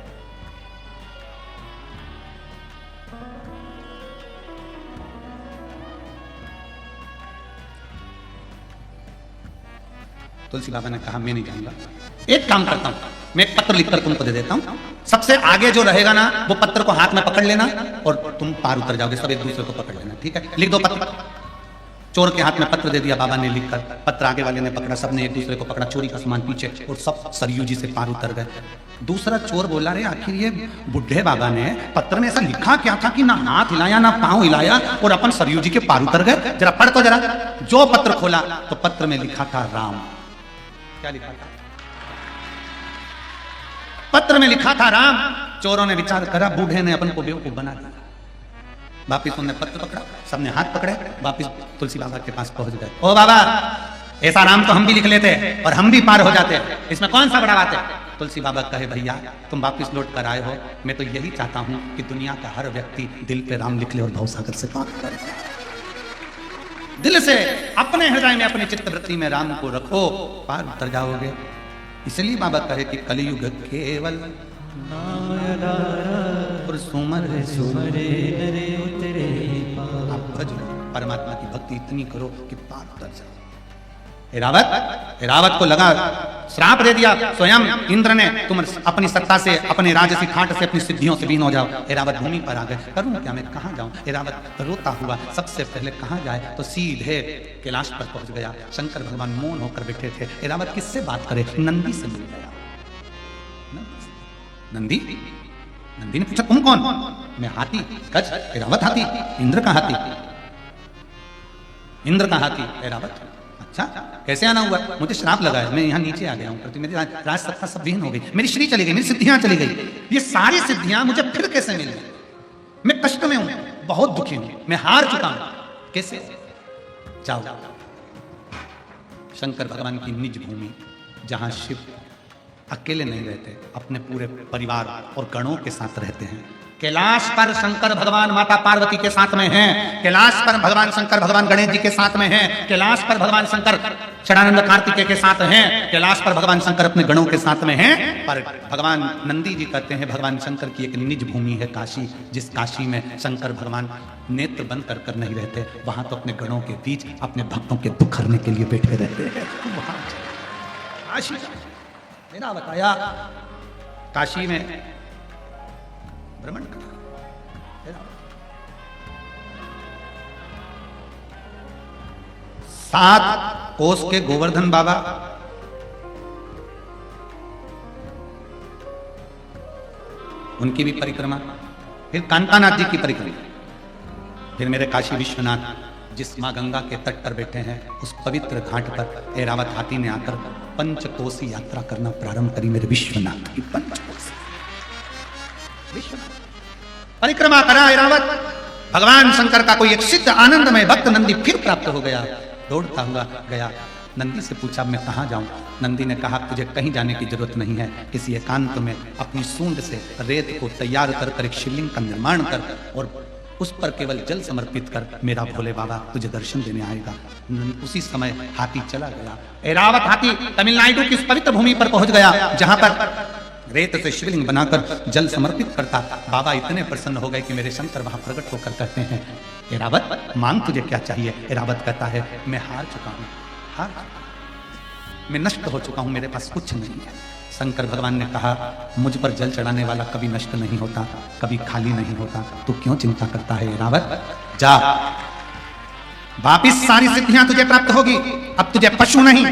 तुलसी बाबा ने कहा मैं नहीं जाऊंगा, एक काम करता हूं, मैं एक पत्र लिखकर तुमको दे देता हूं, सबसे आगे जो रहेगा ना वो पत्र को हाथ में पकड़ लेना और तुम पार उतर जाओगे, सब एक दूसरे को पकड़ लेना, ठीक है? लिख दो पत्र। चोर के हाथ में पत्र दे दिया बाबा ने लिखकर, पत्र आगे वाले ने पकड़ा, सबने एक दूसरे को पकड़ा, चोरी का सामान पीछे, और सब सरयू जी से पार उतर गए। दूसरा चोर बोला, रे आखिर ये बुढ़े बाबा ने पत्र में ऐसा लिखा क्या था कि ना हाथ हिलाया ना पांव हिलाया और अपन सरयू जी के पार उतर गए, जरा पढ़ तो जरा। जो पत्र खोला तो पत्र में लिखा था राम। क्या लिखा था? पत्र में लिखा था राम। चोरों ने विचार करा, बूढ़े ने अपन को बेवकूफ बना दिया। वापिस उन्होंने पत्र पकड़ा, सबने हाथ पकड़े, वापिस तुलसी बाबा के पास पहुंच गए। ओ बाबा, ऐसा राम तो हम भी लिख लेते और हम भी पार हो जाते, इसमें कौन सा बड़ा बात है? तुलसी बाबा कहे, भैया तुम वापिस लौट कर आए हो, मैं तो यही चाहता हूं कि दुनिया का हर व्यक्ति दिल पे राम लिख ले और भवसागर से पार करे। दिल से अपने हृदय में अपनी चित्तवृत्ति में राम को रखो, पार उतर जाओगे। इसलिए बाबा कहे कि कलयुग केवल सुमर सुमरे नरे उतरे, आप भज परमात्मा की भक्ति इतनी करो कि पार उतर जाओ। एरावत को लगा, श्राप दे दिया स्वयं इंद्र ने, तुम अपनी सत्ता से, अपने राजसी खाट से, अपनी सिद्धियों से विहीन हो जाओ। एरावत भूमि पर आ गए, करूं क्या मैं, कहां जाऊं? एरावत रोता हुआ सबसे पहले कहां जाए तो सीधे कैलाश पर पहुंच गया। शंकर भगवान मौन होकर बैठे थे। एरावत किससे बात करे? नंदी से मिल गया। नंदी ने पूछा, तुम कौन? मैं हाथी। गज? एरावत हाथी। इंद्र का हाथी। इंद्र का हाथी एरावत। अच्छा, कैसे आना हुआ? मुझे श्राप लगा है, मैं यहाँ नीचे आ गया हूँ, मेरी राज सत्ता सब विहीन हो गई, मेरी श्री चली गई, मेरी सिद्धियां चली गई, ये सारी सिद्धियां मुझे फिर कैसे मिल गई? मैं कष्ट में हूं, बहुत दुखी हूं, मैं हार चुका हूं, कैसे? जाओ शंकर भगवान की निज भूमि, जहां शिव अकेले नहीं रहते, अपने पूरे परिवार और गणों के साथ रहते हैं। कैलाश पर शंकर भगवान माता पार्वती के साथ में हैं, कैलाश पर भगवान शंकर भगवान गणेश जी के साथ में हैं, कैलाश पर भगवान शंकर षडानंद कार्तिकेय के साथ हैं, कैलाश पर भगवान शंकर अपने गणों के साथ में हैं। पर भगवान नंदी जी कहते हैं भगवान शंकर की एक निज भूमि है काशी, जिस काशी में शंकर भगवान नेत्र बंद कर कर नहीं रहते, वहां तो अपने गणों के बीच अपने भक्तों के दुख हरने के लिए बैठे रहते हैं। काशी मेरा बताया, काशी में भ्रमण करना। 7 कोस के गोवर्धन बाबा, उनकी भी परिक्रमा, फिर कांतानाथ जी की परिक्रमा, फिर मेरे काशी विश्वनाथ जिस मां गंगा के तट पर बैठे हैं, उस पवित्र घाट पर ऐरावत हाथी ने आकर पंचकोसी यात्रा करना प्रारंभ करी। मेरे विश्वनाथ की पंचकोसी परिक्रमा करा ऐरावत। भगवान शंकर का कोई एक सिद्ध आनंदमय भक्त नंदी फिर प्राप्त हो गया, दौड़ता हुआ गया। नंदी से पूछा मैं कहां जाऊं? नंदी ने कहा तुझे कहीं जाने की जरूरत नहीं है, किसी एकांत में अपनी सूंड से रेत को तैयार कर एक शिवलिंग का निर्माण कर और उस पर केवल जल समर्पित कर, मेरा भोले बाबा तुझे दर्शन देने आएगा। उसी समय हाथी चला गया। ऐरावत हाथी तमिलनाडु की उस पवित्र भूमि पर पहुंच गया, जहां पर रेत से शिवलिंग बनाकर जल समर्पित करता। बाबा इतने प्रसन्न हो गए कि मेरे शंकर वहां प्रकट होकर कहते हैं ऐरावत मांग तुझे क्या चाहिए? ऐरावत कहता है मैं हार चुका हूं, मैं नष्ट हो चुका हूं, मेरे पास कुछ नहीं है। शंकर भगवान ने कहा मुझ पर जल चढ़ाने वाला कभी नष्ट नहीं होता, कभी खाली नहीं होता, तू क्यों चिंता करता है? ऐरावत जा, वापिस सारी सिद्धियां तुझे प्राप्त होगी। अब तुझे पशु नहीं,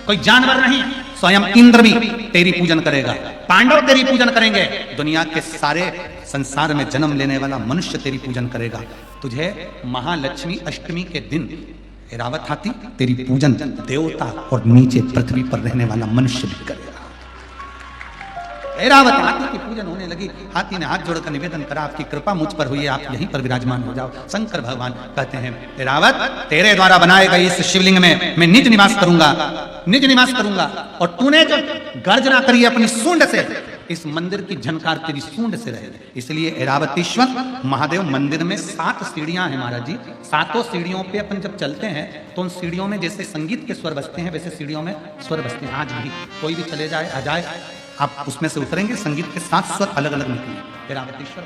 कोई जानवर नहीं, स्वयं इंद्र भी तेरी पूजन करेगा, पांडव तेरी पूजन करेंगे, दुनिया के सारे संसार में जन्म लेने वाला मनुष्य तेरी पूजन करेगा। तुझे महालक्ष्मी अष्टमी के दिन ऐरावत हाथी तेरी पूजन देवता और नीचे पृथ्वी पर रहने वाला मनुष्य भी करेगा। ऐरावत हाथी की पूजन होने लगी। हाथी ने हाथ जोड़कर निवेदन करा आपकी कृपा मुझ पर हुई है, आप यहीं पर विराजमान हो जाओ। शंकर भगवान कहते हैं ऐरावत तेरे द्वारा बनाए गए इस शिवलिंग में मैं निज निवास करूंगा, निज निवास करूंगा। और तूने जो गर्जना करी अपनी सूंड से, इस मंदिर की झनकार तेरी सूंड से रहे। इसलिए ऐरावतीश्वर महादेव मंदिर में 7 सीढ़ियां हैं महाराज जी। 7 सीढ़ियों पे अपन जब चलते हैं तो उन सीढ़ियों में जैसे संगीत के स्वर बजते हैं वैसे सीढ़ियों में स्वर बजते हैं। आज भी कोई भी चले जाए आ जाए, आप उसमें से उतरेंगे, संगीत के 7 स्वर अलग अलग निकलेंगे। ऐरावतीश्वर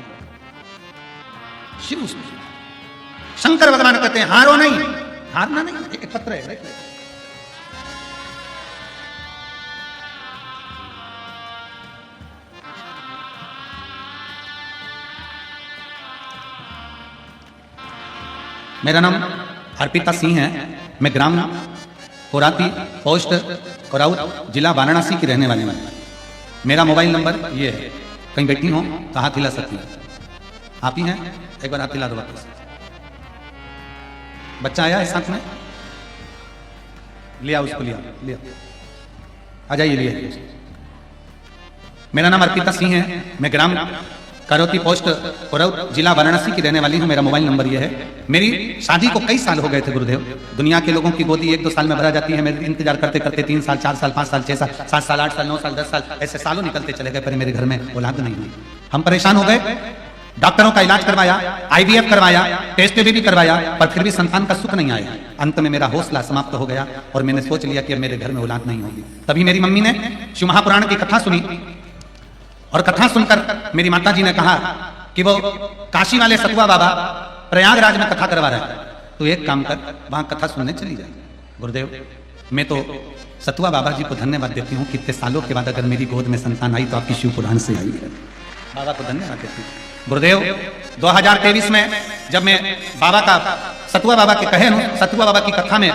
शिव, शंकर भगवान कहते हैं हारो नहीं, हारना नहीं, एक पत्र है। मेरा नाम अर्पिता सिंह है। मैं ग्राम कोराती, पोस्ट कोराउत, जिला वाराणसी की रहने वाली हूँ। मेरा मोबाइल नंबर ये है, कहीं बैठी हो तो हाथ हिला सकती है। आप ही हैं, एक बार हाथ हिला दो वापस। बच्चा आया है साथ में, लिया उसको, लिया आ जाइए, लिया। मेरा नाम अर्पिता सिंह है। मैं ग्राम करौती, पोस्ट कोराउत, जिला वाराणसी की रहने वाली हूँ। मेरा मोबाइल नंबर ये है। मेरी शादी को कई साल हो गए थे गुरुदेव। दुनिया के लोगों की गोदी 1-2 साल में भरा जाती है। मेरे इंतजार करते करते 3 साल, 4 साल, 5 साल, 6 साल, 7 साल, 8 साल, 9 साल, 10 साल, ऐसे सालों निकलते चले गए, पर मेरे घर में औलाद नहीं हुई। हम परेशान हो गए, डॉक्टरों का इलाज करवाया, IVF करवाया, टेस्ट भी करवाया, पर फिर भी संतान का सुख नहीं आया। अंत में मेरा हौसला समाप्त हो गया और मैंने सोच लिया कि अब मेरे घर में औलाद नहीं होगी। तभी मेरी मम्मी ने शिव महापुराण की कथा सुनी और कथा सुनकर मेरी माता जी ने कहा कि वो काशी वाले सतुआ बाबा प्रयागराज में कथा करवा रहे हैं, तो एक काम कर, वहां कथा सुनने चली जाए। गुरुदेव, मैं तो सतुआ बाबा जी को धन्यवाद देती हूँ कि इतने सालों के बाद अगर मेरी गोद में संतान आई तो आपकी शिव पुराण से आई है। बाबा को धन्यवाद देती हूँ। गुरुदेव, 2023 में जब मैं बाबा का, सतुआ बाबा के कहे सतुआ बाबा की कथा में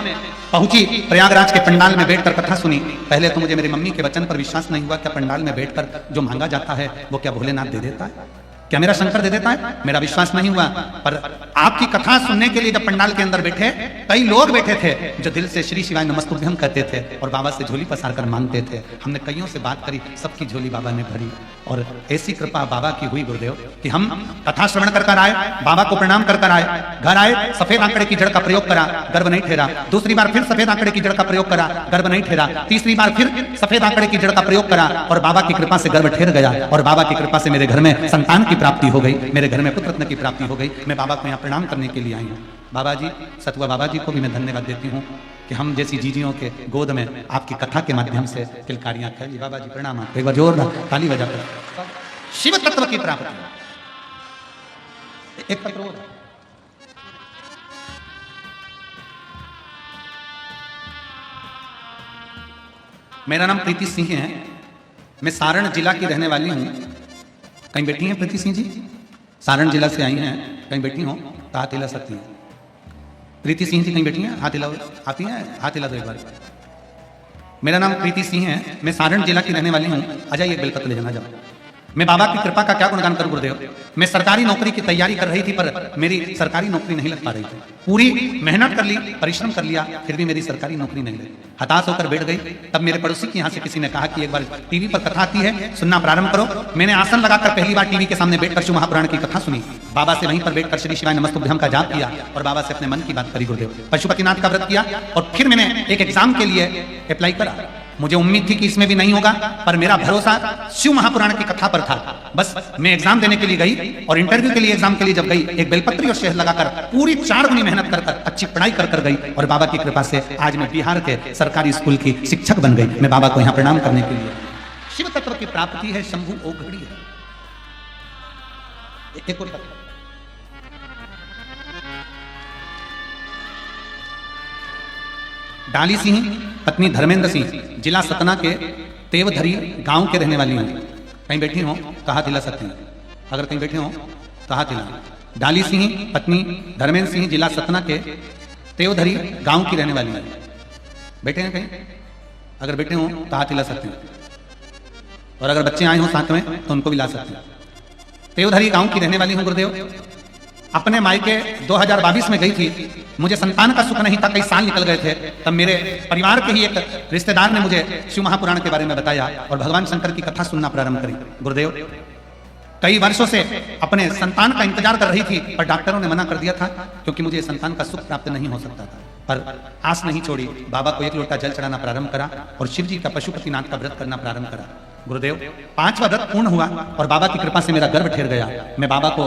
पहुंची, प्रयागराज के पंडाल में बैठकर कथा सुनी। पहले तो मुझे मेरी मम्मी के वचन पर विश्वास नहीं हुआ। क्या पंडाल में बैठकर जो मांगा जाता है वो क्या भोलेनाथ दे देता है? क्या मेरा शंकर दे देता है? मेरा विश्वास नहीं हुआ। पर आपकी कथा सुनने के लिए जब पंडाल के अंदर बैठे, कई लोग बैठे थे जो दिल से श्री शिवाय नमस्तुभ्यम कहते थे और बाबा से झोली पसार कर मांगते थे। हमने कईयों से बात करी, सबकी झोली बाबा ने भरी और ऐसी कृपा बाबा की हुई गुरुदेव कि हम कथा श्रवण कर आए, बाबा को प्रणाम कर आए, घर आए, सफेद आंकड़े की जड़ का प्रयोग करा, गर्भ नहीं ठहरा। दूसरी बार फिर सफेद आंकड़े की जड़ का प्रयोग करा, गर्भ नहीं ठहरा। तीसरी बार फिर सफेद आंकड़े की जड़ का प्रयोग करा और बाबा की कृपा से गर्भ ठहर गया और बाबा की कृपा से मेरे घर में संतान की प्राप्ति हो गई, मेरे घर में पुत्र रत्न की प्राप्ति हो गई। मैं बाबा को यहाँ प्रणाम करने के लिए आई हूँ। बाबा जी, सतुआ बाबा जी को भी मैं धन्यवाद देती हूँ कि हम जैसी जीजियों के गोद में आपकी कथा के माध्यम से किलकारियां खेली। बाबा जी प्रणाम। एक बार जोर ताली बजाकर शिव तत्व की प्राप्ति। एक पत्र और मेरा नाम प्रीति सिंह है। मैं सारण जिला की रहने वाली हूँ। कहीं बैठी हैं प्रीति सिंह जी? सारण जिला से आई हैं, कहीं बैठी हो तो हाथ हिला सकती हैं। प्रीति सिंह जी कहीं बैठी हैं? हाथ हिलाओ। आती हैं? हाथ हिला दो एक बार। मेरा नाम प्रीति सिंह है। मैं सारण जिला की रहने वाली हूँ। आ जाइए, एक बेलपत्र ले जाना। जाओ। मैं बाबा की कृपा का क्या गुणगान करूं गुरुदेव। मैं सरकारी नौकरी की तैयारी कर रही थी पर मेरी सरकारी नौकरी नहीं लग पा रही थी। पूरी मेहनत कर ली, परिश्रम कर लिया, फिर भी मेरी सरकारी नौकरी नहीं लगी। हताश होकर बैठ गई। तब मेरे पड़ोसी के यहाँ से किसी ने कहा कि एक बार टीवी पर कथा आती है, सुनना प्रारंभ करो। मैंने आसन लगाकर पहली बार टीवी के सामने बैठकर शिव महापुराण की कथा सुनी। बाबा से वहीं पर बैठकर श्री शिवाय नमस्तुभ्यम का जाप किया और बाबा से अपने मन की बात करी गुरुदेव। पशुपतिनाथ का व्रत किया और फिर मैंने एक एग्जाम के लिए अप्लाई करा। मुझे उम्मीद थी कि इसमें भी नहीं होगा, पर मेरा भरोसा शिव महापुराण की कथा पर था। बस मैं एग्जाम देने के लिए गई और इंटरव्यू के लिए, एग्जाम के लिए जब गई, एक बेलपत्री और शहद लगाकर पूरी 4 गुनी मेहनत कर अच्छी पढ़ाई कर गई और बाबा की कृपा से आज मैं बिहार के सरकारी स्कूल की शिक्षक बन गई। मैं बाबा को यहाँ प्रणाम करने के लिए। शिव तत्व की प्राप्ति है, शंभु ओघड़ी है। एक और डाली सिंह पत्नी धर्मेंद्र सिंह, जिला सतना के तेवधरी गांव के रहने वाली हूँ। कहीं बैठी हो तो हाथ हिला सकती हैं। अगर कहीं बैठे हो तो हाथ हिला। डाली सिंह पत्नी धर्मेंद्र सिंह, जिला सतना के तेवधरी गांव की रहने वाली हूँ। बैठे हैं कहीं? अगर बैठे हो तो हाथ हिला सकते हैं। और अगर बच्चे आए हो साथ में तो उनको भी ला सकते हैं। तेवधरी गांव की रहने वाली हूँ गुरुदेव। अपने मायके 2022 में गई थी। मुझे संतान का सुख नहीं था, कई साल निकल गए थे। तब मेरे परिवार के ही एक रिश्तेदार ने मुझे शिव महापुराण के बारे में बताया और भगवान शंकर की कथा सुनना प्रारंभ करी। गुरुदेव, कई वर्षों से अपने संतान का इंतजार कर रही थी पर डॉक्टरों ने मना कर दिया था क्योंकि मुझे संतान का सुख प्राप्त नहीं हो सकता था। पर आस नहीं छोड़ी, बाबा को 1 लोटा जल चढ़ाना प्रारंभ करा और शिव जी का पशुपतिनाथ का व्रत करना प्रारंभ करा। गुरुदेव 5वां व्रत पूर्ण हुआ और बाबा की कृपा से मेरा गर्भ ठहर गया। मैं बाबा को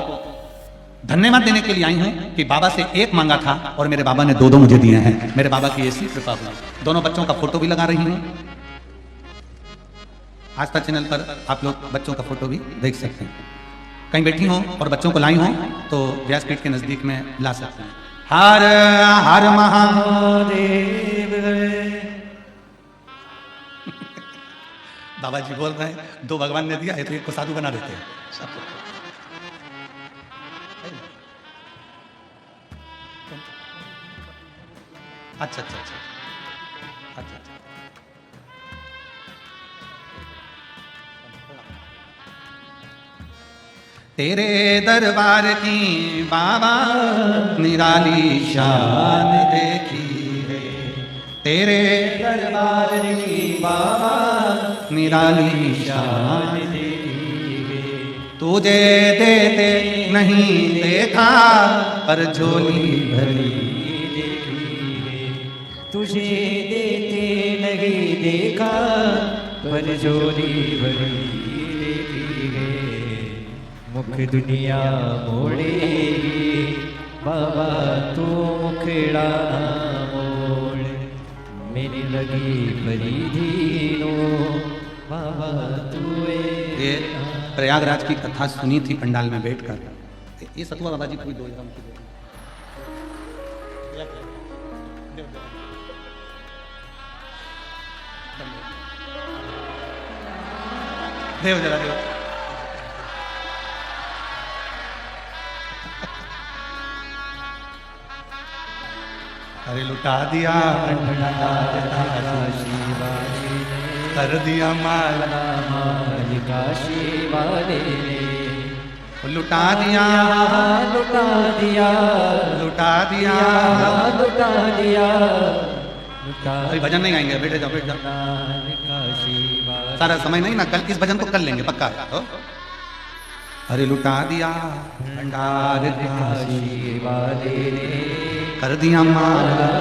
धन्यवाद देने के लिए आई हूं कि बाबा से एक मांगा था और मेरे बाबा ने 2 मुझे दिए हैं। मेरे बाबा की ऐसी कृपा हुई। दोनों बच्चों का फोटो भी लगा रही हूं। आस्था चैनल पर आप लोग बच्चों का फोटो भी देख सकते हैं। कहीं बैठी हो और बच्चों को लाई हो तो व्यासपीठ के नजदीक में ला सकते हैं। हर हर महादेव। बाबा जी बोल रहे हैं 2 भगवान ने दिया है तो एक को साधु बना देते हैं। अच्छा अच्छा अच्छा अच्छा अच्छा। तेरे दरबार की बाबा निराली शान देखी है। तेरे दरबार की बाबा निराली शान देखी है। तुझे देते नहीं देखा पर झोली भरी देखी है। तुझे देते नहीं देखा पर झोली भरी देखी है। मुख दुनिया मोड़ेगी बाबा तू मुखड़ा मोड़। मेरी लगी परिधीनो बाबा तू। ये प्रयागराज की कथा सुनी थी पंडाल में बैठकर। ये सतुआ बाबा जी कोई 2 ग्राम की देव जरा देव। अरे लुटा दिया कर दिया माला काशी वाले ने लुटा दिया लुटा दिया लुटा दिया लुटा दिया लुटा। अभी भजन नहीं गाएंगे, बैठे जाओ बैठ जाओ। काशी वाले सारा समय नहीं ना, कल इस भजन को कर लेंगे पक्का है। अरे लुटा दिया भंडार काशी वाले ने कर दिया माला।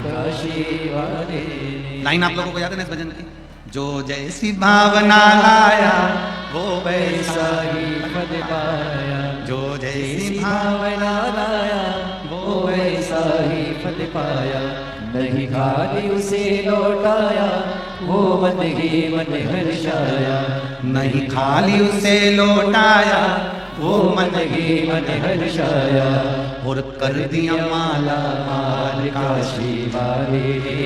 काशी वाले ने। लाइन आप लोगों को याद है ना इस भजन की? जो जैसी भावना लाया वो वैसा ही पद पाया। जो जैसी भावना लाया वो वैसा ही फल पाया। नहीं खाली उसे लौटाया वो मन ही मन हर्षाया। नहीं खाली उसे लौटाया वो मन ही मन हर्षाया। और कर दिया माला माल काशी वाले ने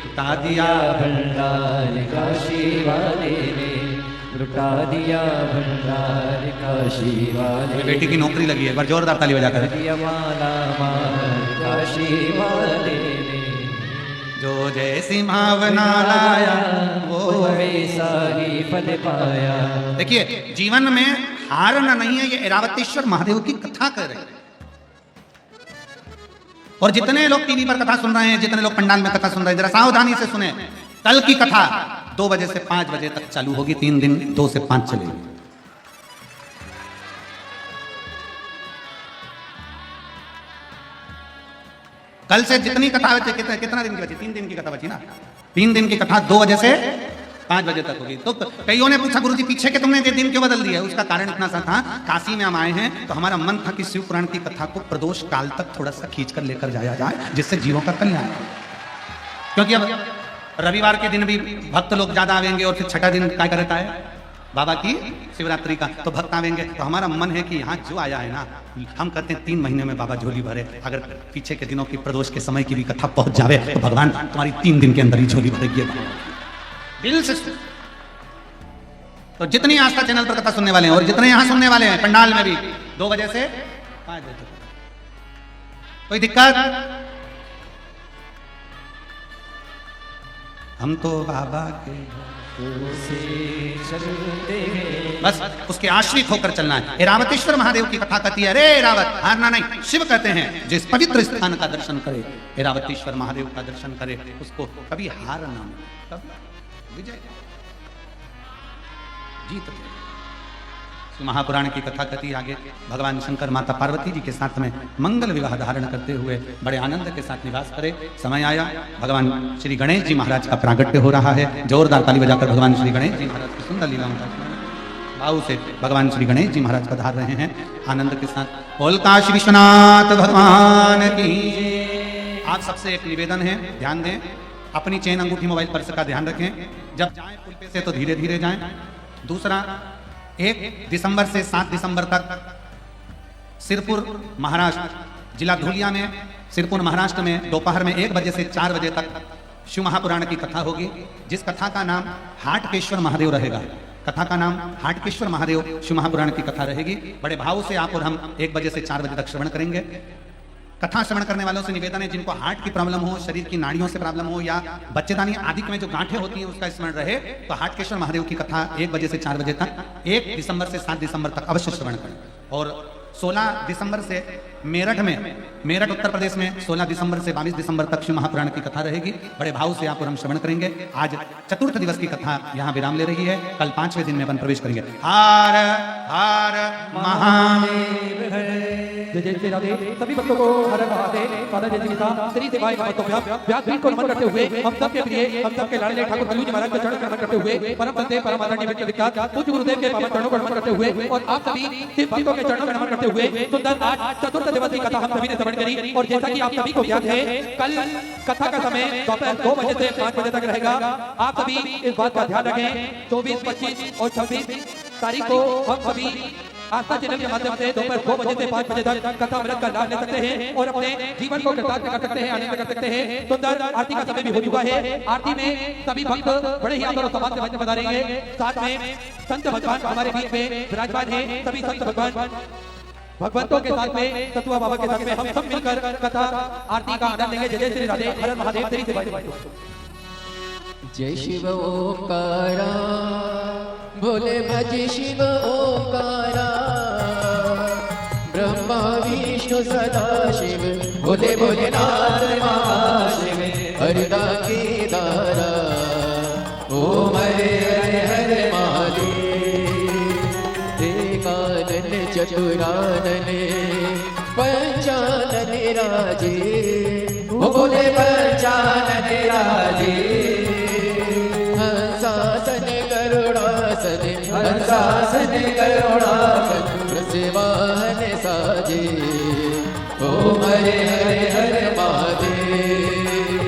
लुटा दिया भंडार काशी वाले ने लुटा दिया भंडार काशी वाले। मेरी बेटी की नौकरी लगी है, एक बार जोरदार ताली बजा कर। दिया माला माल काशी वाले ने। जो जैसी भावना लाया वो वैसा ही फल पाया। देखिए जीवन में हारना नहीं है, ये ऐरावतेश्वर महादेव की कथा कर रहे हैं। और जितने लोग टीवी पर कथा सुन रहे हैं, जितने लोग पंडाल में कथा सुन रहे हैं, जरा सावधानी से सुने। कल की कथा 2 बजे से 5 बजे तक चालू होगी, 3 दिन 2 से 5 चलेगी। कल से जितनी कथा बची, कितना दिन की बची? 3 दिन की कथा बची ना। 3 दिन की कथा 2 बजे से 5 बजे तक होगी। तो कईयों ने पूछा गुरुजी पीछे के तुमने ये दिन क्यों बदल दिया? उसका कारण इतना सा था, काशी में हम आए हैं तो हमारा मन था कि शिव पुराण की कथा को प्रदोष काल तक थोड़ा सा खींच कर लेकर जाया जाए, जिससे जीवों का कल्याण हो। क्योंकि अब रविवार के दिन भी भक्त लोग ज्यादा आवेंगे और फिर छठा दिन क्या करता है बाबा की शिवरात्रि का, तो भक्त आवेंगे। तो हमारा मन है कि यहाँ जो आया है ना, हम कहते हैं 3 महीने में बाबा झोली भरे। अगर पीछे के दिनों की प्रदोष के समय की भी कथा पहुंच जावे तो भगवान तुम्हारी 3 दिन के अंदर ही झोली भरेगी दिल से। तो जितनी आस्था चैनल पर कथा सुनने वाले हैं और जितने यहाँ सुनने वाले हैं पंडाल में भी 2 बजे से 5 बजे तक, कोई दिक्कत? हम तो बाबा के बस उसके आश्रित होकर चलना है। ऐरावतेश्वर महादेव की कथा कहती है, अरे ऐरावत हारना नहीं। शिव कहते हैं जिस पवित्र स्थान का दर्शन करे, ऐरावतेश्वर महादेव का दर्शन करे, उसको कभी हार ना मिले, कभी विजय जीत। महापुराण की कथा कथी आगे भगवान शंकर माता पार्वती जी के साथ में मंगल विवाह धारण करते हुए बड़े आनंद के साथ निवास करे। समय आया, भगवान श्री गणेश जी महाराज का प्रागट्य हो रहा है। जोरदार ताली बजाकर भगवान श्री गणेश जी महाराज की सुंदर लीला भाव से भगवान श्री गणेश जी महाराज पधार रहे हैं आनंद के साथ। बोल काशी विश्वनाथ भगवान की। आप सबसे एक निवेदन है, ध्यान दें, अपनी चेन अंगूठी मोबाइल पर्स का ध्यान रखें। जब जाएं पुल पे से तो धीरे धीरे जाएं। दूसरा, 1 दिसंबर से 7 दिसंबर तक सिरपुर महाराष्ट्र, जिला धुलिया में सिरपुर महाराष्ट्र में दोपहर में 1 बजे से 4 बजे तक शिव महापुराण की कथा होगी, जिस कथा का नाम हाटकेश्वर महादेव रहेगा। कथा का नाम हाटकेश्वर महादेव शिव महापुराण की कथा रहेगी। बड़े भाव से आप और हम 1 बजे से 4 बजे तक श्रवण करेंगे। कथा श्रवण करने वालों से निवेदन है, जिनको हार्ट की प्रॉब्लम हो, शरीर की नाड़ियों से प्रॉब्लम हो या बच्चेदानी आदि में जो गांठें होती हैं उसका स्मरण रहे, तो हाटकेश्वर महादेव की कथा 1 बजे से 4 बजे तक 1 दिसंबर से 7 दिसंबर तक अवश्य श्रवण करें। और 16 दिसंबर से मेरठ उत्तर प्रदेश में 16 दिसंबर से 22 दिसंबर तक शिव महापुराण की कथा रहेगी। बड़े भाव से आप और हम श्रवण करेंगे। आज चतुर्थ दिवस की कथा यहाँ विराम ले रही है, कल 5वें दिन में अपन प्रवेश करेंगे। हर हर महादेव। जय जय श्री राधे। सभी भक्तों को हर हर महादेव। दादा जय श्री राम। श्री सेवाएं भक्तों व्यास को नमन करते हुए हम सबके प्रिय, हम सबके लाडले ठाकुर कलू जी महाराज के चरण नमन करते हुए परम संत परम आदरणीय विख्यात पूज्य गुरुदेव के पावन चरणों को नमन करते हुए और आप सभी शिव भक्तों के चरणों को नमन करते हुए सुंदर आज चतुर्थ दिवस की कथा हम सभी ने श्रवण करी। और जैसा कि आप सभी को ज्ञात है, कल कथा का समय दोपहर 2 बजे से 5 बजे तक रहेगा। आप सभी इस बात का ध्यान रखें। 24, 25 और 26 तारीख को हम सभी आस्था चैनल के माध्यम से दोपहर 2 बजे से 5 बजे तक कथा अमृत का लाभ ले सकते हैं और अपने जीवन को कृतार्थ कर सकते हैं, आनंद कर सकते हैं। सुंदर आरती का समय भी हो चुका है। आरती में सभी भक्त बड़े ही आदर और सम्मान से पधारेंगे। साथ में संत भगवान हमारे बीच में विराजमान हैं। सभी संत भगवंतों के साथ में, सतुआ बाबा के साथ में हम सब मिलकर कथा आरती का आनंद लेंगे। जय जय श्री राधे। हर हर महादेव। तेरी सेवा। जय शिव ओंकारा, भोले भज शिव ओंकारा, ब्रह्मा विष्णु सदा शिव, भोले भोलेनाथ महाशिव, हरदा केदारा, ओम हरे हरे हरे महादेव। एकानन चतुरानन पंचानन राजे, ओ भोले पंचानन राजे। हंसासन करुणासन, हंसासन करुणासन, प्रसेवाहन साजे, ओम हरे हरे हरे महादेव।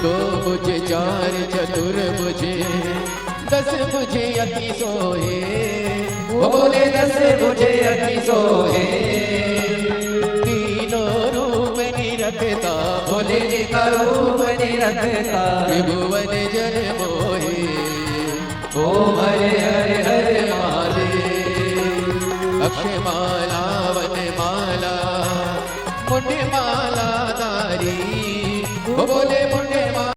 2 भुज 4 चतुर्भुज, 10 भुज अति सोहे, ओ बोले 10 भुज अति सोहे। तीनों रूप निरखता, बोले का रूप निरखता, त्रिभुवन जन मोहे, ओम हरे हरे हरे महादेव। अक्षय